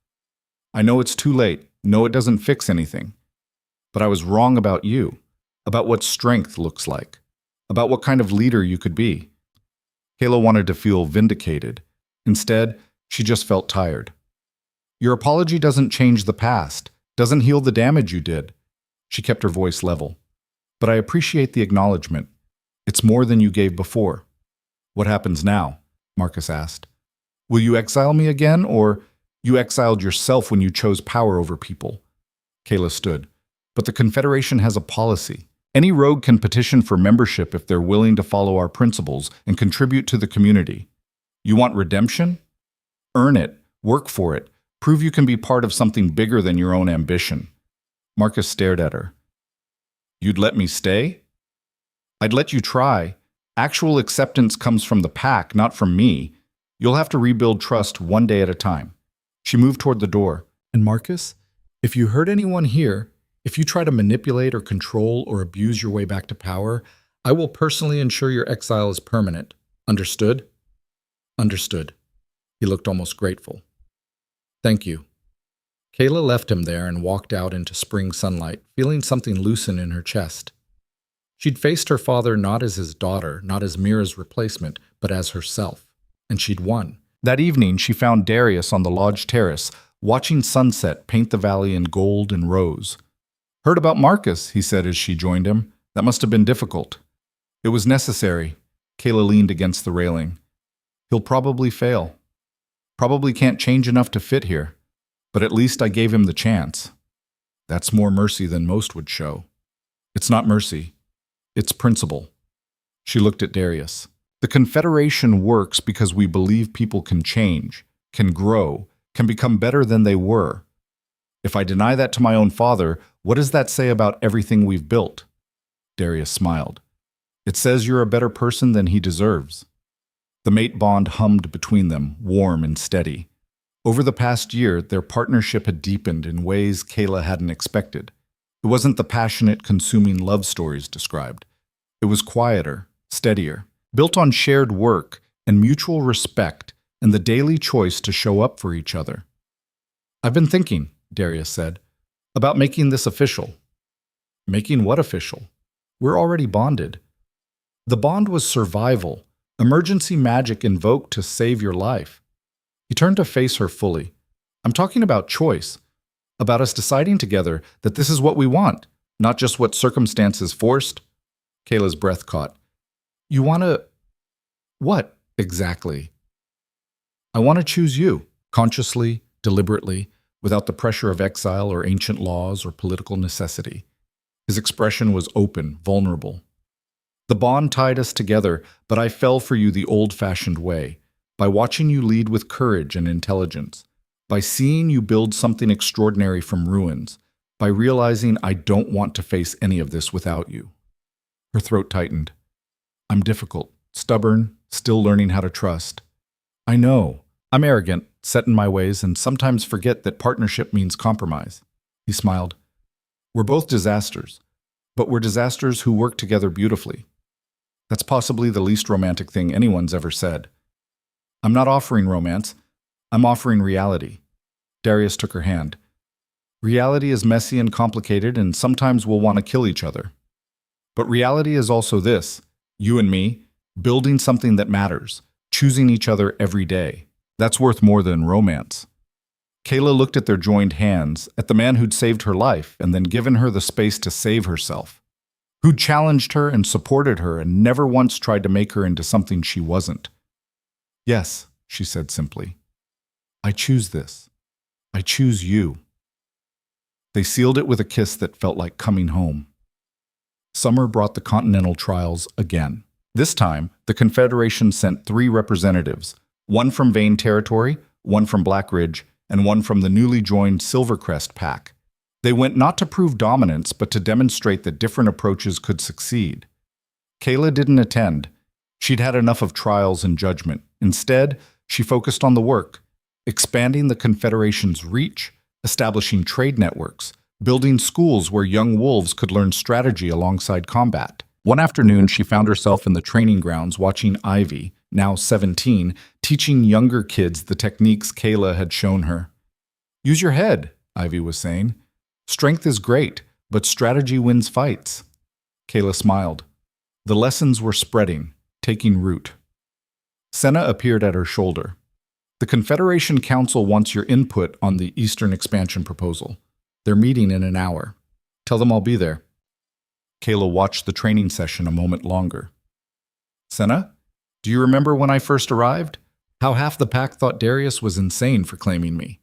I know it's too late. No, it doesn't fix anything. But I was wrong about you, about what strength looks like, about what kind of leader you could be." Kaela wanted to feel vindicated. Instead, she just felt tired. "Your apology doesn't change the past, doesn't heal the damage you did." She kept her voice level. "But I appreciate the acknowledgement. It's more than you gave before." "What happens now?" Marcus asked. "Will you exile me again, or you exiled yourself when you chose power over people?" Kaela stood. "But the Confederation has a policy. Any rogue can petition for membership if they're willing to follow our principles and contribute to the community. You want redemption? Earn it. Work for it. Prove you can be part of something bigger than your own ambition." Marcus stared at her. "You'd let me stay?" "I'd let you try. Actual acceptance comes from the pack, not from me. You'll have to rebuild trust one day at a time." She moved toward the door. "And Marcus, if you hurt anyone here, if you try to manipulate or control or abuse your way back to power, I will personally ensure your exile is permanent. Understood?" "Understood." He looked almost grateful. "Thank you." Kaela left him there and walked out into spring sunlight, feeling something loosen in her chest. She'd faced her father not as his daughter, not as Mira's replacement, but as herself. And she'd won. That evening, she found Darius on the lodge terrace, watching sunset paint the valley in gold and rose. "Heard about Marcus," he said as she joined him. "That must have been difficult." "It was necessary." Kaela leaned against the railing. "He'll probably fail. Probably can't change enough to fit here. But at least I gave him the chance." That's more mercy than most would show. It's not mercy. It's principle. She looked at Darius. The Confederation works because we believe people can change, can grow, can become better than they were. If I deny that to my own father, what does that say about everything we've built? Darius smiled. It says you're a better person than he deserves. The mate bond hummed between them, warm and steady. Over the past year, their partnership had deepened in ways Kaela hadn't expected. It wasn't the passionate, consuming love stories described. It was quieter, steadier, built on shared work and mutual respect and the daily choice to show up for each other. I've been thinking, Darius said, about making this official. Making what official? We're already bonded. The bond was survival, emergency magic invoked to save your life. He turned to face her fully. I'm talking about choice, about us deciding together that this is what we want, not just what circumstances forced. Kayla's breath caught. You want to... What, exactly? I want to choose you, consciously, deliberately, without the pressure of exile or ancient laws or political necessity. His expression was open, vulnerable. The bond tied us together, but I fell for you the old-fashioned way, by watching you lead with courage and intelligence, by seeing you build something extraordinary from ruins, by realizing I don't want to face any of this without you. Her throat tightened. I'm difficult, stubborn, still learning how to trust. I know. I'm arrogant, set in my ways, and sometimes forget that partnership means compromise. He smiled. We're both disasters, but we're disasters who work together beautifully. That's possibly the least romantic thing anyone's ever said. I'm not offering romance. I'm offering reality. Darius took her hand. Reality is messy and complicated, and sometimes we'll want to kill each other. But reality is also this, you and me, building something that matters, choosing each other every day. That's worth more than romance. Kaela looked at their joined hands, at the man who'd saved her life and then given her the space to save herself, who'd challenged her and supported her and never once tried to make her into something she wasn't. Yes, she said simply. I choose this. I choose you. They sealed it with a kiss that felt like coming home. Summer brought the Continental trials again. This time, the Confederation sent 3 representatives, one from Vane Territory, one from Black Ridge, and one from the newly joined Silvercrest Pack. They went not to prove dominance, but to demonstrate that different approaches could succeed. Kaela didn't attend. She'd had enough of trials and judgment. Instead, she focused on the work, expanding the Confederation's reach, establishing trade networks, building schools where young wolves could learn strategy alongside combat. One afternoon, she found herself in the training grounds watching Ivy, now 17, teaching younger kids the techniques Kaela had shown her. Use your head, Ivy was saying. Strength is great, but strategy wins fights. Kaela smiled. The lessons were spreading, taking root. Senna appeared at her shoulder. The Confederation Council wants your input on the Eastern Expansion proposal. They're meeting in an hour. Tell them I'll be there. Kaela watched the training session a moment longer. Senna, do you remember when I first arrived? How half the pack thought Darius was insane for claiming me.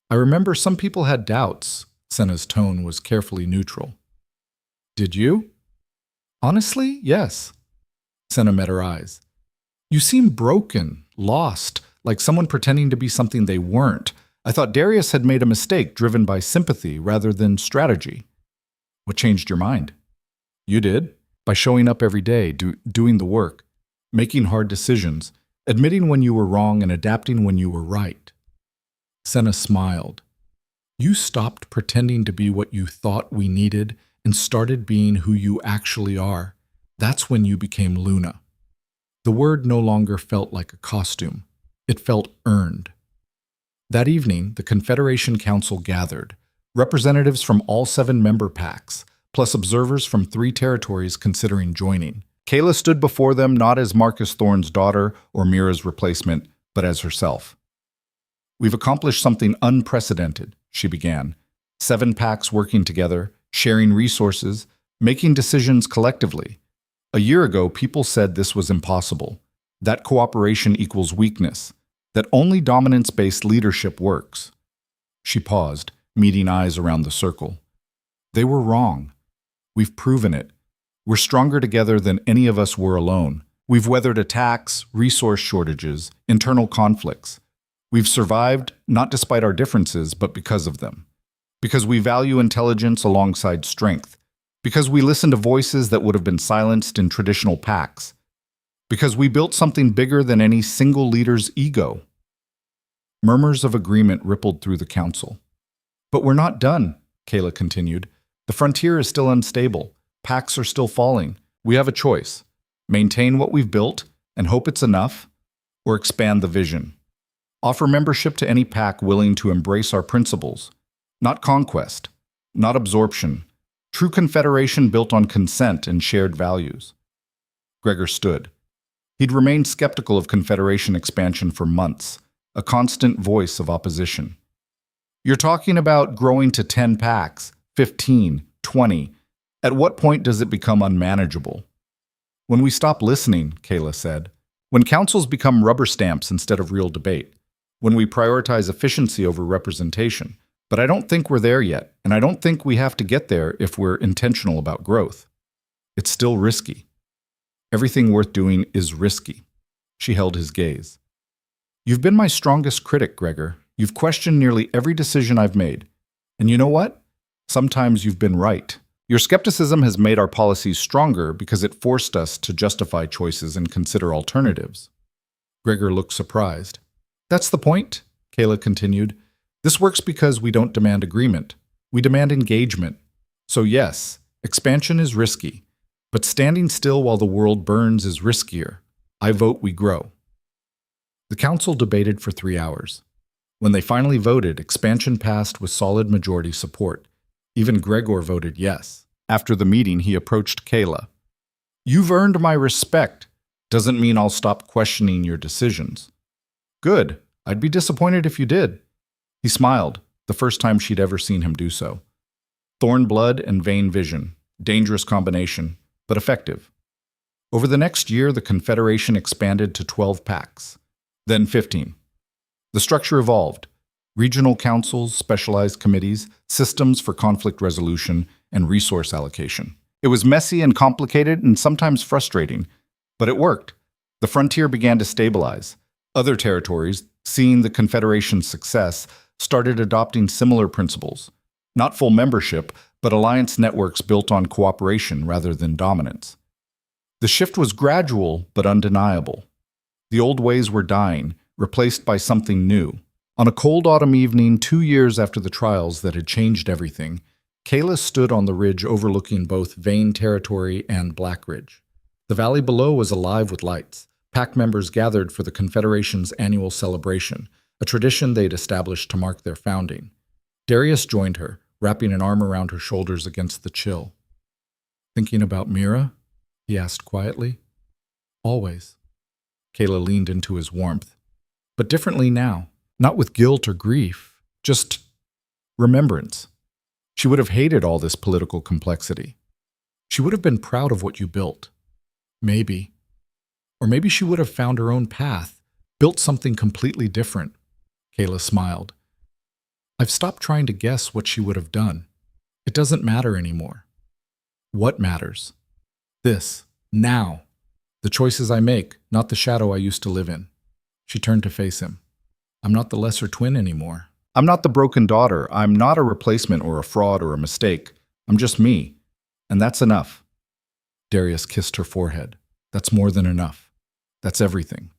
I remember some people had doubts. Senna's tone was carefully neutral. Did you? Honestly, yes. Senna met her eyes. You seem broken, lost, like someone pretending to be something they weren't. I thought Darius had made a mistake driven by sympathy rather than strategy. What changed your mind? You did, by showing up every day, doing the work, making hard decisions, admitting when you were wrong and adapting when you were right. Senna smiled. You stopped pretending to be what you thought we needed and started being who you actually are. That's when you became Luna. The word no longer felt like a costume. It felt earned. That evening, the Confederation Council gathered, representatives from all 7 member packs, plus observers from 3 territories considering joining. Kaela stood before them not as Marcus Thorne's daughter or Mira's replacement, but as herself. We've accomplished something unprecedented, she began. 7 packs working together, sharing resources, making decisions collectively. A year ago, people said this was impossible, that cooperation equals weakness, that only dominance-based leadership works. She paused, meeting eyes around the circle. They were wrong. We've proven it. We're stronger together than any of us were alone. We've weathered attacks, resource shortages, internal conflicts. We've survived, not despite our differences, but because of them. Because we value intelligence alongside strength. Because we listen to voices that would have been silenced in traditional packs. Because we built something bigger than any single leader's ego. Murmurs of agreement rippled through the council. But we're not done, Kaela continued. The frontier is still unstable. Packs are still falling. We have a choice. Maintain what we've built and hope it's enough, or expand the vision. Offer membership to any pack willing to embrace our principles. Not conquest, not absorption. True confederation built on consent and shared values. Gregor stood. He'd remained skeptical of confederation expansion for months, a constant voice of opposition. You're talking about growing to 10 packs, 15, 20. At what point does it become unmanageable? When we stop listening, Kaela said. When councils become rubber stamps instead of real debate. When we prioritize efficiency over representation. But I don't think we're there yet, and I don't think we have to get there if we're intentional about growth. It's still risky. Everything worth doing is risky. She held his gaze. You've been my strongest critic, Gregor. You've questioned nearly every decision I've made. And you know what? Sometimes you've been right. Your skepticism has made our policies stronger because it forced us to justify choices and consider alternatives. Gregor looked surprised. That's the point, Kaela continued. This works because we don't demand agreement. We demand engagement. So yes, expansion is risky, but standing still while the world burns is riskier. I vote we grow. The council debated for 3 hours. When they finally voted, expansion passed with solid majority support. Even Gregor voted yes. After the meeting, he approached Kaela. You've earned my respect. Doesn't mean I'll stop questioning your decisions. Good. I'd be disappointed if you did. He smiled, the first time she'd ever seen him do so. Thorn blood and vein vision. Dangerous combination, but effective. Over the next year, the Confederation expanded to 12 packs, then 15. The structure evolved. Regional councils, specialized committees, systems for conflict resolution, and resource allocation. It was messy and complicated and sometimes frustrating, but it worked. The frontier began to stabilize. Other territories, seeing the Confederation's success, started adopting similar principles. Not full membership, but alliance networks built on cooperation rather than dominance. The shift was gradual but undeniable. The old ways were dying, replaced by something new. On a cold autumn evening 2 years after the trials that had changed everything, Kaela stood on the ridge overlooking both Vane territory and Black Ridge. The valley below was alive with lights. Pack members gathered for the Confederation's annual celebration, a tradition they'd established to mark their founding. Darius joined her, wrapping an arm around her shoulders against the chill. Thinking about Mira? He asked quietly. Always. Kaela leaned into his warmth. But differently now. Not with guilt or grief, just remembrance. She would have hated all this political complexity. She would have been proud of what you built. Maybe. Or maybe she would have found her own path, built something completely different. Kaela smiled. I've stopped trying to guess what she would have done. It doesn't matter anymore. What matters? This, now. The choices I make, not the shadow I used to live in. She turned to face him. I'm not the lesser twin anymore. I'm not the broken daughter. I'm not a replacement or a fraud or a mistake. I'm just me. And that's enough. Darius kissed her forehead. That's more than enough. That's everything.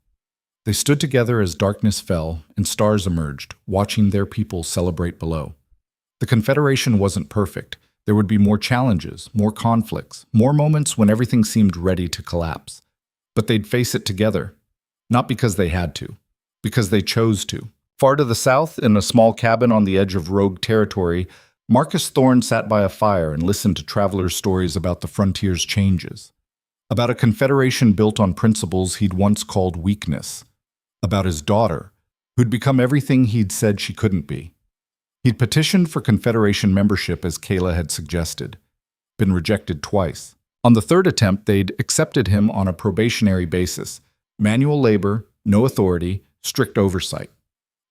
They stood together as darkness fell and stars emerged, watching their people celebrate below. The Confederation wasn't perfect. There would be more challenges, more conflicts, more moments when everything seemed ready to collapse. But they'd face it together. Not because they had to. Because they chose to. Far to the south, in a small cabin on the edge of rogue territory, Marcus Thorne sat by a fire and listened to travelers' stories about the frontier's changes. About a confederation built on principles he'd once called weakness. About his daughter, who'd become everything he'd said she couldn't be. He'd petitioned for confederation membership as Kaela had suggested. Been rejected twice. On the third attempt, they'd accepted him on a probationary basis. Manual labor, no authority, strict oversight.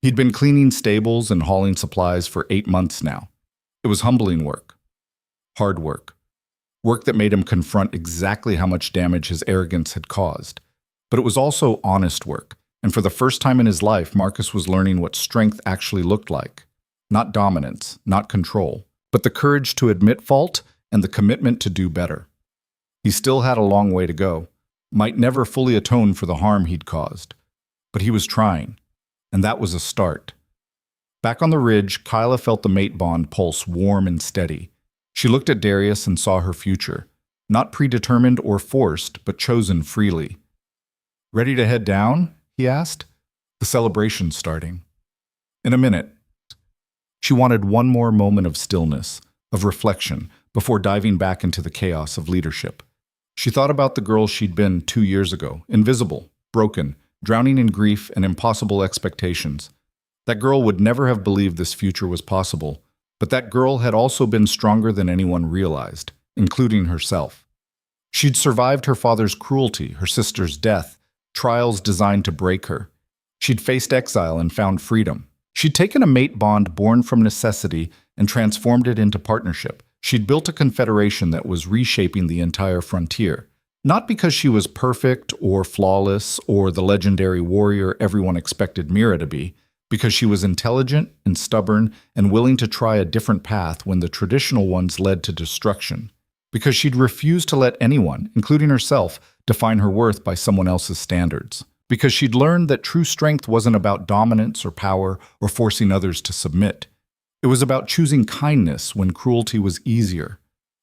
He'd been cleaning stables and hauling supplies for 8 months now. It was humbling work, hard work that made him confront exactly how much damage his arrogance had caused. But it was also honest work, and for the first time in his life, Marcus was learning what strength actually looked like. Not dominance, not control, but the courage to admit fault and the commitment to do better. He still had a long way to go, might never fully atone for the harm he'd caused, but he was trying, and that was a start. Back on the ridge, Kaela felt the mate bond pulse warm and steady. She looked at Darius and saw her future, not predetermined or forced, but chosen freely. "Ready to head down?" he asked. "The celebration's starting." "In a minute." She wanted one more moment of stillness, of reflection, before diving back into the chaos of leadership. She thought about the girl she'd been 2 years ago, invisible, broken, drowning in grief and impossible expectations. That girl would never have believed this future was possible, but that girl had also been stronger than anyone realized, including herself. She'd survived her father's cruelty, her sister's death, trials designed to break her. She'd faced exile and found freedom. She'd taken a mate bond born from necessity and transformed it into partnership. She'd built a confederation that was reshaping the entire frontier. Not because she was perfect or flawless or the legendary warrior everyone expected Mira to be, because she was intelligent and stubborn and willing to try a different path when the traditional ones led to destruction. Because she'd refused to let anyone, including herself, define her worth by someone else's standards. Because she'd learned that true strength wasn't about dominance or power or forcing others to submit. It was about choosing kindness when cruelty was easier,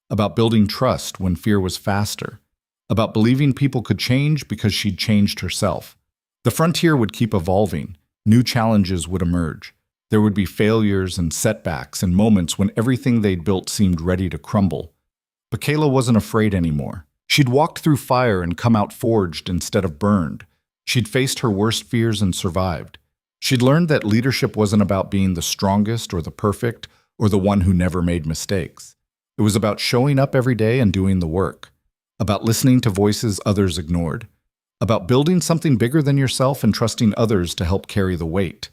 about building trust when fear was faster, about believing people could change because she'd changed herself. The frontier would keep evolving. New challenges would emerge. There would be failures and setbacks and moments when everything they'd built seemed ready to crumble. But Kaela wasn't afraid anymore. She'd walked through fire and come out forged instead of burned. She'd faced her worst fears and survived. She'd learned that leadership wasn't about being the strongest or the perfect or the one who never made mistakes. It was about showing up every day and doing the work, about listening to voices others ignored, about building something bigger than yourself and trusting others to help carry the weight.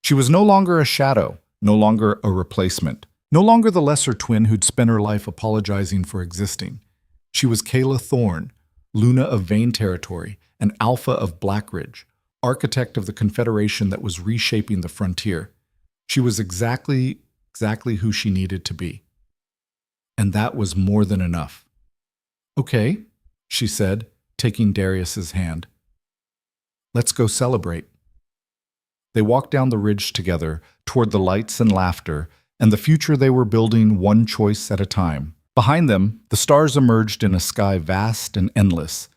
She was no longer a shadow, no longer a replacement, no longer the lesser twin who'd spent her life apologizing for existing. She was Kaela Thorne, Luna of Vane Territory, and Alpha of Blackridge, architect of the confederation that was reshaping the frontier. She was exactly who she needed to be. And that was more than enough. "Okay," she said, taking Darius's hand. "Let's go celebrate." They walked down the ridge together, toward the lights and laughter, and the future they were building one choice at a time. Behind them, the stars emerged in a sky vast and endless,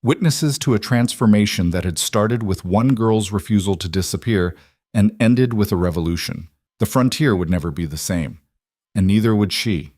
witnesses to a transformation that had started with one girl's refusal to disappear and ended with a revolution. The frontier would never be the same, and neither would she.